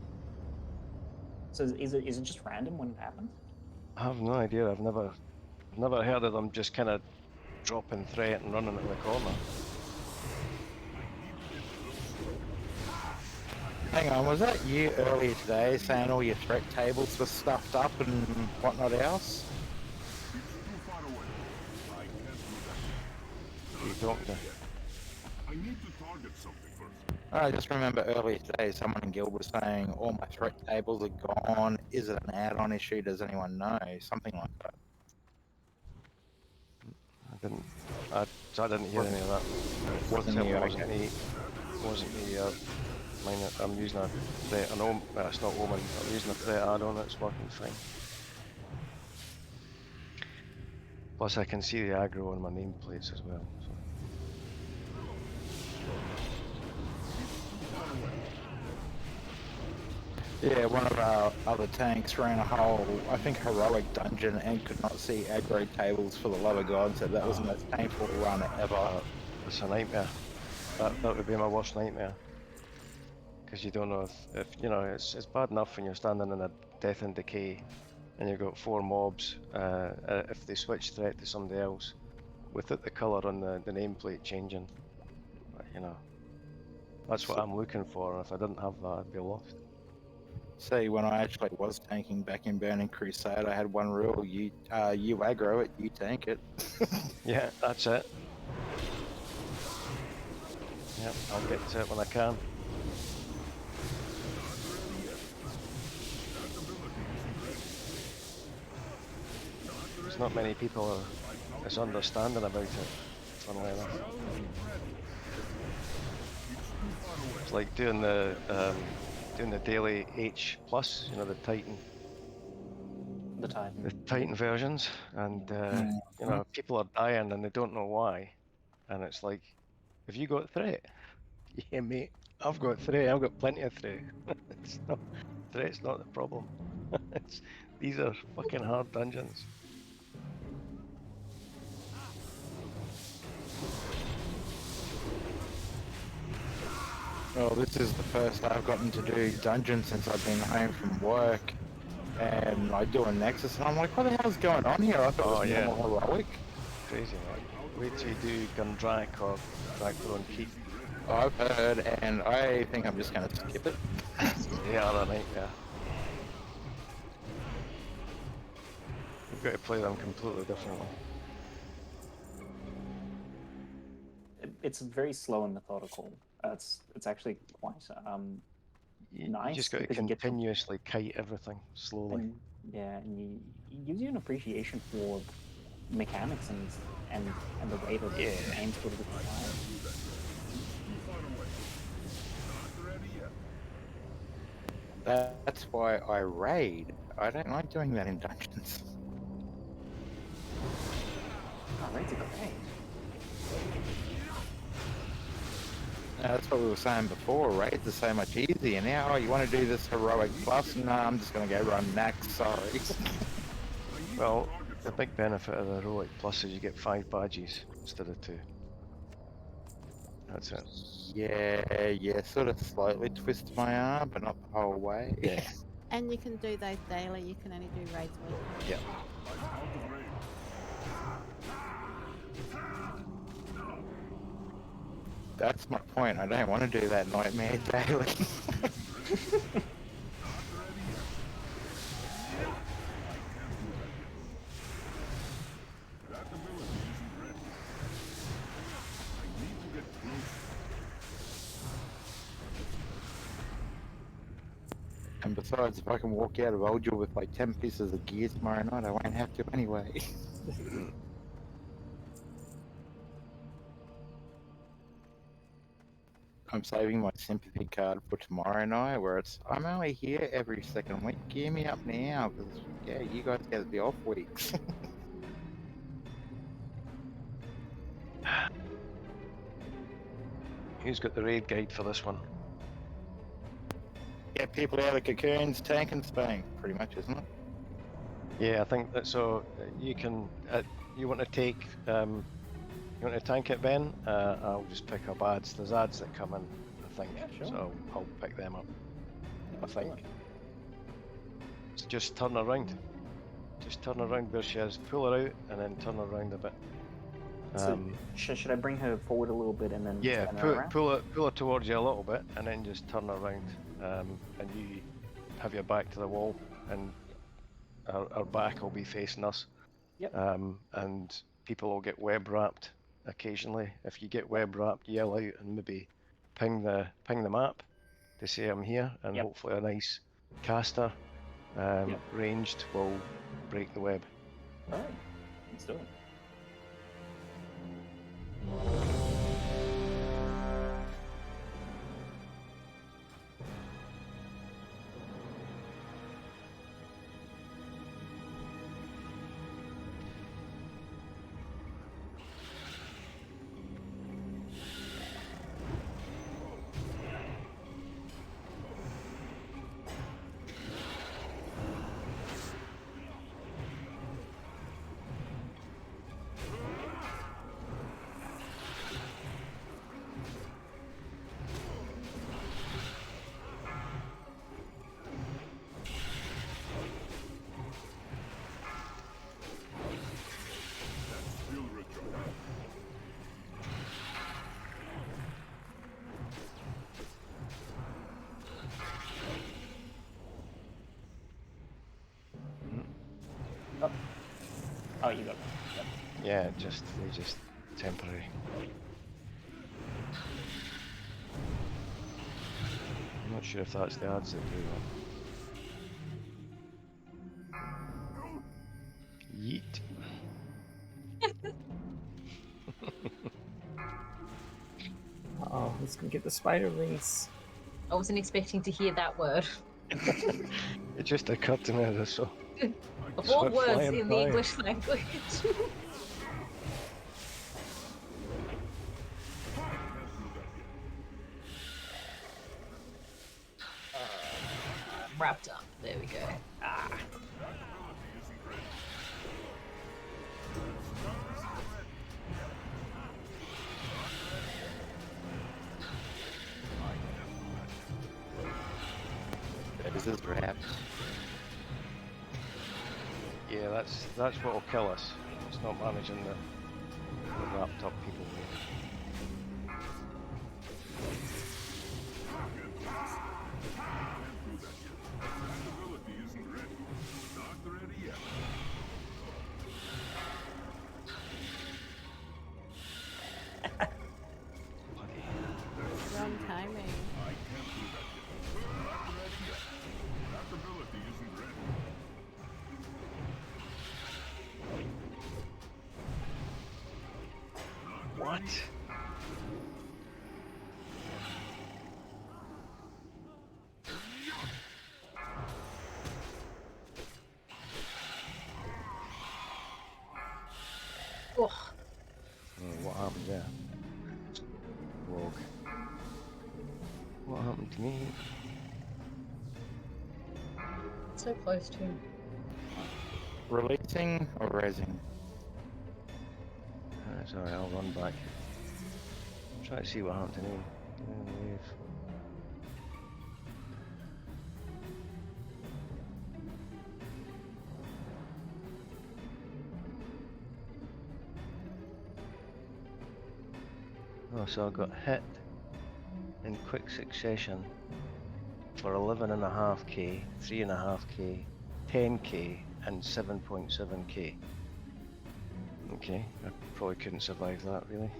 So is it just random when it happens? I have no idea. I've never heard of them just kind of dropping threat and running at the corner. Hang on, was that you earlier today saying all your threat tables were stuffed up and whatnot else? You talking to? I need to target something first. I just remember earlier today someone in guild was saying all my threat tables are gone. Is it an add-on issue? Does anyone know? Something like that. I didn't hear any of that. Wasn't you? Wasn't me. Mine. I'm using a threat. It's not Omen. I'm using a threat add-on. That's working fine. Plus, I can see the aggro on my nameplates as well. So. Yeah, one of our other tanks ran a whole, I think, heroic dungeon and could not see aggro tables for the love of God, so that was the most painful run ever. It's a nightmare. That would be my worst nightmare. Because you don't know if you know, it's bad enough when you're standing in a death and decay and you've got 4 mobs, if they switch threat to somebody else, without the colour on the nameplate changing, you know, that's what I'm looking for, and if I didn't have that, I'd be lost. See, when I actually was tanking back in Burning Crusade, I had one rule: you aggro it, you tank it. Yeah, that's it. Yep, I'll get to it when I can. There's not many people as understanding about it, funnily enough. It's like doing the daily H+, you know, the Titan versions, and you know, people are dying and they don't know why, and it's like, have you got threat? Yeah, mate, I've got threat. I've got plenty of threat. Threat's not the problem. These are fucking hard dungeons. Well, this is the first I've gotten to do dungeons since I've been home from work, and I do a Nexus, and I'm like, what the hell's going on here? I thought it was normal heroic. Crazy, man. Wait till you do Gundrak or Drag Their Own Keep. I've heard, and I think I'm just going to skip it. Yeah, that nightmare. You've got to play them completely differently. It's very slow and methodical. It's actually quite nice. You just got to continuously kite everything slowly. And, yeah, and it gives you an appreciation for mechanics and the way that games sort of require. That's why I raid. I don't like doing that in dungeons. Oh, raids are great. That's what we were saying before, raids are so much easier now. Oh, you want to do this heroic plus? No, I'm just going to go run Naxx, sorry. Well, the big benefit of the heroic plus is you get 5 badges instead of 2. That's it. Yeah, sort of slightly twisted my arm, but not the whole way. Yeah. And you can do those daily, you can only do raids weekly. Yeah. That's my point. I don't want to do that nightmare daily. And besides, if I can walk out of Oldville with like 10 pieces of gear tomorrow night, I won't have to anyway. I'm saving my sympathy card for tomorrow night, where it's I'm only here every second week. Gear me up now, because yeah, you guys get the off weeks. Who's got the raid guide for this one? Get people out of cocoons, tank and spank, pretty much, isn't it? Yeah, I think that. So you can. You want to take. You want to tank it, Ben? I'll just pick up ads. There's ads that come in, I think. Yeah, sure. So I'll pick them up. Yeah, I let's do think. it. So just turn around. Just turn around where she is. Pull her out and then turn her around a bit. So should I bring her forward a little bit and then Yeah, turn her around? pull her towards you a little bit, and then just turn her around. And you have your back to the wall, and our back will be facing us. Yep. And people will get web wrapped occasionally. If you get web wrapped, yell out and maybe ping the map to say I'm here, and Yep. hopefully a nice caster ranged will break the web. All right, let's do it. Skill recharge. Oh, you got it. Yep. Yeah, they just temporary. I'm not sure if that's the ads that do that. Yeet. Oh, who's gonna get the spider rings? I wasn't expecting to hear that word. It just occurred to me as I saw. Of all Swift words flying in the by. English language. Wrapped up. There we go. Ah. This is wrapped. Yeah, that's what will kill us. It's not managing the wrapped up people. Ability isn't ready. Not ready yet. Wrong timing. I can't do that yet. Not ready yet. That ability isn't ready. What? Ugh. What happened there? Rogue. What happened to me? So close to him. Releasing or raising? That's alright, I'll run back. Try to see what happened to me. Wave. Oh, so I got hit in quick succession for 11.5k, 3.5k, 10k, and 7.7k. Okay, I probably couldn't survive that really.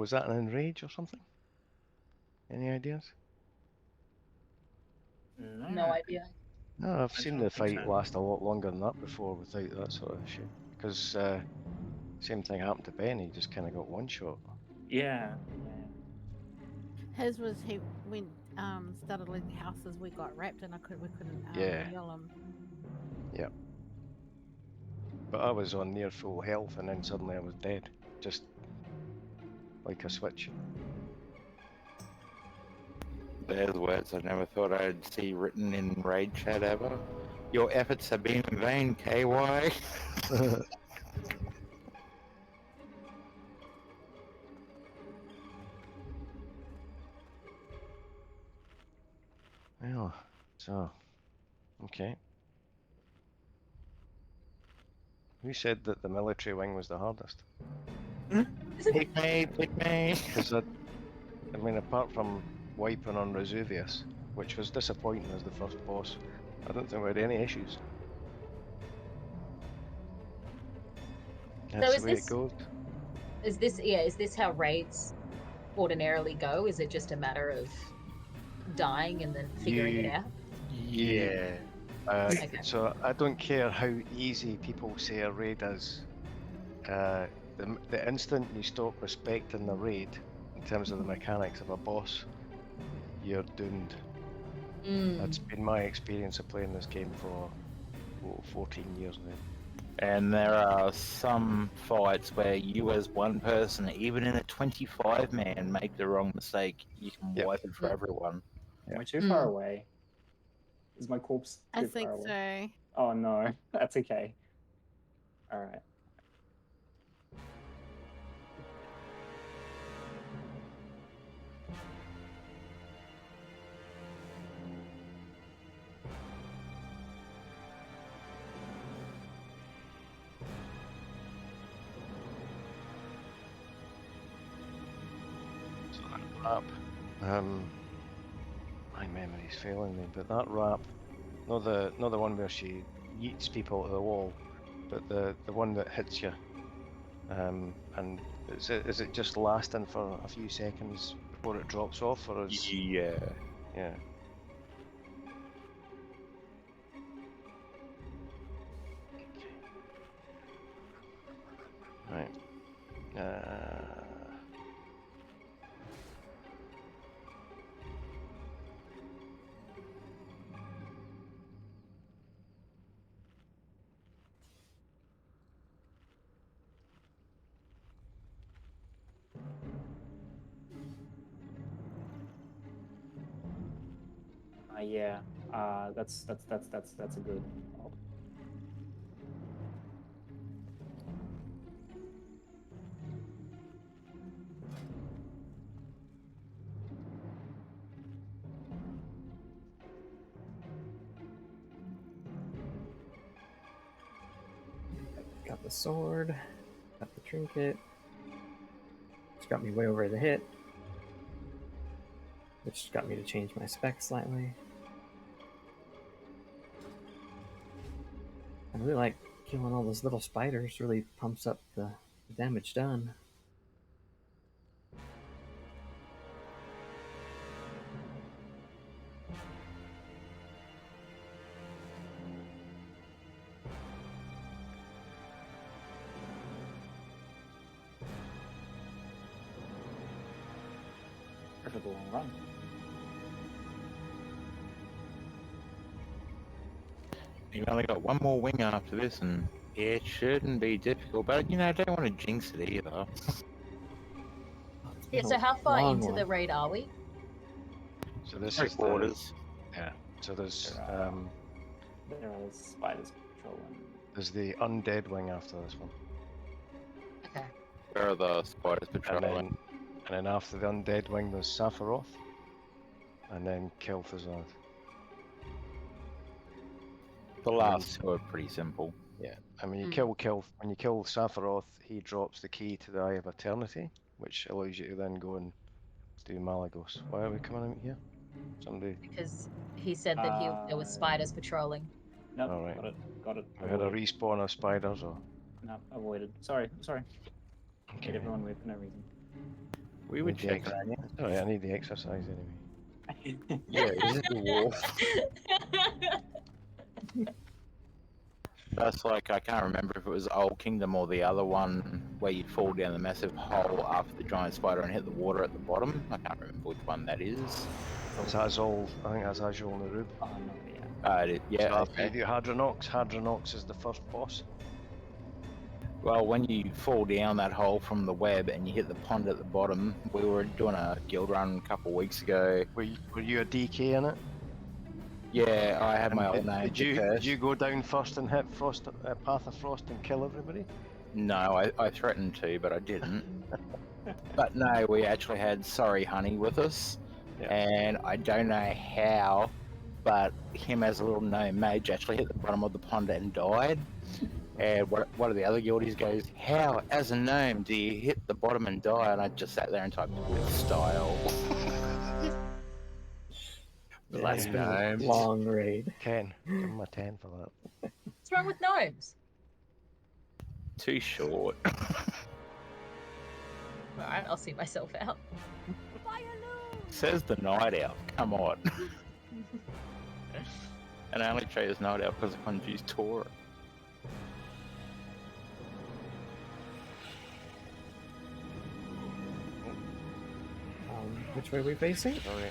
was that an enrage or something? Any ideas? No idea. No, I've I seen don't the think fight so. last a lot longer than that before without that sort of shit. Because same thing happened to Ben. He just kind of got one shot. Yeah. His was he went started leaving houses. We got wrapped and we couldn't Yeah. heal him. Yep. But I was on near full health, and then suddenly I was dead, just like a switch. There's words I never thought I'd see written in raid chat ever. Your efforts have been in vain, KY. Well, so okay. Who said that the military wing was the hardest? Pick me, pick me. Because I mean, apart from wiping on Vesuvius, which was disappointing as the first boss, I don't think we had any issues. That's is the way this- it goes. Is this how raids ordinarily go? Is it just a matter of dying and then figuring it out? Yeah. Okay. So I don't care how easy people say a raid is. The instant you stop respecting the raid in terms of the mechanics of a boss, you're doomed. That's been my experience of playing this game for 14 years now. And there are some fights where you as one person, even in a 25-man, make the wrong mistake. You can wipe it for everyone. Am I too far away? Is my corpse too I far think away? so. Oh no, that's okay. All right. So that rap, my memory's failing me, but that rap, not the one where she yeets people to the wall, but the one that hits you. And is it just lasting for a few seconds before it drops off, or is Yeah. yeah? Right. Yeah. That's a good op. Got the sword, got the trinket. It's got me way over the hit, which got me to change my spec slightly. I really like killing all those little spiders, really pumps up the damage done. Perfect long run. You've only got one more wing after this, and it shouldn't be difficult. But, you know, I don't want to jinx it either. Yeah, so how far into the raid are we? So this Three is quarters. yeah. So there's There are spiders patrolling. there's the undead wing after this one. Okay. Where are the spiders patrolling? And then after the undead wing, there's Sephiroth, and then Kel'Thuzad. The last two are pretty simple. Yeah, and when you kill Sephiroth, he drops the key to the Eye of Eternity, which allows you to then go and do Malagos. Why are we coming out here? Somebody. Because he said that there were spiders patrolling. Nope. All right. Got it. We had a respawn of spiders, or No, avoided. Sorry. Okay. Hit everyone with no reason. We would Need the check ex- around you. It's alright, I need the exercise anyway. Yeah, this is the wolf. That's like, I can't remember if it was Old Kingdom or the other one where you'd fall down the massive hole after the giant spider and hit the water at the bottom. I can't remember which one that is. That's Azul, I think that's Azul Narub. Oh no, yeah. Yeah, So after you okay. do Hadronox is the first boss. Well, when you fall down that hole from the web and you hit the pond at the bottom, we were doing a guild run a couple of weeks ago. Were you a DK in it? Yeah, I had And my old name. did you go down first and hit Frost, Path of Frost and kill everybody? No, I threatened to, but I didn't. But no, we actually had Sorry Honey with us, Yeah. and I don't know how, but him as a little gnome mage actually hit the bottom of the pond and died. And one of the other guildies goes, "How, as a gnome, do you hit the bottom and die?" And I just sat there and typed, "With style." The Yeah, last gnomes. long raid. 10. Give him a 10 for that. What's wrong with gnomes? Too short. Alright, I'll see myself out. Says the night elf. Come on. And I only chose night elf because I couldn't use Tora. Which way are we facing? Sorry.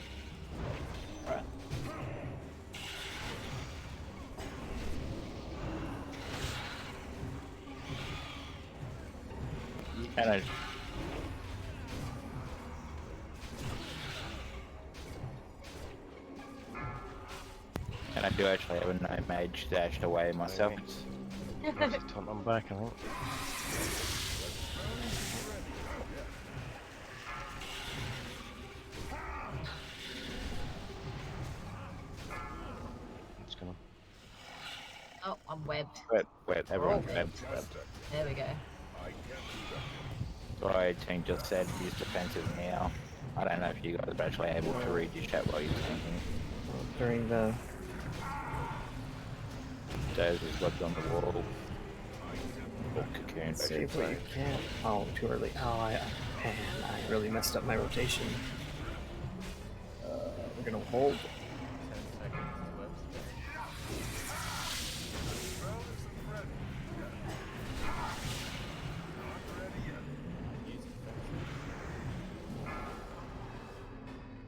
And I do actually have a gnome mage dashed away myself. I'll have to turn them back, I think. Just gonna. Oh, I'm webbed. Web, everyone's Oh. webbed. There we go. Sorry, team just said he's defensive now. I don't know if you guys are actually able to read your chat while you're thinking. During the... Dave is webbed on the wall. Or cocoon, I should Save what say. you can. Oh, too early. Oh, man, I really messed up my rotation. We're gonna hold. 10 seconds left.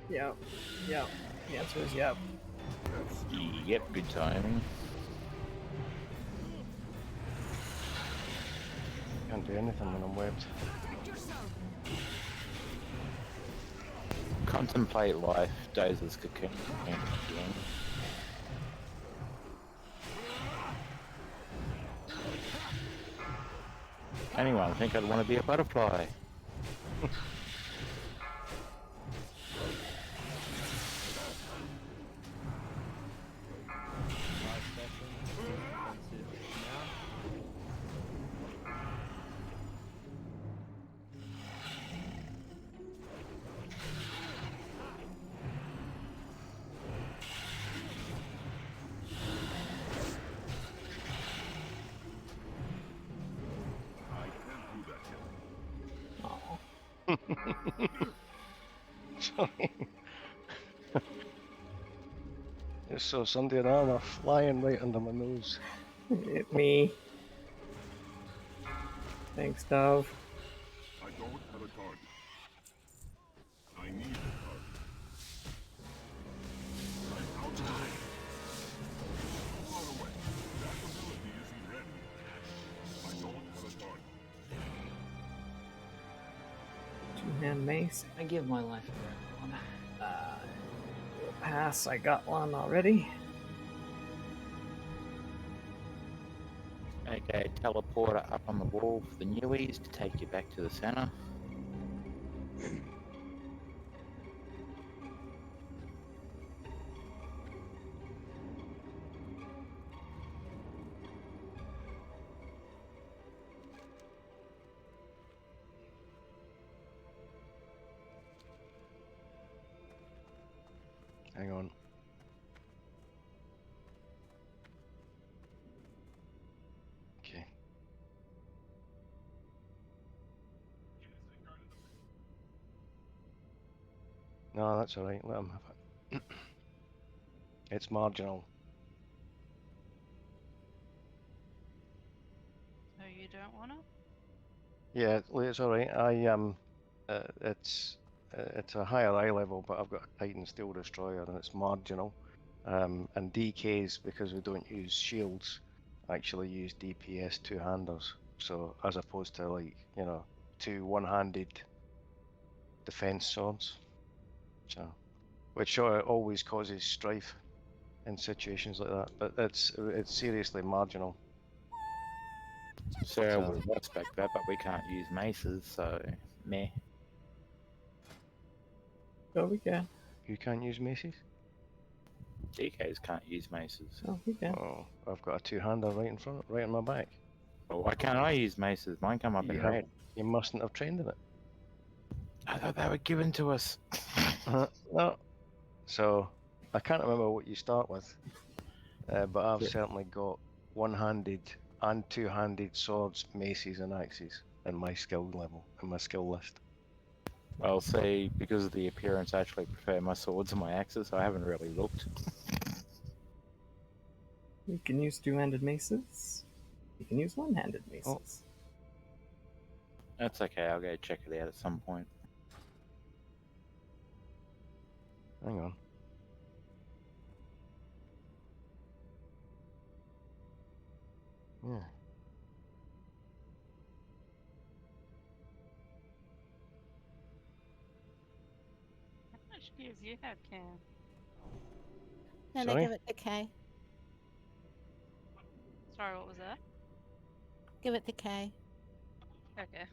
Yep. Yep. The answer is yep. Yep, good timing. Can't do anything when I'm webbed. Contemplate life, Dozer's cocoon. Anyone think I'd want to be a butterfly? Sorry. Just saw somebody in armor flying right under my nose. Hit me. Thanks, Dove. I don't have a target. I need a target. I'm out of time. Far away. That ability isn't ready. I don't have a target. Two-hand mace. I give my life for everyone. Pass. I got one already. Okay, teleporter up on the wall for the newies to take you back to the center. Hang on. Okay. No, that's all right. Let him have it. It's marginal. So you don't want it? Yeah, it's all right. It's a higher eye level, but I've got a Titan Steel Destroyer, and it's marginal. And DKs, because we don't use shields, actually use DPS two-handers. So as opposed to, like, you know, two one-handed defense swords. So, which always causes strife in situations like that. But it's seriously marginal. So So we respect that, but we can't use maces, so meh. Oh, we can. you can't use maces? DKs can't use maces. Oh, we can. Oh, I've got a two-hander right in front, right on my back. Well, why can't I use maces? Mine come up in red. You mustn't have trained in it. I thought they were given to us. No. So I can't remember what you start with, but I've certainly got one-handed and two-handed swords, maces, and axes in my skill level, in my skill list. Well, see, because of the appearance, I actually prefer my swords and my axes, so I haven't really looked. You can use two-handed maces. You can use one-handed maces. That's okay, I'll go check it out at some point. Hang on. Yeah. How much gear have you had, Cam? No, Sorry? give it to Kay. Sorry, what was that? Give it to Kay. Okay.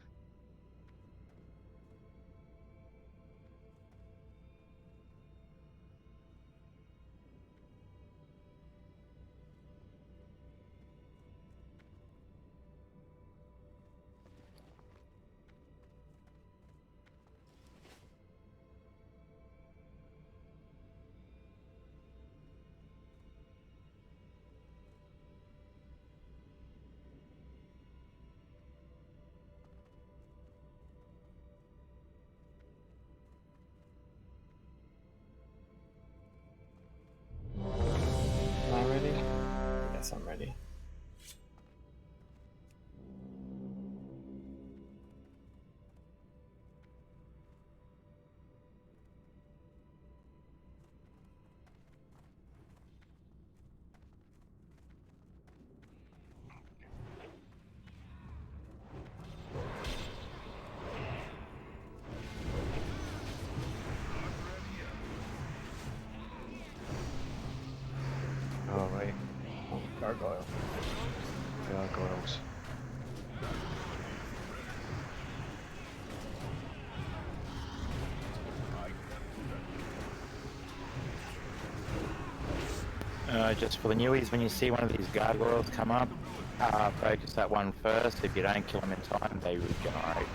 Am I ready? I guess I'm ready. All right. Oh, gargoyle. Gargoyles. Just for the newies, when you see one of these gargoyles come up, focus that one first. If you don't kill them in time, they regenerate.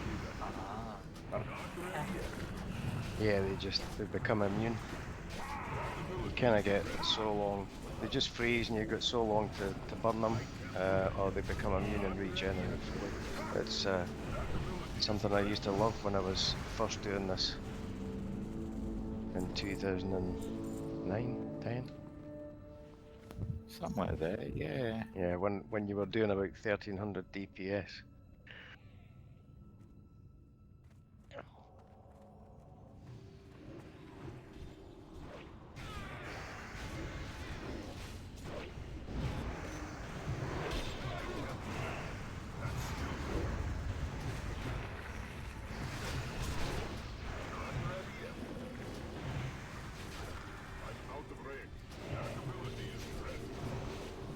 Yeah, they become immune. You kind of get so long. They just freeze, and you get so long to burn them, or they become immune and regenerate fully. It's something I used to love when I was first doing this in 2009, 10. Somewhere there, yeah. Yeah, when you were doing about 1300 DPS.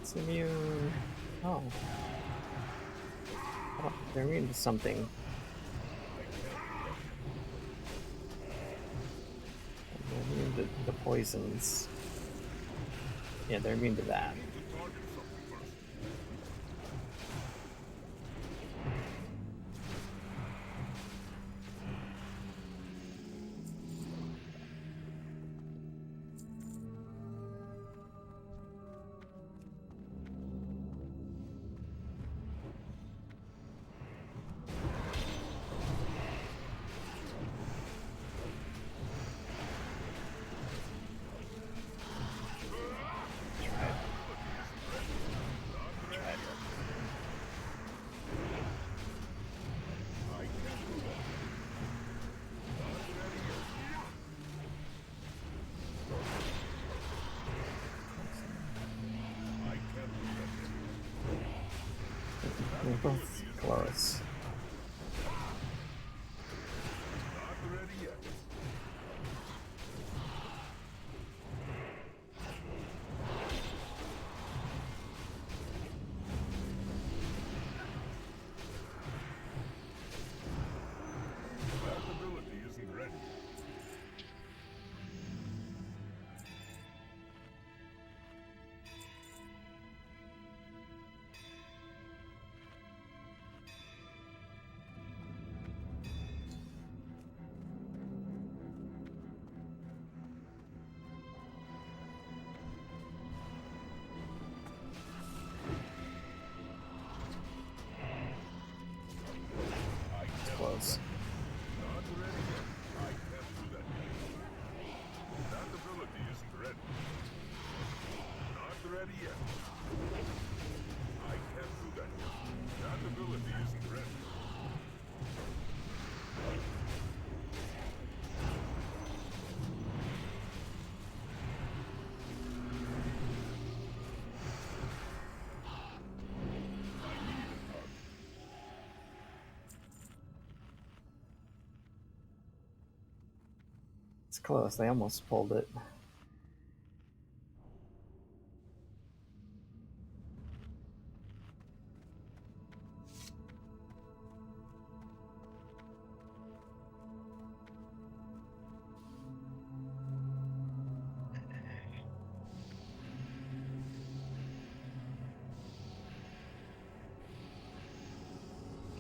It's immune. Oh. Oh, they're immune to something. They're immune to the poisons. Yeah, they're immune to that. ability isn't Close. not ready yet. That ability isn't ready. Close. Not ready yet. I can't do that yet. That ability isn't ready. Not ready yet. I can't do that yet. That ability isn't ready. It's close. They almost pulled it.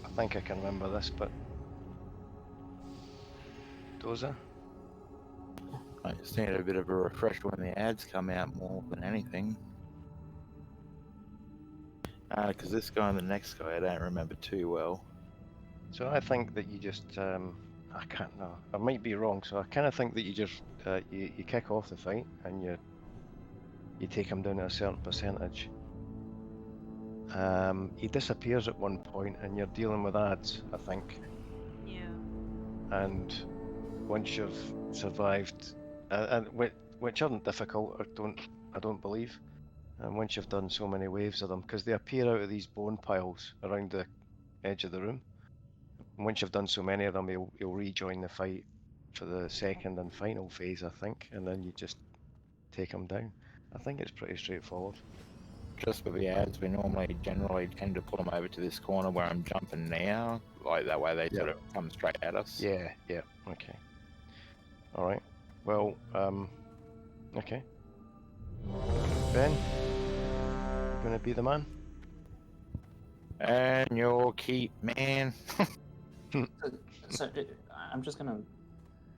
I think I can remember this, but Dozer? I just need a bit of a refresher when the ads come out more than anything. Because this guy and the next guy I don't remember too well. So I think that you just, I can't know. I might be wrong. So I kind of think that you just, you kick off the fight and you take him down at a certain percentage. He disappears at one point and you're dealing with ads, I think. Yeah. And once you've survived, which aren't difficult, I don't believe. And once you've done so many waves of them, because they appear out of these bone piles around the edge of the room. And once you've done so many of them, you'll rejoin the fight for the second and final phase, I think, and then you just take them down. I think it's pretty straightforward. Just with the ads, we generally tend to put them over to this corner where I'm jumping now. Like that way they sort of come straight at us. Yeah, okay. Alright. Well, okay. Ben, you gonna be the man? And your keep, man. So I'm just gonna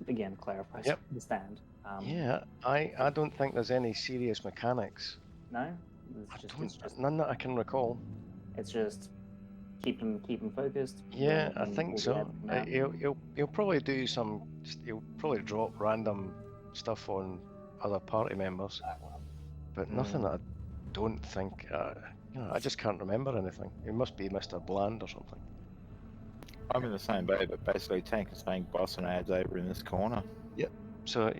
again clarify. Yep. Understand. Yeah, I don't think there's any serious mechanics. No, it's just None that I can recall. It's just keep him focused. Yeah, I when think all the so. ads come out. He'll probably do some. He'll probably drop random stuff on other party members, but nothing that I don't think. I just can't remember anything. It must be Mr. Bland or something. I'm in the same boat, but basically Tank is playing boss and ads over in this corner. Yep. So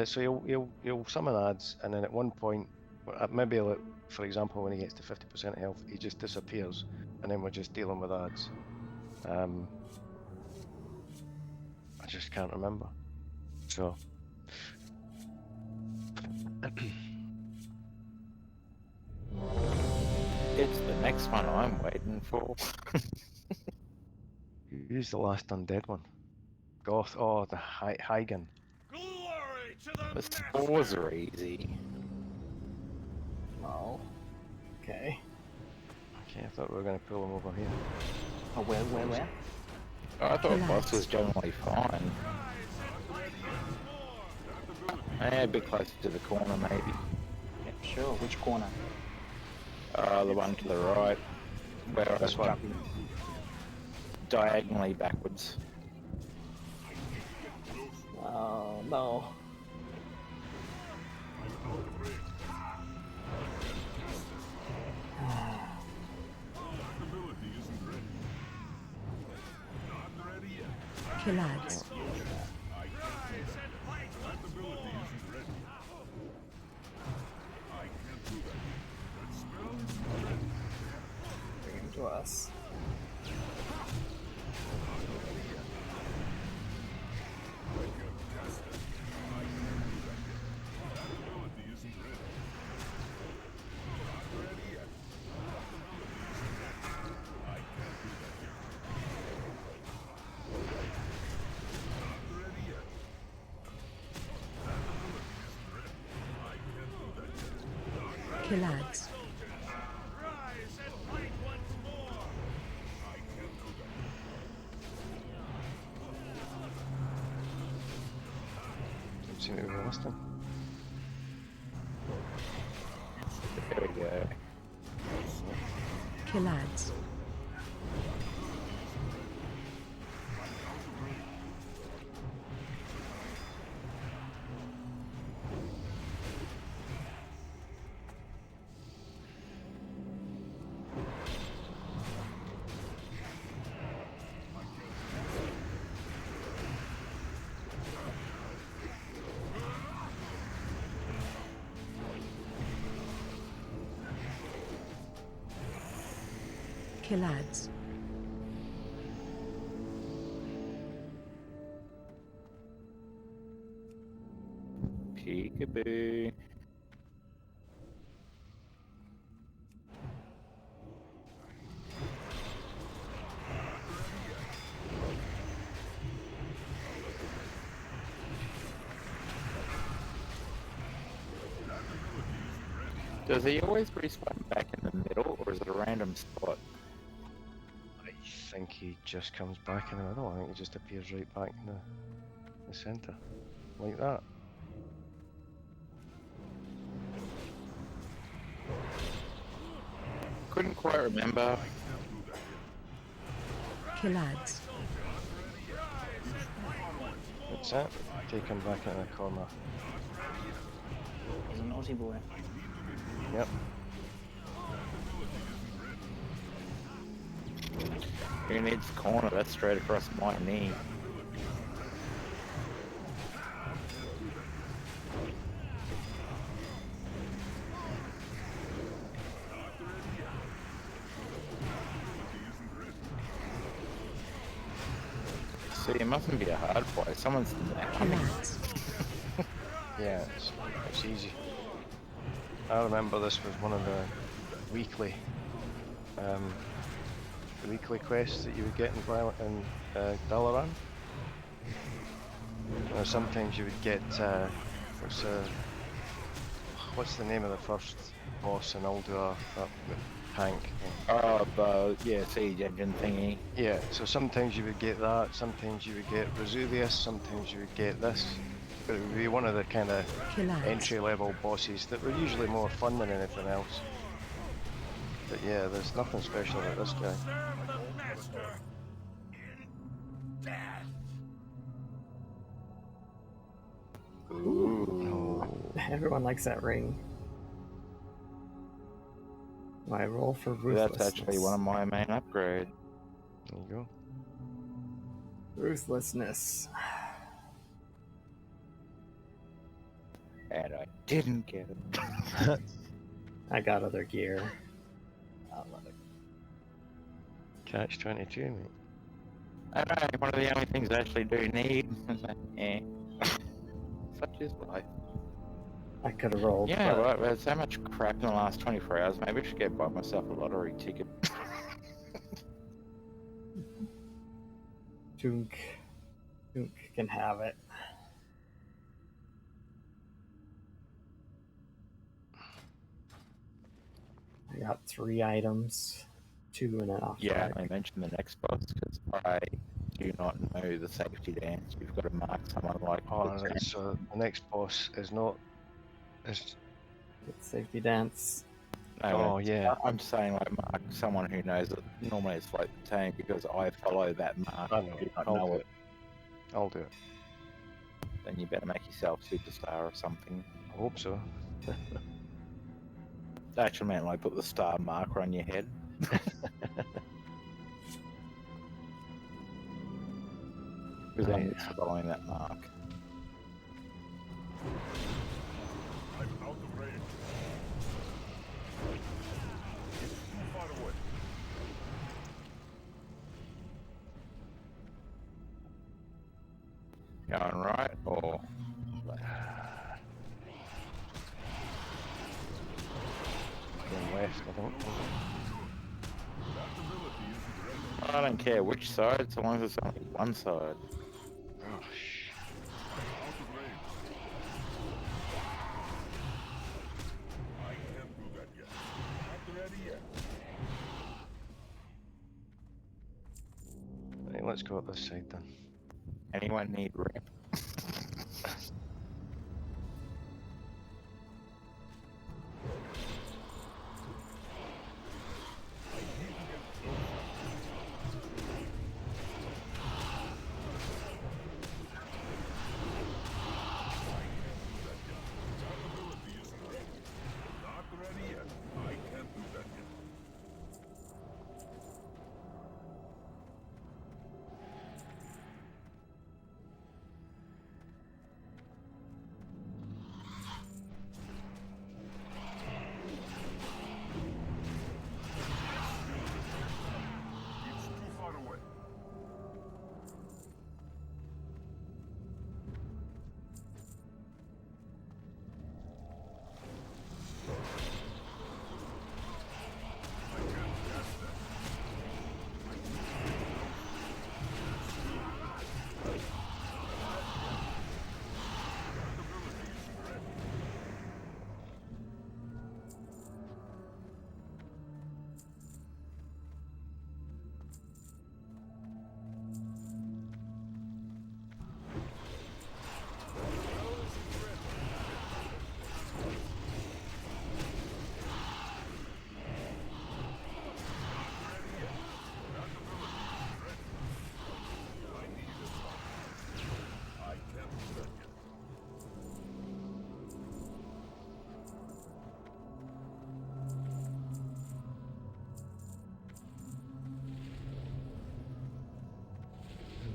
so he'll summon ads, and then at one point, maybe like, for example, when he gets to 50% health, he just disappears, and then we're just dealing with ads. I just can't remember. So. It's the next one I'm waiting for. Who's the last undead one? Goth. Oh, the Hygen. Glory to the The spores are easy. Oh. Okay. Okay, I thought we were going to pull him over here. Oh, where? I thought boss was generally fine. A bit closer to the corner, maybe. Yeah, sure. Which corner? The one to the right, where I was This one. jumping diagonally backwards. Oh no. Kill ads. Bring him to us. Killads. Rise and fight once more! I can't do that. Don't seem to be listening. There we go. Killads. Killads. Peekaboo. Does he always respawn back in the middle, or is it a random spot? I think he just comes back in the middle. I think he just appears right back in the centre. Like that. Couldn't quite remember. Killads. That's it. Take him back in the corner. He's a naughty boy. Yep. Who needs corner? That's straight across my knee. See, it mustn't be a hard fight. Someone's Killads. Yeah, it's easy. I remember this was one of the weekly quests that you would get in Dalaran. Sometimes you would get what's the name of the first boss in Ulduar? That tank. Oh, yeah, siege engine thingy. Yeah, so sometimes you would get that, sometimes you would get Vesuvius, sometimes you would get this. But it would be one of the kind of entry-level bosses that were usually more fun than anything else. But yeah, there's nothing special about this guy. Serve the master in death! Ooh. Everyone likes that ring. My roll for ruthlessness. That's actually one of my main upgrades. There you go. Ruthlessness. And I didn't get it. I got other gear. Catch 22, mate. I know, one of the only things I actually do need. Yeah. Such is life. I could have rolled. Yeah, but right, there's so much crap in the last 24 hours. Maybe I should go buy myself a lottery ticket. Tunk can have it. I got 3 items, 2 in an off. Yeah, I mentioned the next boss because I do not know the safety dance. You've got to mark someone like. Oh, right, so the next boss is not. Is... Safety dance. No, oh yeah. I'm saying like mark someone who knows it. Normally it's like the tank because I follow that mark. I know. Do not I'll know do it. it. I'll do it. Then you better make yourself superstar or something. I hope so. That actually meant like put the star marker on your head. Because then it's following that mark. I'm out of range. It's too far away. Going right or Going left, I think. I don't care which side, so long as it's only one side. Gosh. I can't do that let's go up this side then. Anyone need rep? Not ready yet. I can't do that yet. It's too far away.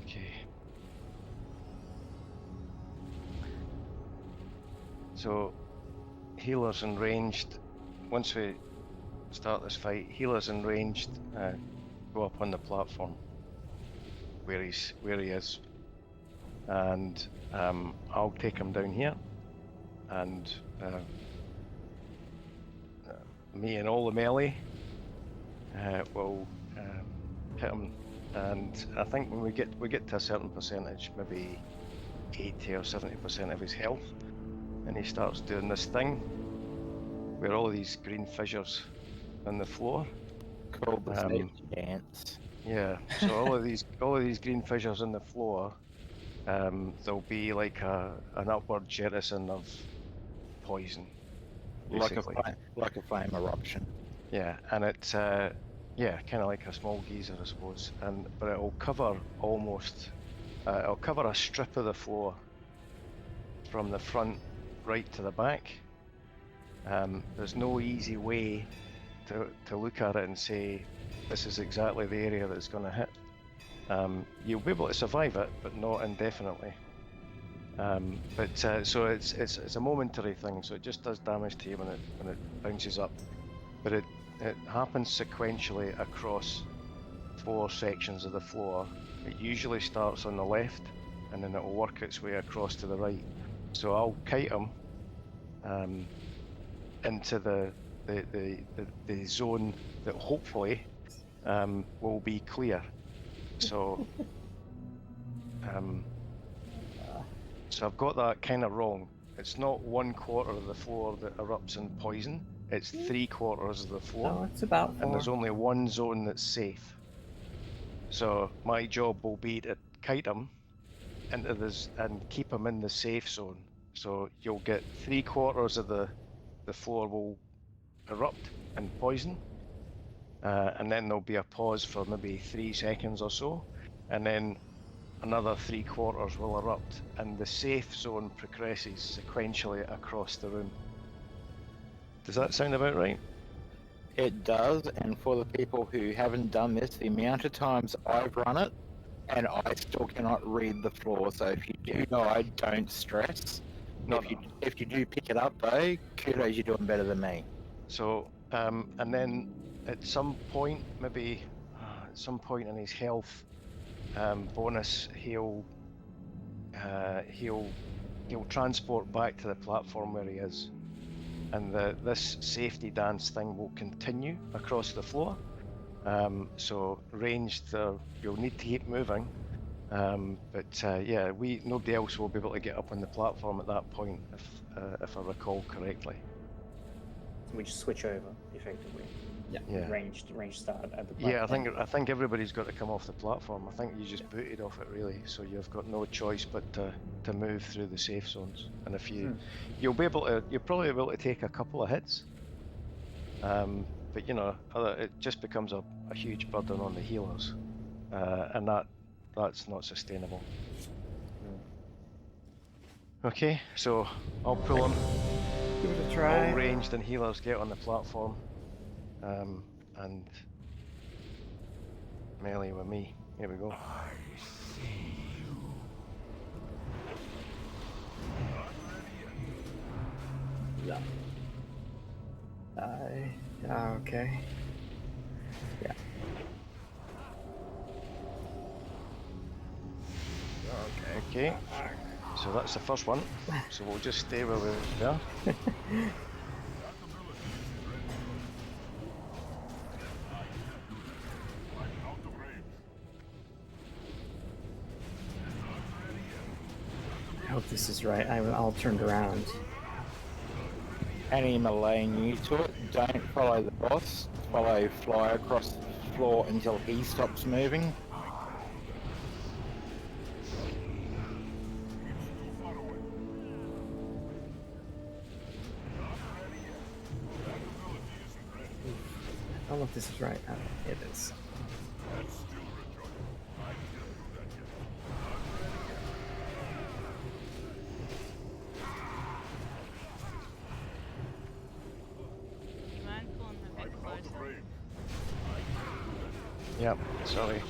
Okay. So, healers and ranged. Once we start this fight, healers and ranged go up on the platform where he is, and I'll take him down here, and me and all the melee will hit him. And I think when we get to a certain percentage, maybe 80 or 70% of his health, and he starts doing this thing where all these green fissures on the floor. Called the safety dance. Yeah. So all of these green fissures on the floor, there'll be like an upward jettison of poison, basically. Like a flame eruption. Yeah, and it's yeah, kind of like a small geyser, I suppose. But it'll cover almost, it'll cover a strip of the floor from the front right to the back. There's no easy way to look at it and say this is exactly the area that it's going to hit. You'll be able to survive it, but not indefinitely. So it's a momentary thing. So it just does damage to you when it bounces up, but it happens sequentially across 4 sections of the floor. It usually starts on the left, and then it will work its way across to the right. So I'll kite him into the zone that hopefully will be clear. So so I've got that kind of wrong. It's not 1/4 of the floor that erupts in poison. It's 3/4 of the floor. Oh, it's about 4. And there's only one zone that's safe. So my job will be to kite him into this and keep him in the safe zone. So you'll get 3/4 of the floor will erupt and poison, and then there'll be a pause for maybe 3 seconds or so, and then another 3/4 will erupt, and the safe zone progresses sequentially across the room. Does that sound about right? It does, and for the people who haven't done this, the amount of times I've run it, and I still cannot read the floor, so if you do die, don't stress. If you do pick it up though, kudos, you're doing better than me. So, and then at some point, maybe at some point in his health bonus, he'll transport back to the platform where he is, and this safety dance thing will continue across the floor. So ranged, you'll need to keep moving, but yeah, nobody else will be able to get up on the platform at that point, if I recall correctly. So we just switch over effectively. Yeah. ranged start at the platform. Yeah, I think everybody's got to come off the platform. I think you just booted off it really, so you've got no choice but to move through the safe zones. And if you'll probably be able to take a couple of hits. But you know, it just becomes a huge burden on the healers, and that's not sustainable. Okay, so I'll pull them. Give it a try. All ranged and healers get on the platform, and melee with me. Here we go. Yeah. Okay. Yeah. Okay. So that's the first one. So we'll just stay where we are. I hope this is right. I'll turn around. Any melee new to it, don't follow the boss. Follow Fly across the floor until he stops moving. I don't know if this is right. It is. You mind pulling a bit closer? Yep, sorry.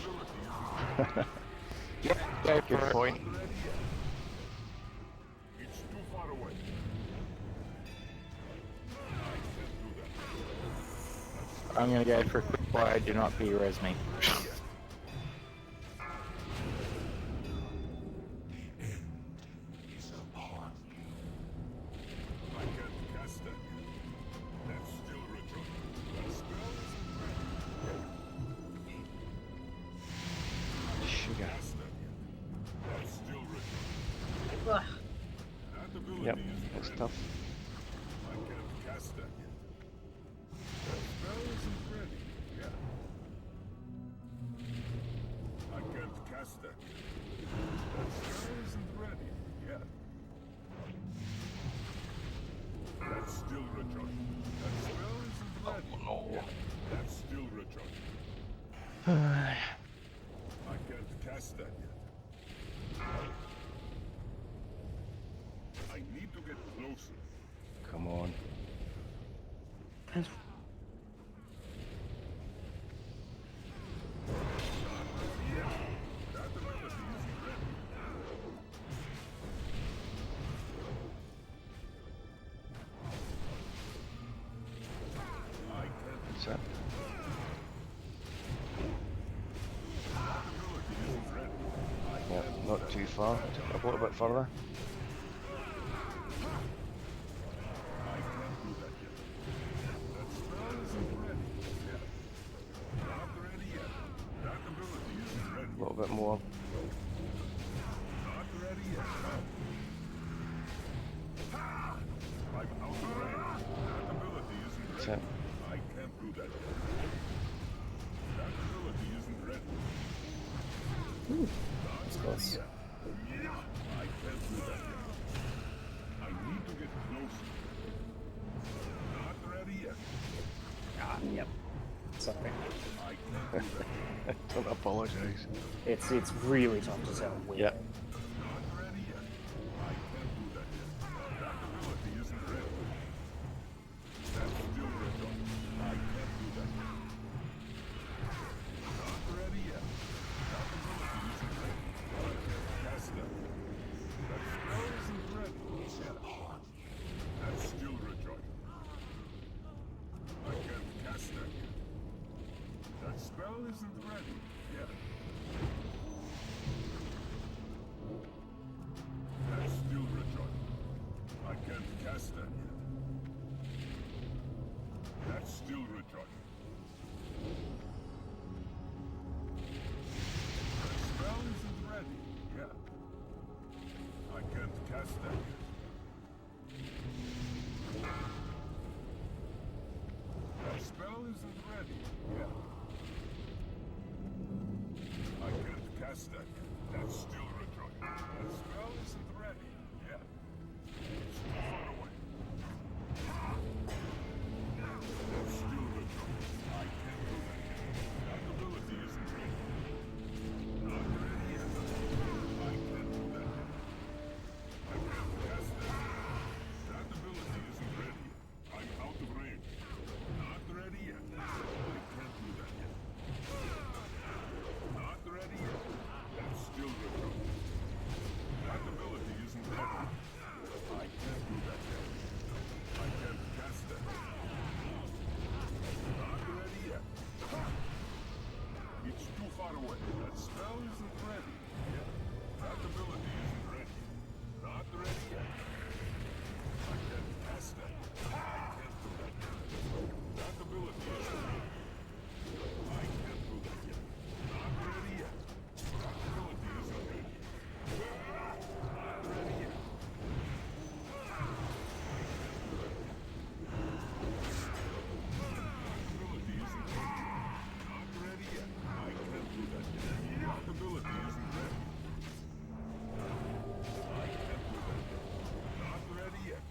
Yep, go Good for it. point. It's too far away. I'm gonna go for a quick fire, do not P-res me. Sugar. Ugh. Yep, it's tough. I can't cast that yet. That spell isn't ready yet. I can't cast that yet. That spell isn't ready yet. That's still recharging. That spell isn't ready yet. That's still recharging. I can't cast that yet. I need to get closer. Come on. That ability isn't ready. I can't. That's it. That ability isn't ready. Yep, not too far. A little bit further. I can't do that yet. That spell isn't ready yet. Not ready yet. That ability isn't ready. A little bit more. Not ready yet. Ha! I'm out of range. That ability isn't That's ready. it. I can't do that yet. That ability isn't ready. That's close. I can't do that yet. I need to get closer. Not ready yet. Yep. Sorry. I can't do that yet. Don't apologise. It's really tough to tell where. Yep. Not ready yet. I can't do that yet. That ability isn't ready. That's still recharged. I can't do that yet. Not ready yet. That ability isn't ready. I can't cast that yet. That spell isn't ready yet. That's still recharging. I can't cast that yet. That spell isn't ready yet. That's still recharging. I can't cast that yet. That's still recharging. That spell isn't ready yet. I can't cast that yet. That spell isn't ready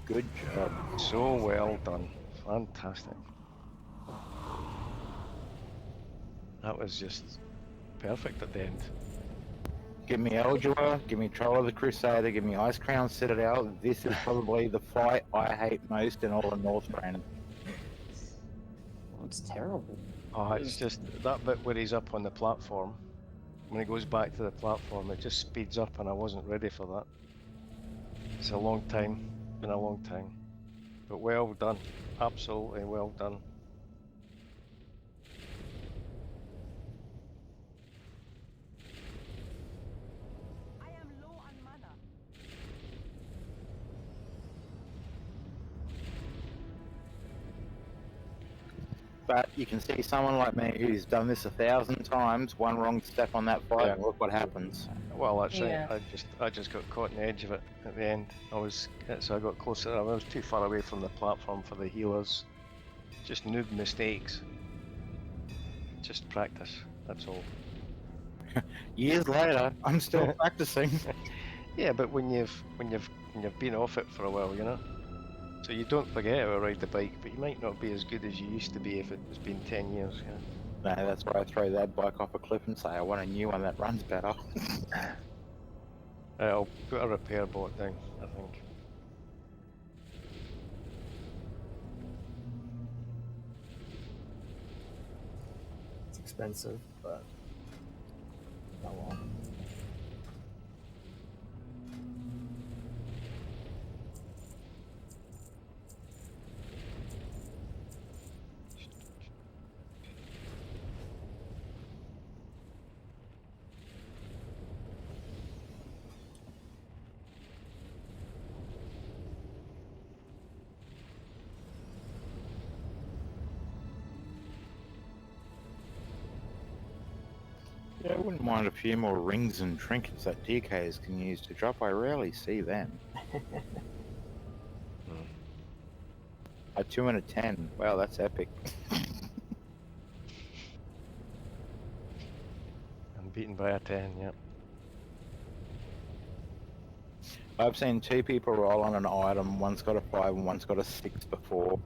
Good job. So well done. Fantastic. That was just perfect at the end. Give me Eldua, give me Troll of the Crusader, give me Ice Crown Citadel. This is probably the fight I hate most in all of Northrend. Oh, it's terrible. Oh, it's just that bit where he's up on the platform. When he goes back to the platform, it just speeds up, and I wasn't ready for that. It's a long time. Been a long time. But well done. Absolutely well done. But you can see someone like me who's done this 1,000 times, one wrong step on that fight, Yeah. and look what happens. Well, that's Yeah. right. I just got caught in the edge of it at the end. So I got closer. I was too far away from the platform for the healers. Just noob mistakes. Just practice. That's all. Years later, I'm still practicing. Yeah, but when you've been off it for a while, you know. So you don't forget how to ride the bike, but you might not be as good as you used to be if it's been 10 years. Yeah. No, that's why I throw that bike off a cliff and say I want a new one that runs better. I'll put a repair bot down, I think. It's expensive, but oh well. Yeah, I wouldn't mind a few more rings and trinkets that DKs can use to drop. I rarely see them. A 2 and a 10. Wow, that's epic. I'm beaten by a 10, yeah. I've seen 2 people roll on an item. One's got a 5 and one's got a 6 before.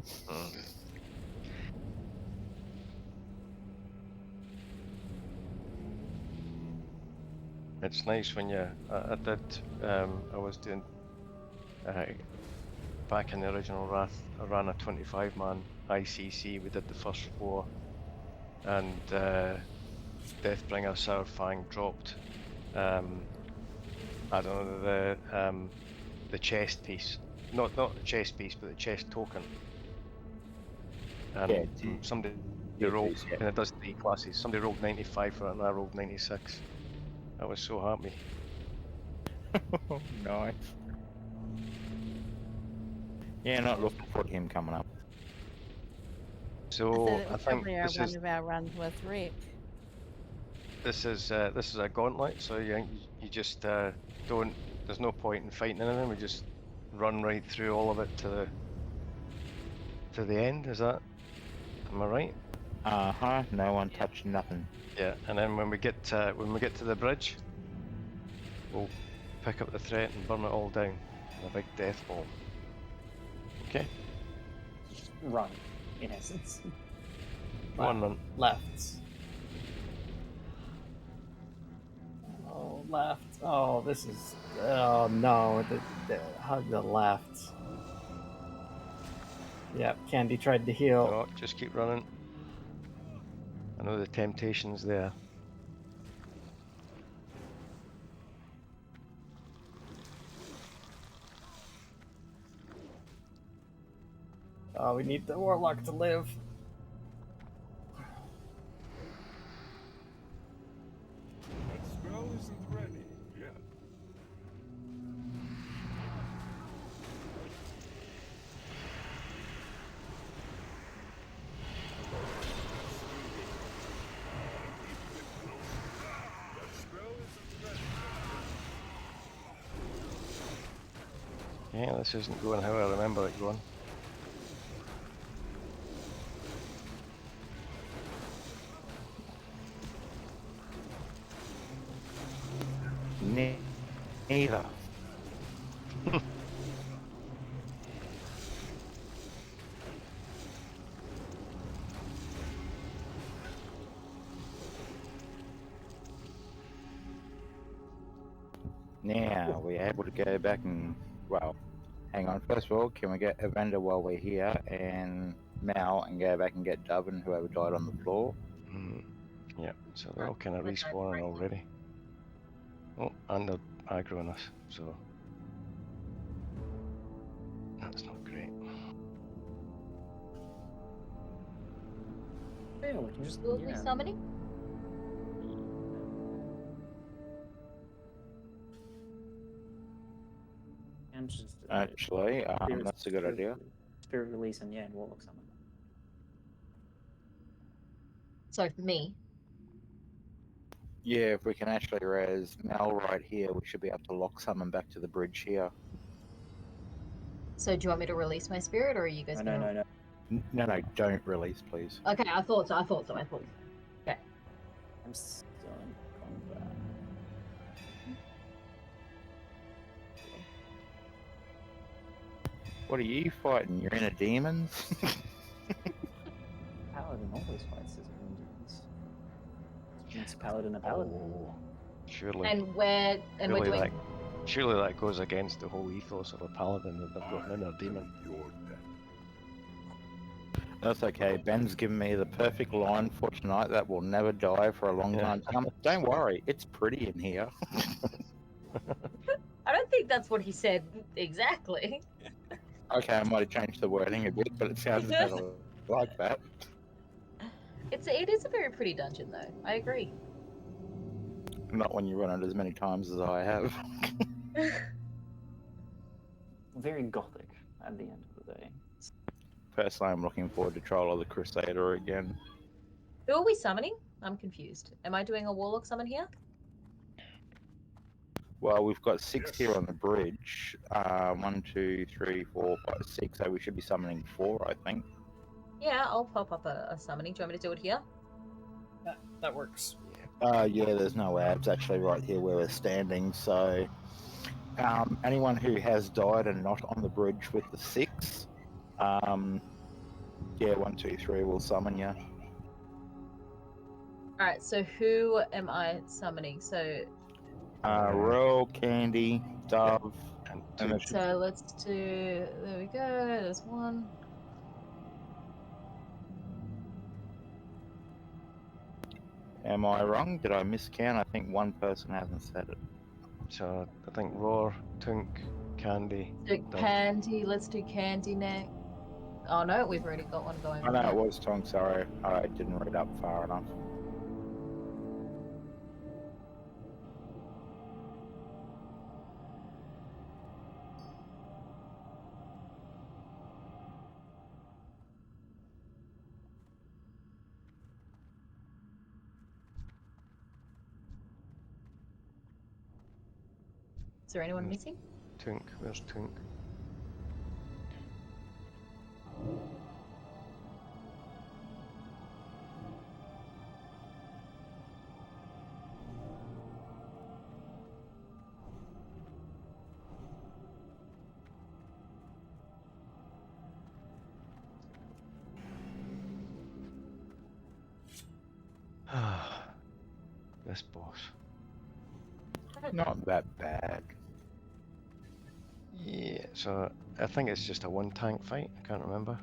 It's nice when you. I did. I was doing. Back in the original Wrath, I ran a 25-man ICC. We did the first 4, and Deathbringer Sour Fang dropped. I don't know the chest piece, not the chest piece, but the chest token. And Yeah, somebody yeah, rolled, yeah. and it does 3 classes. Somebody rolled 95 for it, and I rolled 96. I was so happy. Nice. Yeah, not looking for him coming up. So I think probably this one is of our runs with Rick. this is a gauntlet. So you just don't. There's no point in fighting anything. We just run right through all of it to the end. Is that? Am I right? Uh-huh. No one touched nothing. Yeah. And then when we get to the bridge, we'll pick up the threat and burn it all down in a big death ball. Okay. Just run, in essence. Come on, run. Left. Oh, left. Oh, this is. Oh no, hug the left. Yep, Candy tried to heal. No, just keep running. I know the temptation's there. Oh, we need the Warlock to live. That spell isn't ready yet. That spell isn't ready. Yeah, this isn't going how I remember it going. Neither. we able to go back and, well, hang on. First of all, can we get Evander while we're here and Mal and go back and get Dove and whoever died on the floor? Yeah, so they're all kind of Which I respawning agree. already. Oh, and they're aggroing us, so that's not great. Yeah, we can just Will we summoning? And just Actually, that's a good idea. Spirit release and and Warlock summon. So for me, Yeah, if we can actually res Mal right here, we should be able to lock summon back to the bridge here. so do you want me to release my spirit, or are you guys No, gonna? No, don't release, please. Okay, I thought so. Okay. I'm still in combat. What are you fighting? You're in a demons? Paladin always fights his own demons. Makes a paladin a paladin. Oh, surely. And we're doing. Surely that goes against the whole ethos of a paladin that they've got an inner demon. That's okay. Ben's given me the perfect line for tonight that will never die for a long time to come. Don't worry, it's pretty in here. I don't think that's what he said exactly. Okay, I might have changed the wording a bit, but it sounds better like that. It is a very pretty dungeon, though. I agree. Not when you run it as many times as I have. Very gothic at the end of the day. Personally, I'm looking forward to Trial of the Crusader again. Who are we summoning? I'm confused. Am I doing a warlock summon here? Well, we've got 6 here on the bridge. 1, 2, 3, 4, 5, 6. So we should be summoning 4, I think. Yeah, I'll pop up a summoning. Do you want me to do it here? That works. Yeah, there's no abs actually right here where we're standing. So anyone who has died and not on the bridge with the 6, yeah, 1, 2, 3 will summon you. Alright, so who am I summoning? So Royal, Candy, Dove, and so let's do. There we go. There's one. Am I wrong? Did I miscount? I think one person hasn't said it. So I think Roar, Tunk, Candy. So Dove. Candy. Let's do Candy next. Oh no, we've already got one going. I know it was Tongue, sorry. I didn't read up far enough. Is there anyone missing? Tunk, where's Tunk? This boss. Not that bad. Yeah, so I think it's just a one tank fight. I can't remember.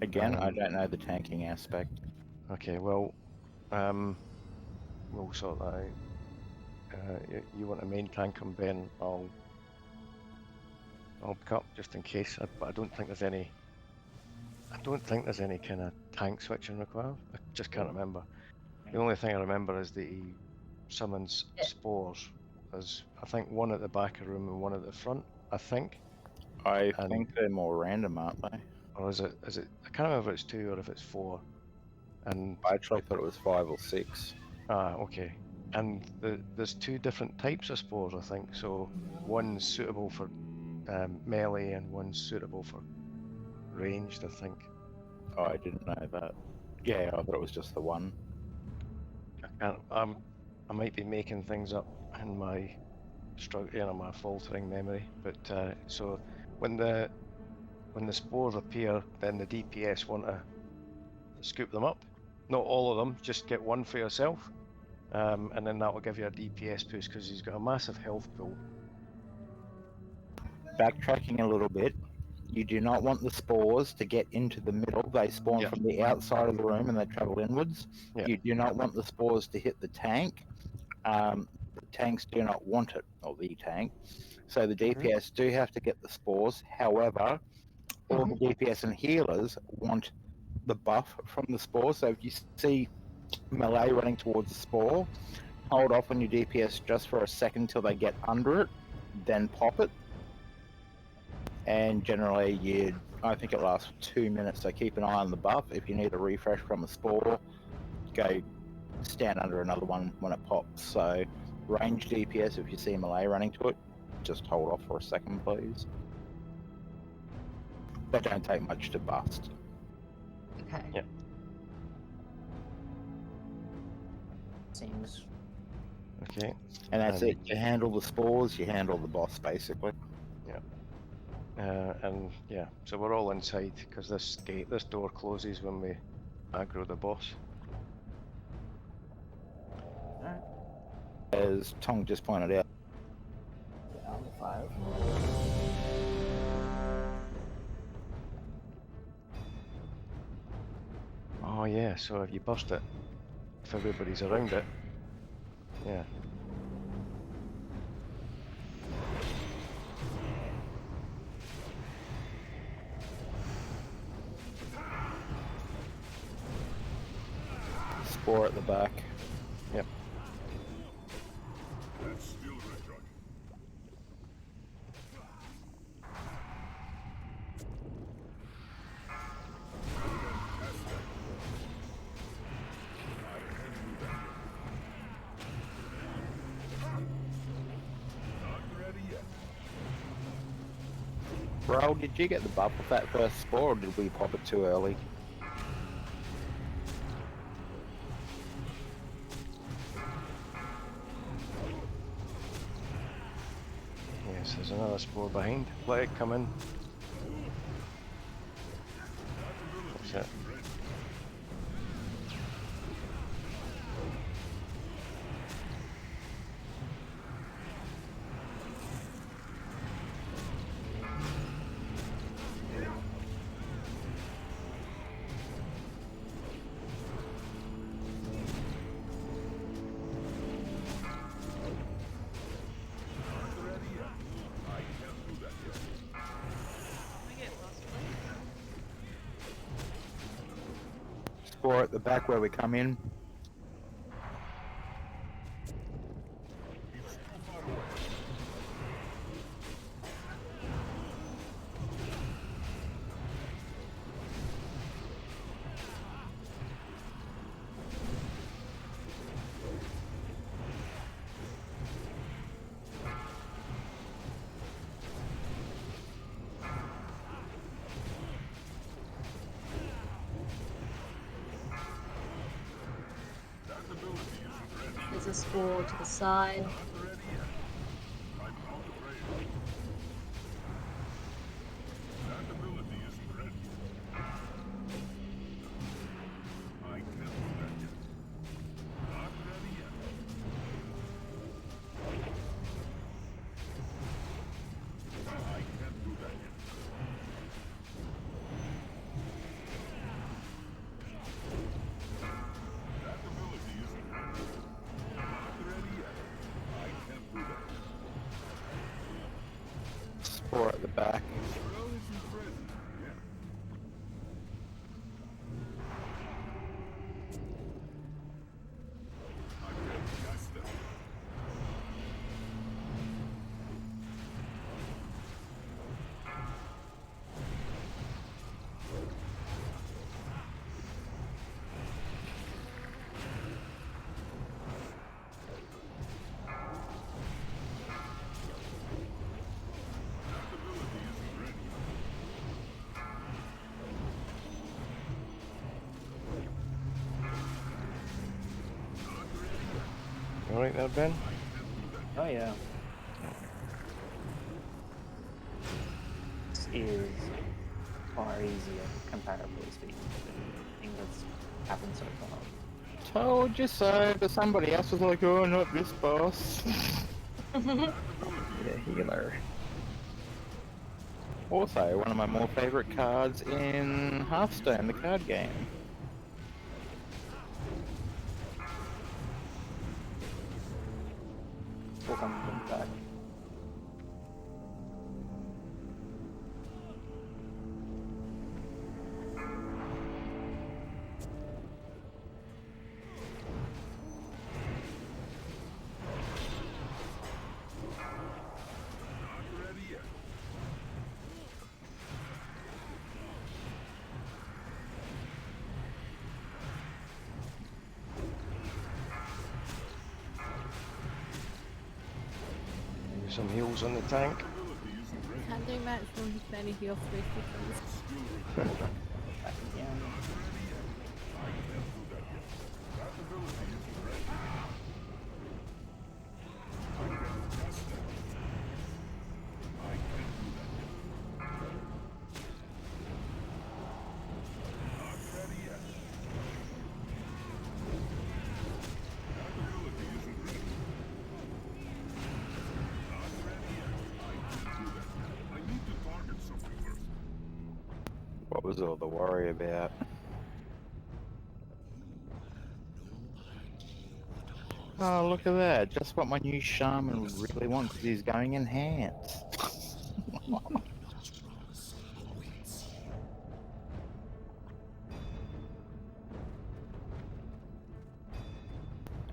Again, I don't know the tanking aspect. Okay, well, we'll sort that out. You want a main tank on Ben? I'll pick up just in case. But I don't think there's any. I don't think there's any kind of tank switching required. I just can't remember. The only thing I remember is that he summons spores. There's, I think, one at the back of the room and one at the front. I think. I think they're more random, aren't they? Or is it? I can't remember if it's 2 or if it's 4. And I actually thought it was 5 or 6. Ah, okay. And there's 2 different types of spores, I think. So one's suitable for melee and one's suitable for ranged, I think. Oh, I didn't know that. Yeah, I thought it was just the one. I might be making things up in my my faltering memory. But so when the spores appear, then the DPS want to scoop them up. Not all of them, just get one for yourself. and then that will give you a DPS boost because he's got a massive health pool. Backtracking a little bit, you do not want the spores to get into the middle. They spawn Yeah. from the outside of the room and they travel inwards. Yeah. You do not want the spores to hit the tank. The tanks do not want it, or the tank. So the DPS do have to get the spores. However, all the DPS and healers want the buff from the spore. So if you see melee running towards the spore, hold off on your DPS just for a second till they get under it, then pop it. And generally, I think it lasts for 2 minutes, so keep an eye on the buff. If you need a refresh from a spore, go stand under another one when it pops. So range DPS, if you see melee running to it, just hold off for a second, please. They don't take much to bust. Okay. Yeah. Seems. Okay. And that's it. You handle the spores, you handle the boss, basically. Yeah. And yeah, so we're all inside because this door closes when we aggro the boss. As Tong just pointed out. Down 5. Oh yeah, so if you burst it, if everybody's around it, yeah. Spore at the back. Yep. That's still red truck. Bro, did you get the buff with that first spore, or did we pop it too early? Yes, there's another spore behind. Let it come in. That's it. Spore at the back where we come in. There's a spore to the side. Spore at the back. You alright there, Ben? Oh yeah. This is far easier, comparatively speaking, than anything that's happened so far. Told you so, but somebody else was like, oh, not this boss. Need a healer. Also, one of my more favourite cards in Hearthstone, the card game. We'll come back. Not ready yet. Maybe some heals on the tank. Ability isn't ready. Can't do much when he's trying to heal 3 seconds. Back again. I can't do that yet. That ability isn't ready. I can't cast that. I can't do that yet. Not ready yet. That ability isn't ready. Not ready yet. I can't do that yet. I need to target something first. What was all the worry about? Oh, look at that. Just what my new shaman would really want because he's going enhanced.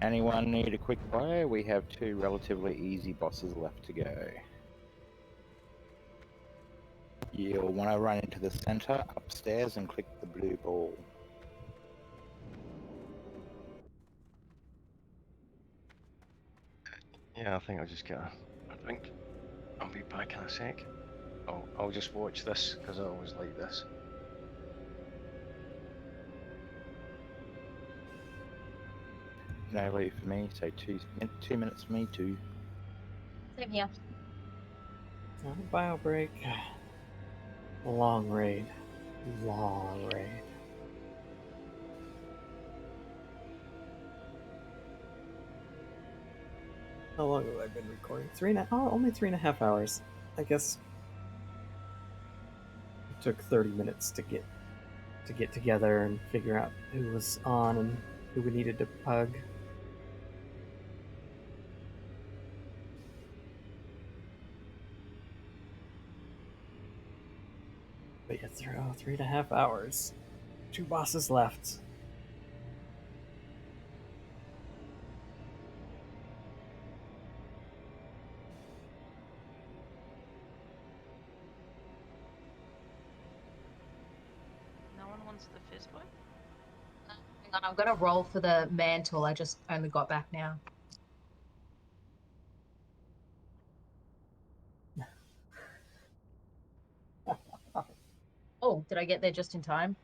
Anyone need a quick play? We have 2 relatively easy bosses left to go. You'll want to run into the center, upstairs, and click the blue ball. Yeah, I think I'll just get a drink. I'll be back in a sec. I'll just watch this because I always like this. No leave for me, so 2 minutes for me too. Same here. Bio break. Long raid. Long raid. How long have I been recording? Only 3.5 hours. I guess it took 30 minutes to get together and figure out who was on and who we needed to pug. But yeah, 3.5 hours. 2 bosses left. No one wants the fist bump? Hang on, I'm gonna roll for the mantle. I just only got back now. Oh, did I get there just in time?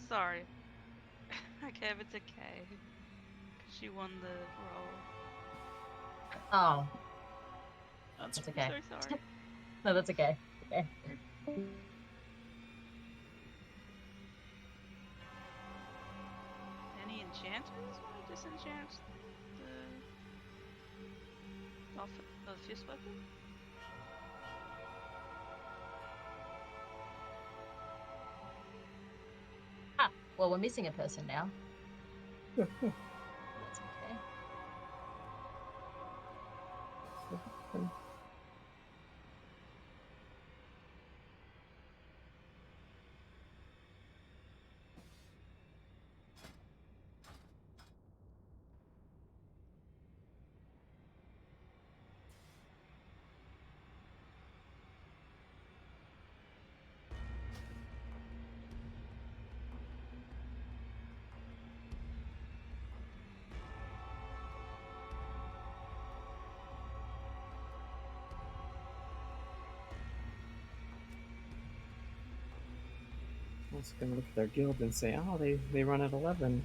Sorry. I gave it to Kay. Because she won the roll. Oh. That's okay. I'm so sorry. No, that's okay. Okay. Any enchanters want to disenchant the fist weapon? Ah, well, we're missing a person now. That's okay. I was gonna look at their guild and say, oh, they run at 11.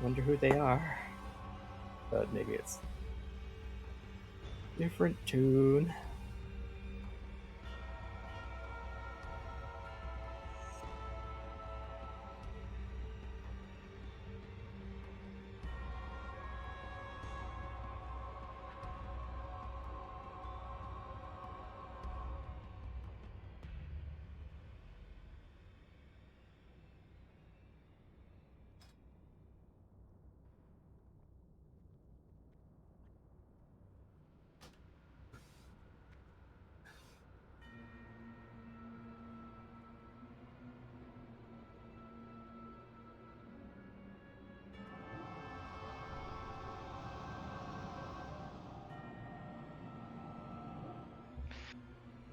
Wonder who they are. But maybe it's different tune.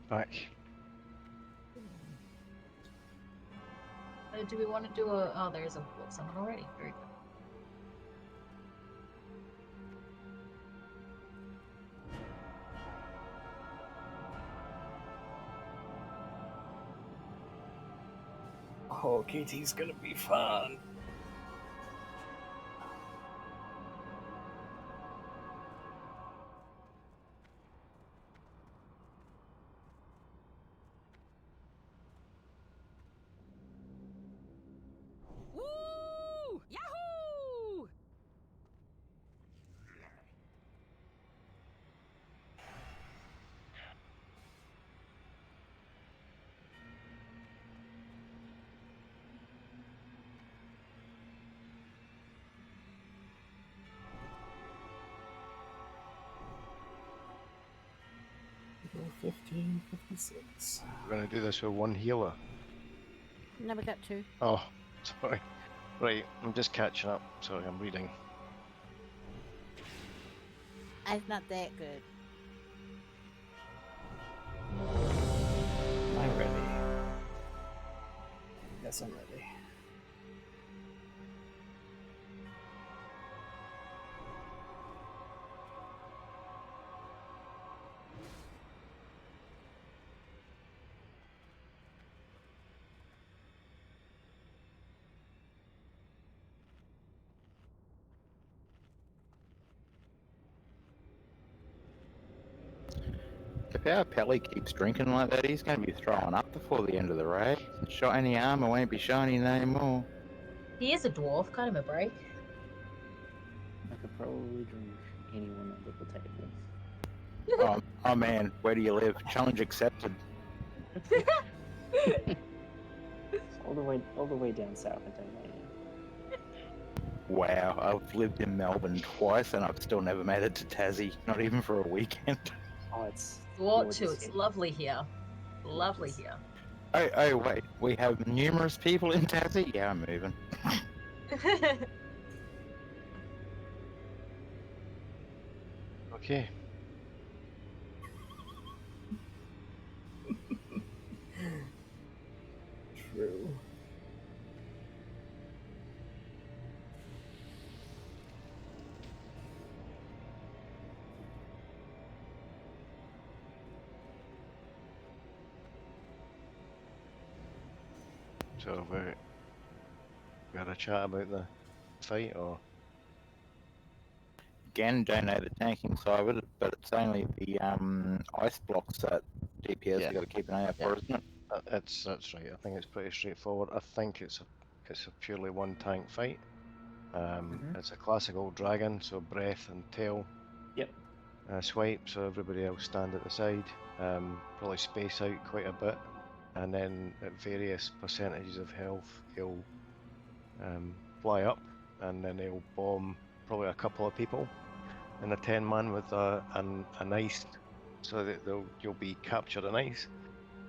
Back. Do we want to do a... Oh, there's a block summon already. Very good. Oh, KT's gonna be fun. Woo! Yahoo! Go 1556. We're gonna do this with one healer. No, we got 2. Oh, sorry. Right, I'm just catching up. Sorry, I'm reading. It's not that good. Am I ready? Yes, I'm ready. If our Pelly keeps drinking like that, he's going to be throwing up before the end of the raid. Shiny armor won't be shiny no more. He is a dwarf. Cut him a break. I could probably drink anyone under the table. Oh man, where do you live? Challenge accepted. all the way down south, I don't know. Wow, I've lived in Melbourne twice and I've still never made it to Tassie, not even for a weekend. Oh, it's Ought to. It's lovely here. Lovely Gorgeous. here. Oh wait, we have numerous people in Tassie? Yeah, I'm moving. Okay. True. So we had a chat about the fight, or Again, don't know the tanking side of it, but it's only the ice blocks that DPS Yeah. have got to keep an eye out for, isn't it? that's right. I think it's pretty straightforward. I think it's a purely one tank fight. It's a classic old dragon, so breath and tail. Yep. Swipe, so everybody else stand at the side. Probably space out quite a bit, and then at various percentages of health, he'll fly up, and then he'll bomb probably a couple of people in a 10-man with an ice, so that you'll be captured in ice,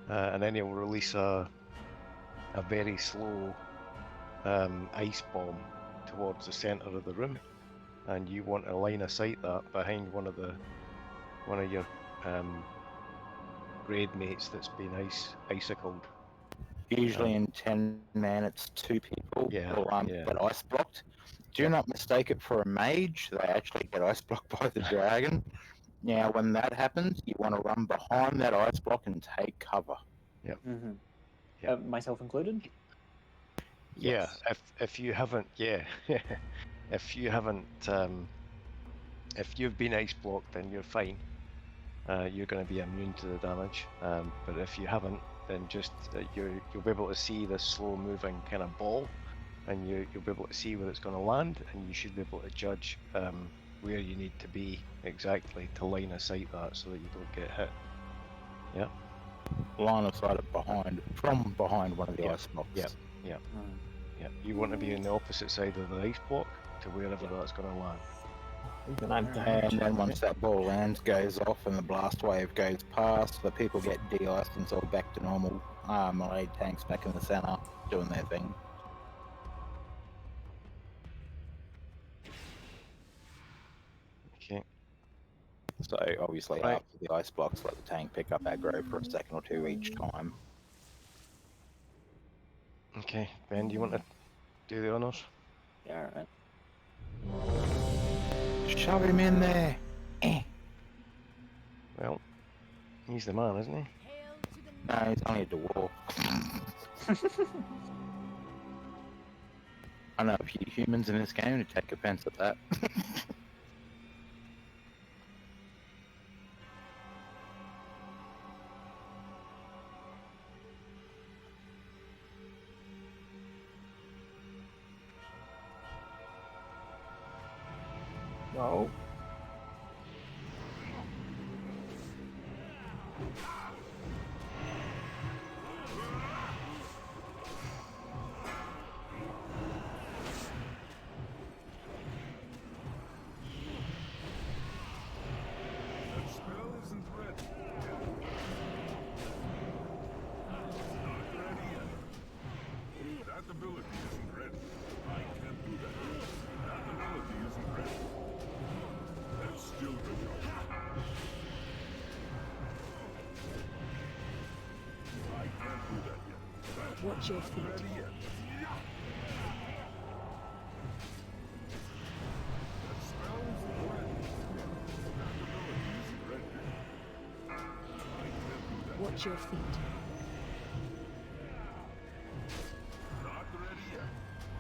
and then he'll release a very slow ice bomb towards the center of the room, and you want to line of sight that behind one of your grade mates that's been icicled. Usually in 10-man, it's 2 people Yeah, who yeah. get ice blocked. Do not mistake it for a mage. They actually get ice blocked by the dragon. Now, when that happens, you want to run behind that ice block and take cover. Yep. Mm-hmm. Yep. Myself included. Yes. Yeah. If you haven't, if you haven't, if you've been ice blocked, then you're fine. You're going to be immune to the damage. But if you haven't, then just you'll be able to see this slow-moving kind of ball, and you'll be able to see where it's going to land, and you should be able to judge where you need to be exactly to line of sight that, so that you don't get hit. Yeah. Line of sight from behind one of the ice blocks. Yeah. Yeah. You want to be on the opposite side of the ice block to wherever that's going to land. Even I'm And then once that ball lands, goes off, and the blast wave goes past, the people get de-iced and so back to normal. Melee tanks back in the center doing their thing. Okay. So obviously Right. after the ice blocks, let the tank pick up aggro for a second or two each time. Okay, Ben, do you want to do the honours? Yeah, alright. Shove him in there. Well, he's the man, isn't he? No, he's only a dwarf. I know a few humans in this game who take offense at that. No. That spell isn't ready. Not ready yet. That ability isn't ready. I can't do that. That ability isn't ready. That's still good. I can't do that yet. That's Watch your not feet. ready yet. That spell isn't ready. That ability isn't ready. I can't do that. Watch your feet. Not ready yet.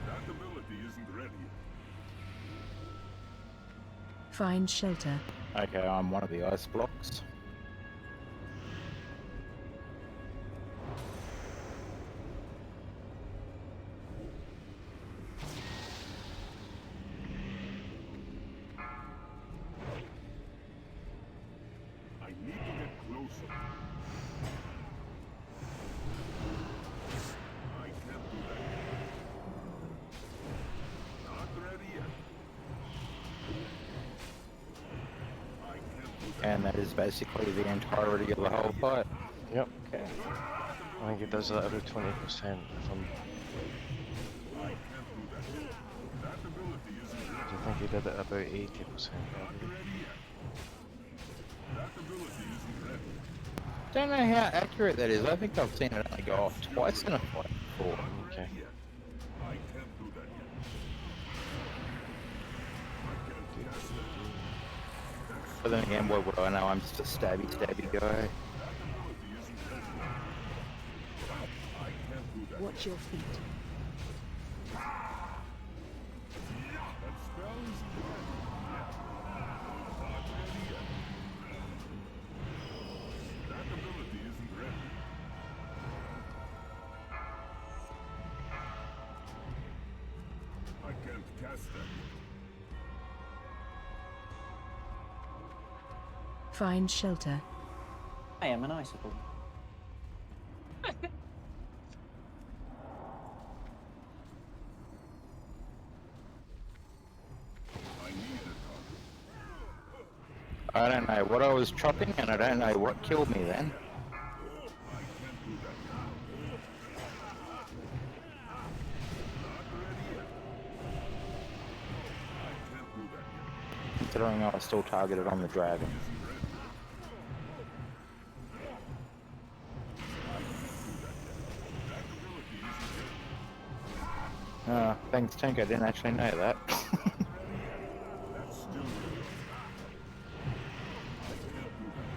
That ability isn't ready yet. Find shelter. Okay, I'm one of the ice blocks. I need to get closer. I can't do that yet. Not ready yet. I can't do that. And that is basically the entirety of the whole fight. Yep. Okay. I think he does that about 20% if I'm... I can't do that yet. That ability isn't ready. I think he did it about 80%. Not ready yet. That ability isn't ready. Don't know how accurate that is. I think I've seen it only go off twice in a fight before. Okay. Ready yet. I can't do that yet. I can't cast that. But then again, what would I know? I'm just a stabby guy. That ability isn't ready. I can't do that. Watch your feet. That spell isn't ready. Not ready yet. That ability isn't ready. I can't cast that yet. Find shelter. I am an icicle. I need a target. I don't know what I was chopping, and I don't know what killed me then. I can't do that yet. Not ready yet. I can't do that yet. Considering I was still targeted on the dragon. Isn't ready. That ability isn't ready. Thanks, Tank. I didn't actually know that. That's still ready. I can't do that.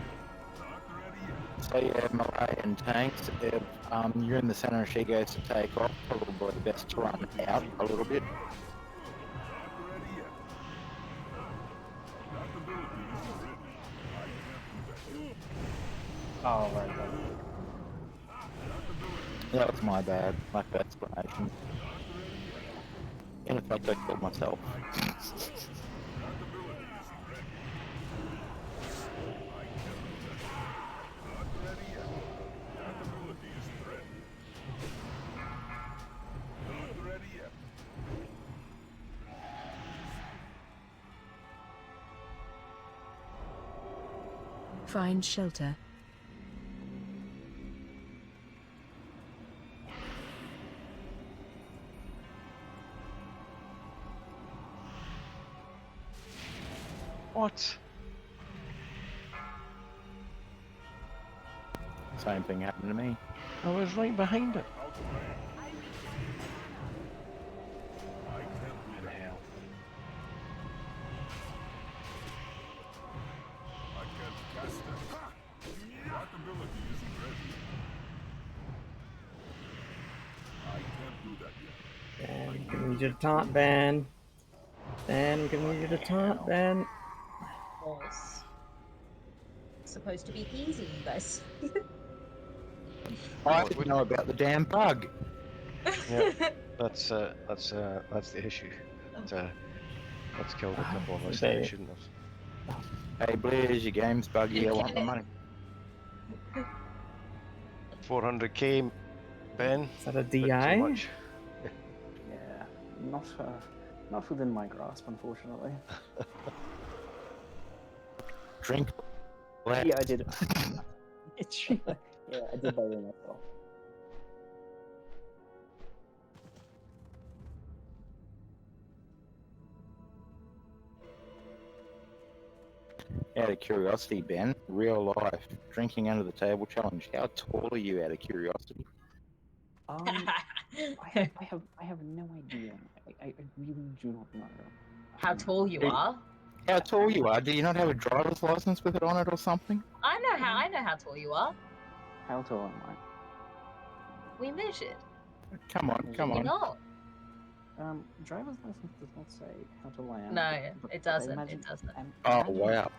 Not ready yet. So yeah, Malay and Tanks, if you're in the center and she goes to take off, probably best to run out a little bit. Not ready yet. That ability isn't ready. I can't do that yet. Oh, right, right. That was my bad. Lack of explanation. In effect, I killed myself. That ability isn't ready. I can't do that. Not ready yet. That ability isn't ready. Not ready yet. Find shelter. What? Same thing happened to me. I was right behind it. Out of range. I can't do In that. hell. I can't cast it. That ability isn't ready. I can't do that yet. Ben, we're gonna need you to taunt, Ben. Ben, we're gonna need you to taunt, Ben. Boss. Supposed to be easy, you guys. I didn't know about the damn bug. Yeah, that's the issue. That's killed a couple of us that we shouldn't have. Hey, Blaze, your game's buggy. I want my money. 400k, Ben. Is that a Bit too DI? much. Yeah, not within my grasp, unfortunately. Drink less. Yeah, I did. It's true. Yeah, I did bury myself. Out of curiosity, Ben, real life, drinking under the table challenge. How tall are you out of curiosity? I have no idea. I really do not know. How tall you are? How tall you are? Do you not have a driver's license with it on it or something? I know how tall you are. How tall am I? We measured. Come on, Do come you on. not? Driver's license does not say how tall I am. No, but it I doesn't. imagine- It doesn't. I Oh, imagine wow.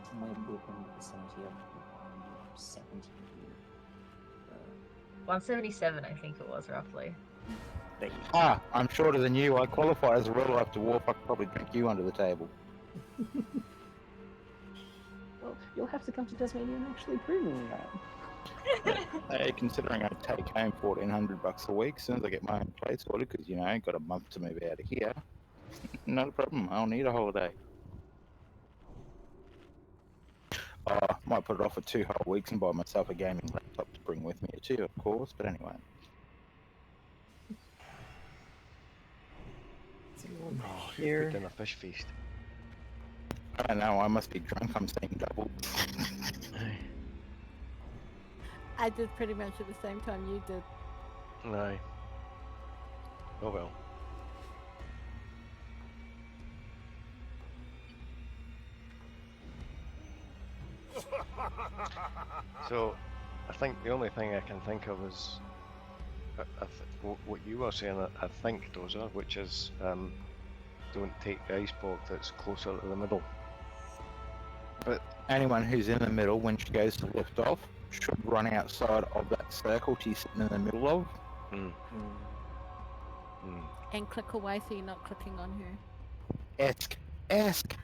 Somewhere within the vicinity of 70. 177, I think it was roughly. There you go. Ah, I'm shorter than you. I qualify as a real life dwarf. I could probably drink you under the table. Well, you'll have to come to Tasmania and actually prove me that. Hey, considering I take home $1,400 a week, as soon as I get my own place ordered, because, you know, got a month to move out of here, not a problem. I'll need a holiday. Might put it off for 2 whole weeks and buy myself a gaming laptop to bring with me too, of course, but anyway. Oh, Here. who put in a fish feast? I don't know, I must be drunk, I'm seeing double. I did pretty much at the same time you did. Aye. Oh well. So, I think the only thing I can think of is what you were saying. I think, Dozer, which is don't take the ice block that's closer to the middle. But Anyone who's in the middle, when she goes to lift off, should run outside of that circle she's sitting in the middle of. And click away so you're not clicking on her. Ask.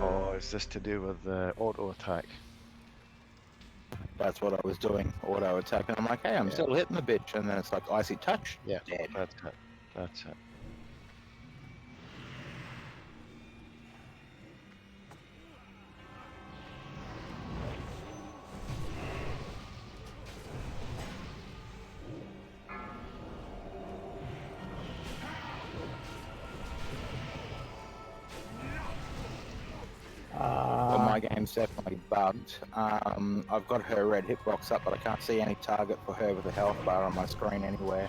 oh, is this to do with the auto attack? That's what I was doing, auto attack, and I'm like, hey, I'm still hitting the bitch, and then it's like icy touch. Yeah, dead. that's it. That's it. Well, my game's definitely bugged. I've got her red hitbox up, but I can't see any target for her with a health bar on my screen anywhere.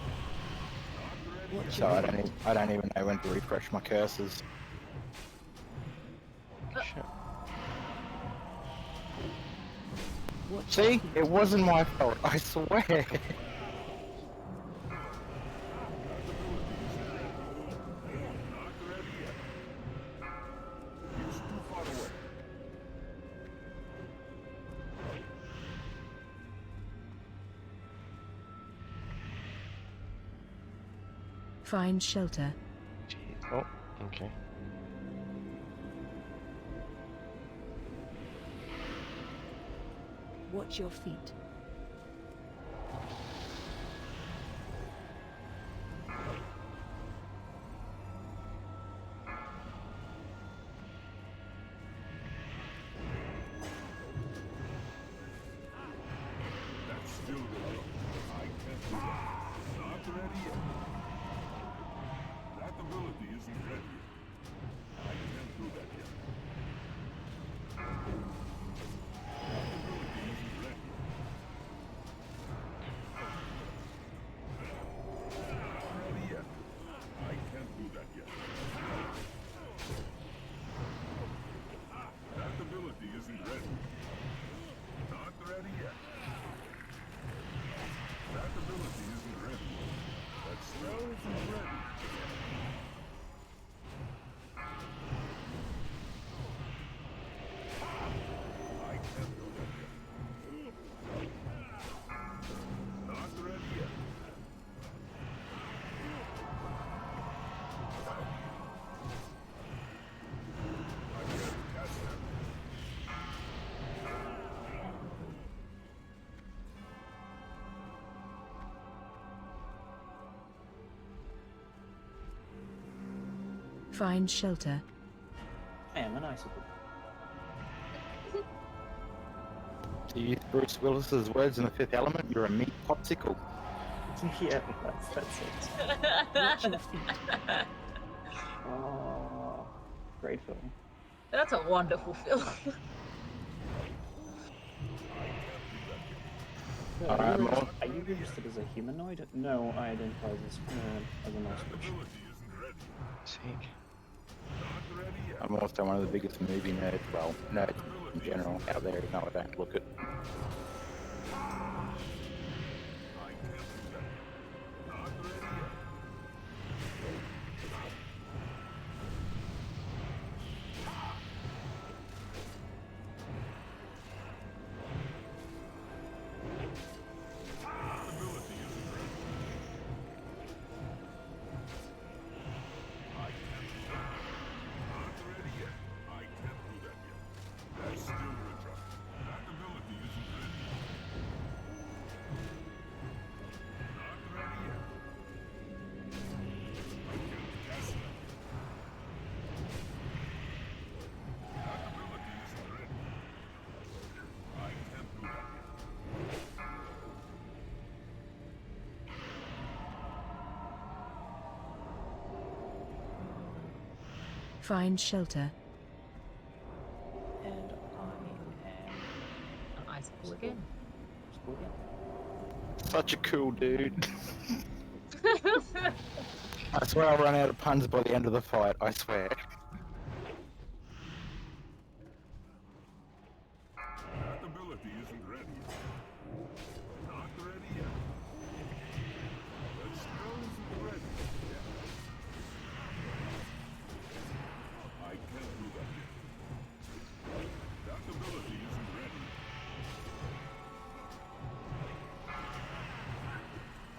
So I don't even know when to refresh my cursors. Shit. See, it wasn't my fault, I swear. Find shelter. Gee. Oh, okay. Watch your feet. isn't ready. I can't do that yet. That ability isn't ready. Not ready yet. I can't do that yet. That ability isn't ready. Not ready yet. That ability isn't ready. That spell isn't ready. I can't do that yet. Not ready yet. I can't cast that. Find shelter. I am an icicle. To use Bruce Willis's words in The Fifth Element, you're a meat popsicle. Yeah, that's it. Reach your feet. Oh, great film. That's a wonderful film. So, Alright, well, are you registered as a humanoid? No, I identify as an ostrich. Sake. I'm also one of the biggest movie nerds, well, nerds in general out there, even though I don't look it. Find shelter. And I am An icicle again. Such a cool dude. I swear I'll run out of puns by the end of the fight, I swear. That ability isn't ready. Not ready yet. That spell isn't ready. I can't do that yet. That ability isn't ready.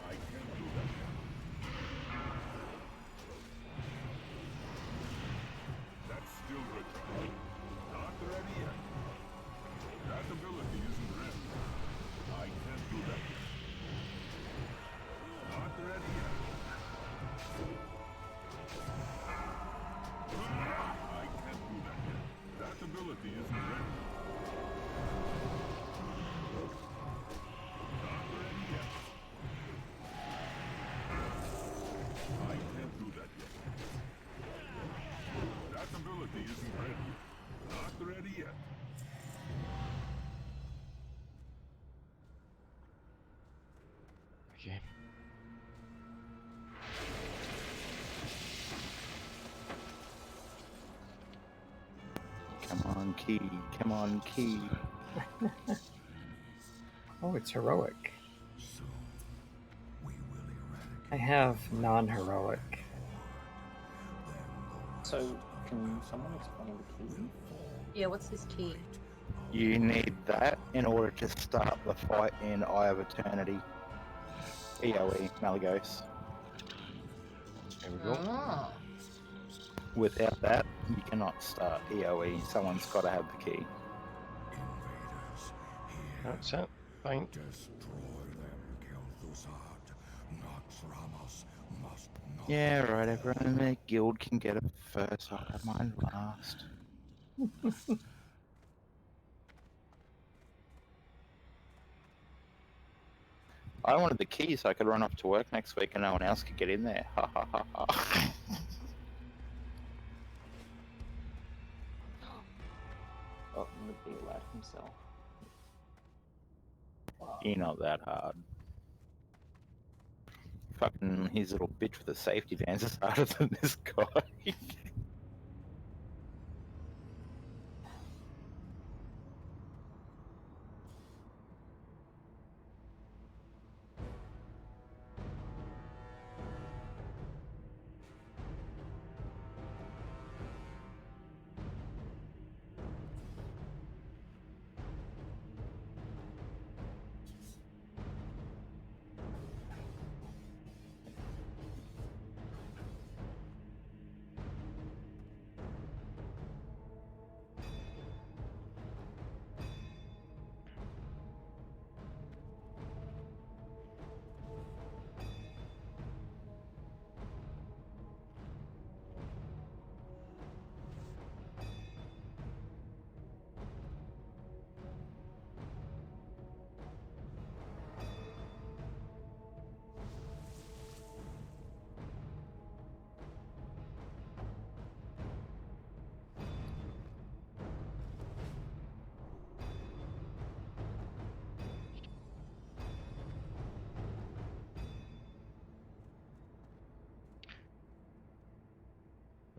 I can't do that yet. That's still retarded. Not ready yet. That ability isn't ready. I can't do that yet. Not ready yet. I can't do that yet. That ability isn't ready. Not ready yet. I can't do that yet. That ability isn't ready. Not ready yet. Okay. Come on, Key. Come on, Key. Oh, it's heroic. I have non-heroic. So, can someone explain the key? Yeah, what's this key? You need that in order to start the fight in Eye of Eternity. EOE, Malagos. There we go. Oh. Without that, you cannot start EOE. Someone's got to have the key. That's it. Fine. Yeah, right, everyone in their guild can get it first. I don't mind last. I wanted the key so I could run off to work next week and no one else could get in there. Ha ha ha ha. Oh, and the big lad himself. You're not that hard. Fucking his little bitch with the safety dance is harder than this guy.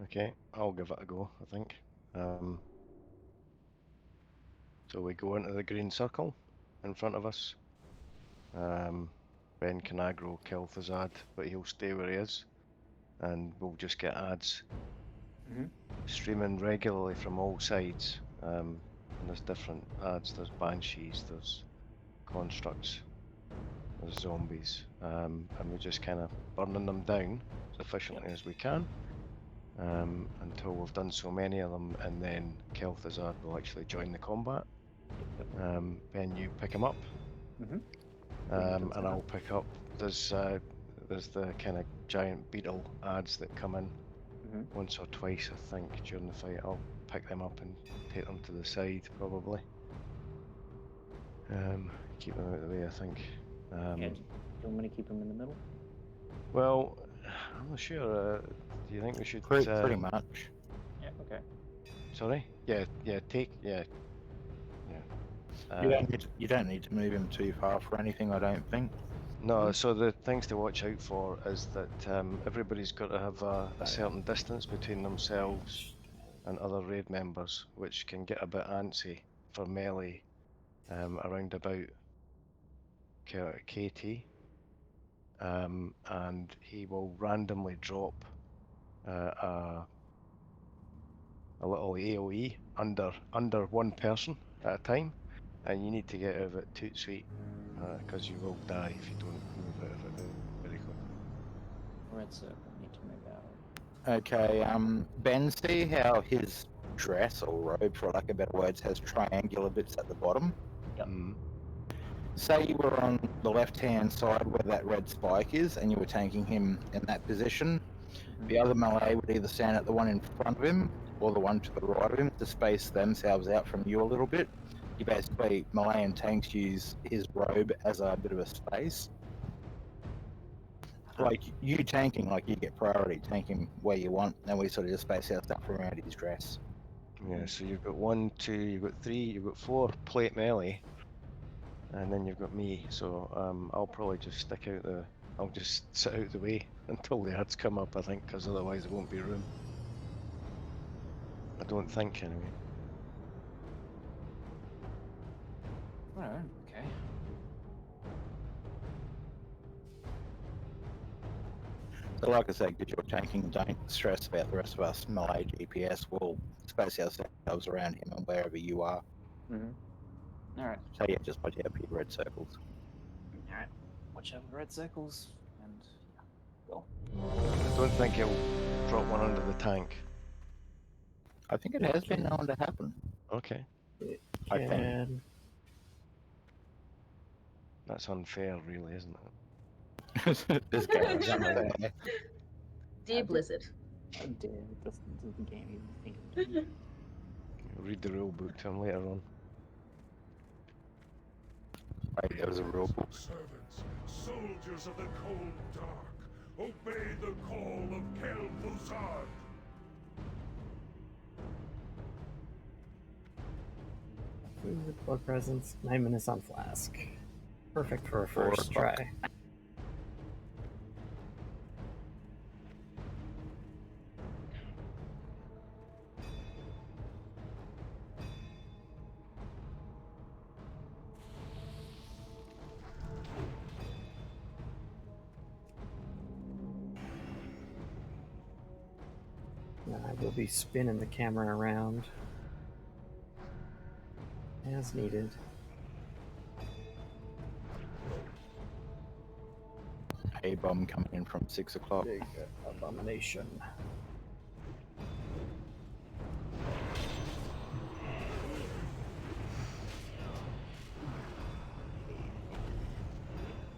Okay, I'll give it a go, I think. So we go into the green circle in front of us. Ben can aggro Kel'Thuzad, but he'll stay where he is. And we'll just get ads streaming regularly from all sides. And there's different ads. There's banshees, there's constructs, there's zombies. And we're just kind of burning them down as efficiently as we can. Until we've done so many of them, and then Kel'Thuzad will actually join the combat. Ben, you pick him up, and I'll pick up. There's the kind of giant beetle ads that come in once or twice, I think, during the fight. I'll pick them up and take them to the side, probably. Keep them out of the way, I think. Yeah, do you want me to keep them in the middle? Well, I'm not sure. Do you think we should? Pretty much. Yeah. Okay. Sorry. Yeah. Take. Yeah. You don't need to move him too far for anything, I don't think. No, so the things to watch out for is that everybody's got to have a certain distance between themselves and other raid members, which can get a bit antsy for melee around about KT. And he will randomly drop a little AoE under one person at a time, and you need to get out of it toot sweet, because you will die if you don't move out of it very quickly. Red circle, need to move out. Okay, Ben, see how his dress or robe, for lack of better words, has triangular bits at the bottom? Yep. Say you were on the left-hand side where that red spike is, and you were tanking him in that position. The other melee would either stand at the one in front of him, or the one to the right of him, to space themselves out from you a little bit. You basically, melee and tanks use his robe as a bit of a space. Like, you tanking, like, you get priority, tank him where you want, and we sort of just space out stuff around his dress. Yeah, so you've got 1, 2, you've got 3, you've got 4 plate melee, and then you've got me. So I'll probably just stick out the. I'll just sit out the way until the ads come up, I think, because otherwise there won't be room. I don't think, anyway. Alright, okay. So like I said, because you're tanking, don't stress about the rest of us. Melee GPS will space ourselves around him and wherever you are. Alright. So yeah, just watch out for your red circles. Alright. Watch out for red circles, and yeah, go. I don't think he'll drop one under the tank. I think it has been known to happen. Okay. I think. That's unfair, really, isn't it? This guy is unfair. Dear Blizzard. How dare does the game even think of doing that? Read the rule book to him later on. Right, there was a rule book. Servants, soldiers of the cold dark, obey the call of Kel'Thuzad. With blood presence, 9 minutes on flask. Perfect for a 4 first o'clock. try. I will be spinning the camera around as needed. A bomb coming in from 6 o'clock. Big abomination.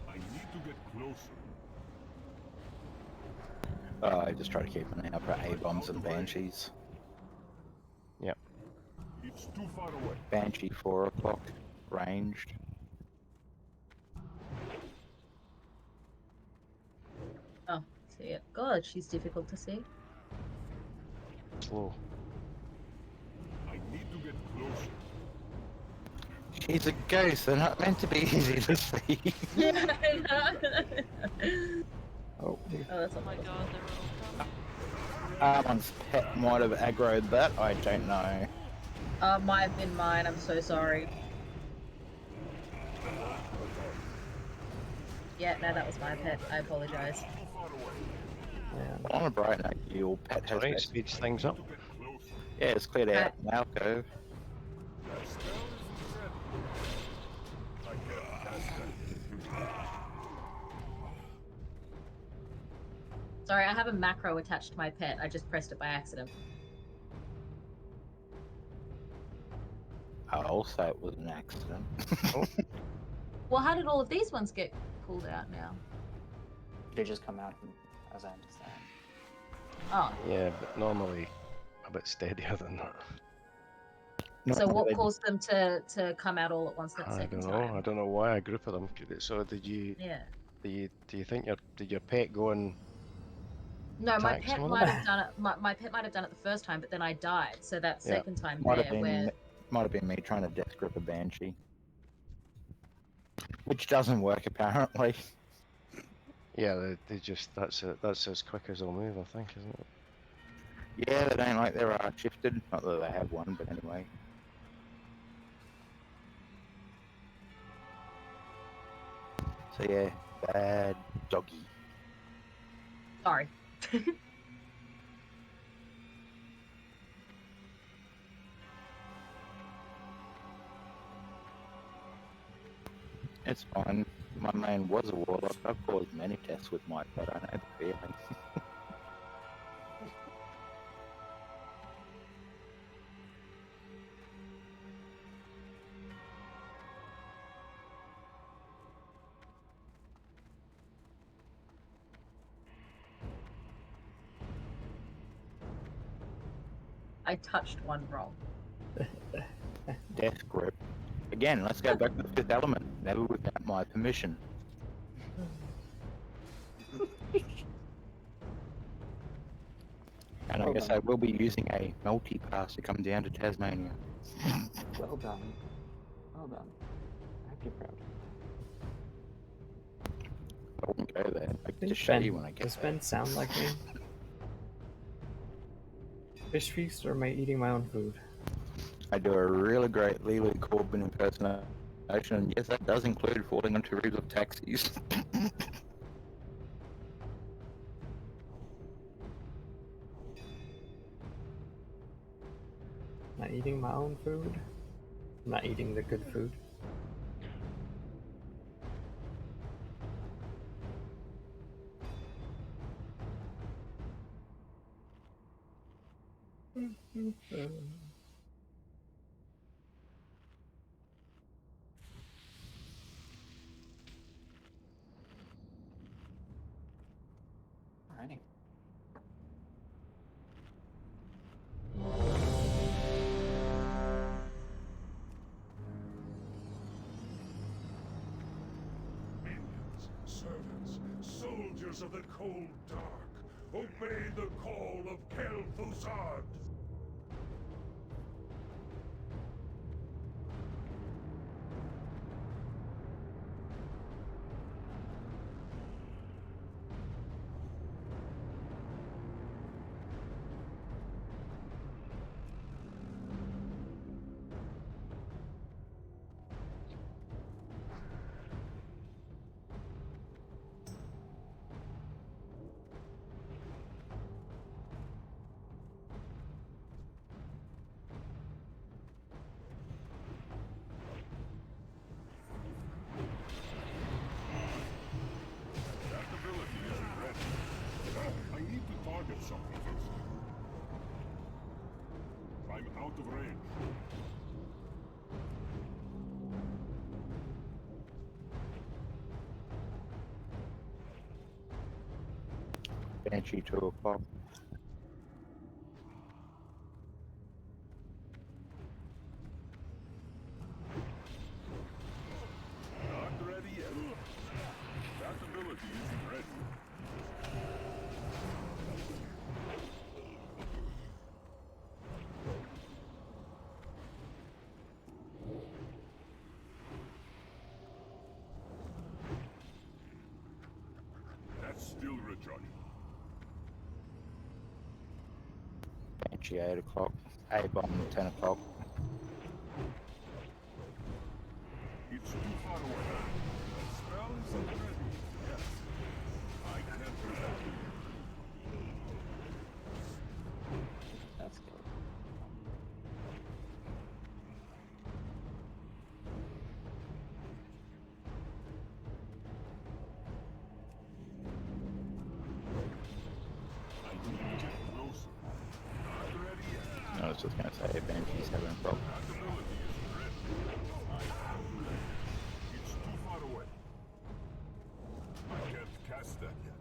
I need to get closer. I just try to keep an eye out for A bombs and banshees. Yep. It's too far away. Banshee 4 o'clock, ranged. Oh, see it. God, she's difficult to see. Slow. I need to get closer. She's a ghost, they're not meant to be easy to see. Yeah, I know. Oh, that's Oh my god, they're all coming. Armon's pet might have aggroed that, I don't know. Might have been mine. I'm so sorry. Yeah, no, that was my pet. I apologize. On a bright note, your pet has Alright, speeds things up. Yeah, it's cleared out in alcove. Sorry, I have a macro attached to my pet. I just pressed it by accident. I'll say it was an accident. Well, how did all of these ones get pulled out now? They just come out, as I understand. Oh. Yeah, but normally a bit steadier than that. So what caused them to come out all at once that I second don't know. time? I don't know why a group of them. So did you? Yeah. Do you think did your pet go and? No, my attack pet some of might them? have done it. My pet might have done it the first time, but then I died. So that Yeah. second time Might there, have been where might have been me trying to death grip a banshee. Which doesn't work apparently. Yeah, they just that's as quick as they'll move, I think, isn't it? Yeah, they don't like their shifted. Not that they have one, but anyway. So yeah, bad doggy. sorry. It's fine. My main was a warlock. I've caused many deaths with my pet. I know the feeling. I touched one wrong. Death grip. Again, let's go back to the fifth element. Never without my permission. And I guess I will be using a multi-pass to come down to Tasmania. Well done. Well done. I hope you're proud. I won't go there. I can Does just show you when I get does there. Ben sound like me? Fish feast, or am I eating my own food? I do a really great Lily Corbin impersonation, and yes, that does include falling onto roofs of taxis. Am I eating my own food? I'm not eating the good food. Alrighty. Minions, servants, soldiers of the cold dark, obey the call of Kel'Thuzad! target something first. I'm out of range. Banshee 2 o'clock. Not ready yet. That ability isn't ready. That's still recharging. Banshee 8 o'clock. A-bomb 10 o'clock. It's too far away. The spell isn't ready. Yes. I can't do that. That's good. I need to get closer. Not ready yet. I was just going to say Banshee 7 o'clock. That ability isn't ready. I can't do that. It's too far away. I can't cast that yet.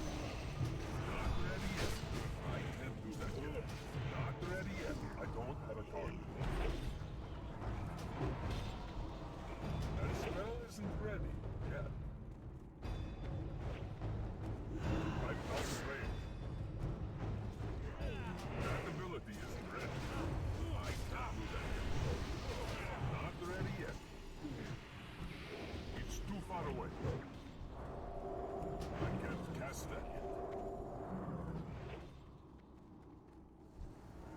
Not ready yet. I can't do that yet. Not ready yet. I don't have a target. That spell isn't ready yet. I'm out of range. That ability isn't ready. I can't do that yet. Not ready yet. It's too far away. I can't cast that yet.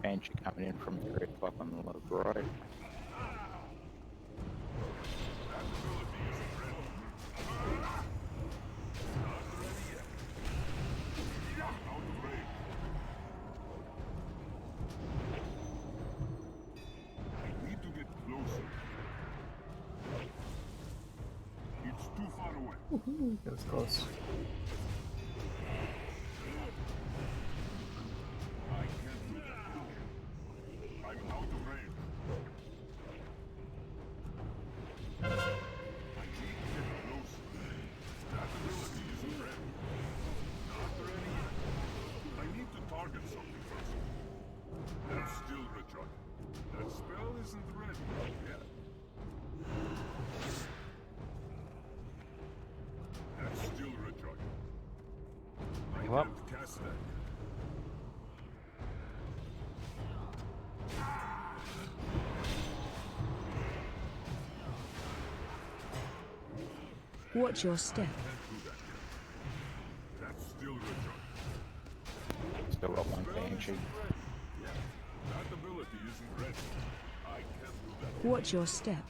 Banshee coming in from 3 o'clock on the left right. That ability isn't ready. Not ready yet. I'm out of range. I need to get closer. It's too far away. That was close. I can't do that. I'm out of range. I need to get closer. That ability isn't ready. Not ready yet. I need to target something first. That's still recharging. That spell isn't ready yet. That's still recharging. I You up? can't cast that yet. Watch your step. Can't do that yet. That's still recharging. Still got one Banshee. That ability isn't ready. I can't do that. Watch your step.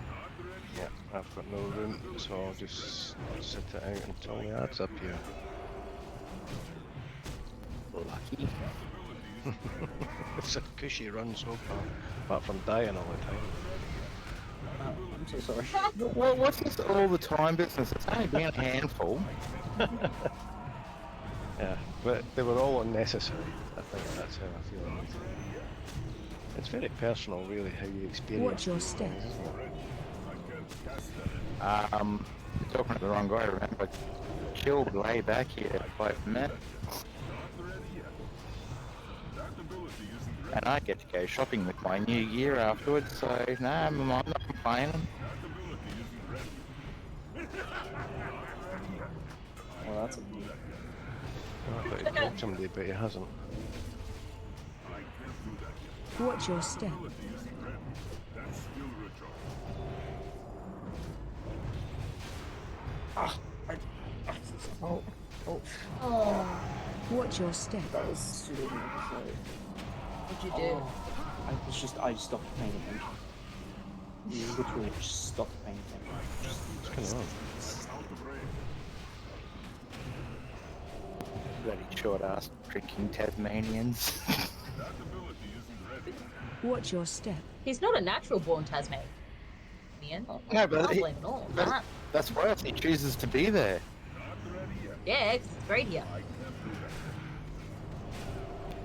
Not ready Yeah, yet. I've got no room, so I'll just sit it out until the ad's up here. Lucky. It's a cushy run so far, apart from dying all the time. I'm so sorry. What's this all the time business? It's only been a handful. Yeah, but they were all unnecessary. I think that's how I feel about it. It's very personal, really, how you experience Watch your these step. things, isn't it? I can't cast that. You're talking to the wrong guy, remember? Killed way back here by a minute. Not ready yet. That ability isn't ready. And I get to go shopping with my new gear afterwards, so nah, I'm not complaining. That ability isn't ready. Not ready yet. Well, that's a deal. I thought he killed somebody, but he hasn't. I can't do that yet. Watch your step. Ability isn't ready. That's still recharging. Oh, oh, Oh, Watch your step. that was stupid. Sorry. what'd you do? I just stopped paying attention. Literally just stopped paying attention. What's going on? Out of range. Bloody short ass drinking Tasmanians. Watch your step. He's not a natural born Tasmanian. No, but Can't blame it all on that. that's worse. He chooses to be there. Yeah, it's great here.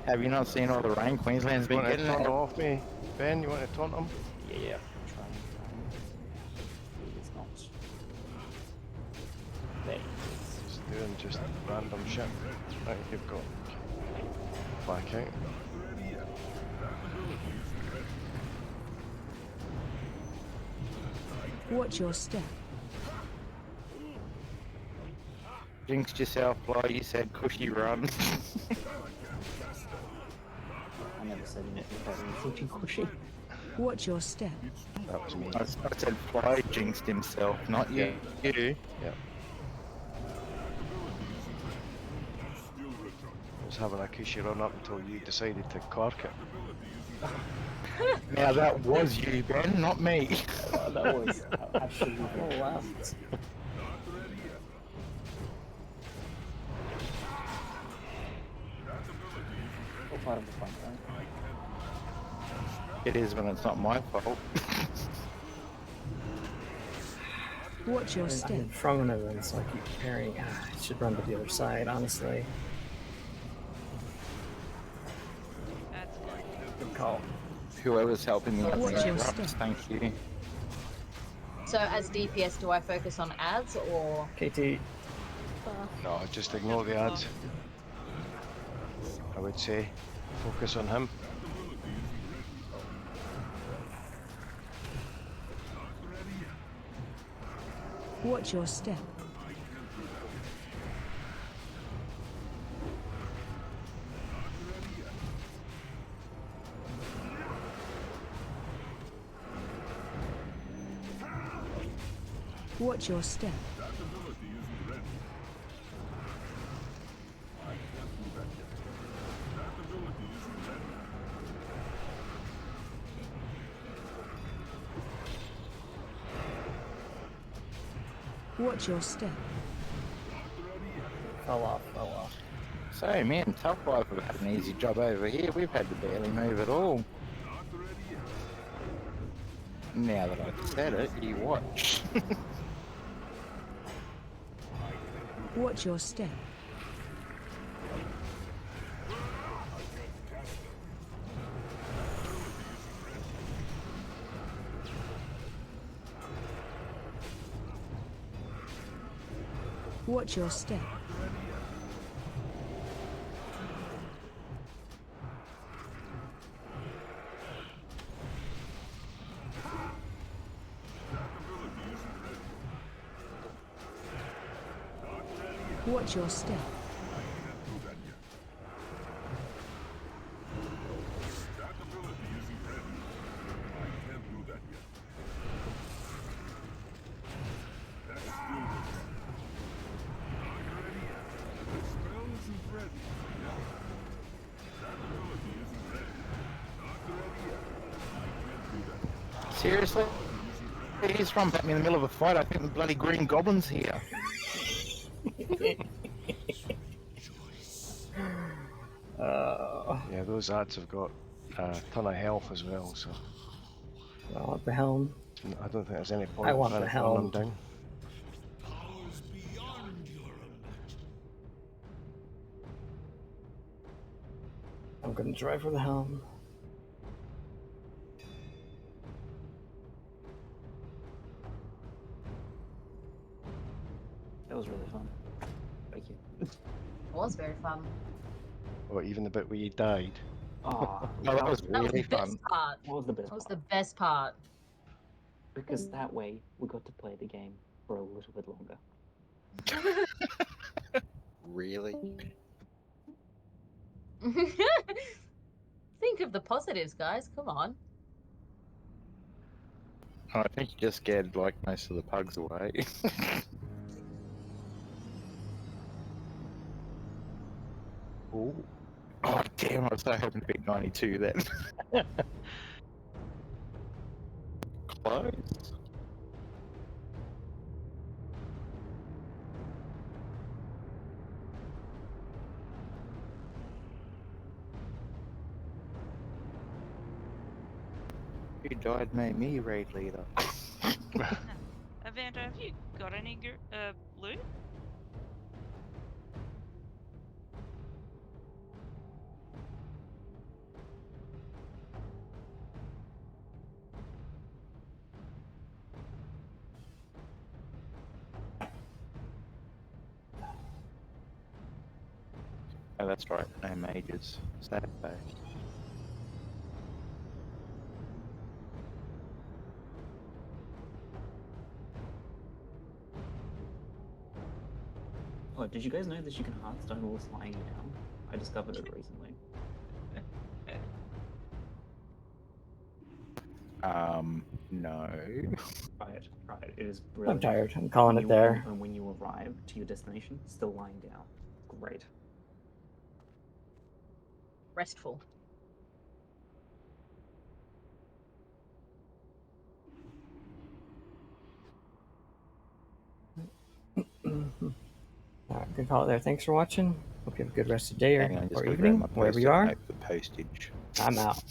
Have you not seen all the rain Queensland's You been want to getting? taunt off me, Ben? You want to taunt him? Yeah, trying. It's not. There he is. Just doing just random shit. Right, you've got back out. Watch your step. Jinxed yourself, Fly. You said cushy run. I never said anything about anything cushy. Watch your step. That was me. I said Fly jinxed himself, not you. You. Yeah. I was having a cushy run up until you decided to cork it. Now that was you, Ben, not me. That was absolutely. Oh wow. All part of the fun, right? It is when it's not my fault. Watch your I'm step. in front of them, so I keep preparing. I should run to the other side, honestly. That's good. Good call. Whoever's helping me out Watch with your the step. drops, thank you. So as DPS, do I focus on ads or? KT, No, just ignore the ads. I would say focus on him. Watch your step. Watch your step. Watch your step. fell off. So, man, Tough Life have had an easy job over here. We've had to barely move at all. Now that I've said it, you watch. Watch your step. Watch your step. Watch your step. Seriously? He's from me in the middle of a fight. I think the bloody Green Goblin's here. Yeah, those ads have got a ton of health as well, so I want the helm. I don't think there's any point I want in the trying to run helm. them down. I'm gonna drive for the helm. That was really fun. Thank you. It was very fun. Or even the bit where you died. Oh, No, that was That was really the best fun. part. What was the best That was part? the best part. Because that way we got to play the game for a little bit longer. Really? Think of the positives, guys. Come on. Oh, I think you just scared like most of the pugs away. Oh. Oh damn! I was so hoping to beat 92 then. Close. You died made me raid leader. Evander, have you got any loot? Oh, that's right. No mages. Sad day. Oh, did you guys know that you can heartstone walls lying down? I discovered it recently. No. Try it. Try it. It is I'm brilliant. tired. I'm calling it there. And when you arrive to your destination, still lying down. Great. Restful. Alright, good call it there. Thanks for watching. Hope you have a good rest of the day Hang on, just or gotta grab evening, my wherever you post-it are. note for postage. I'm out.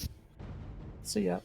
See ya.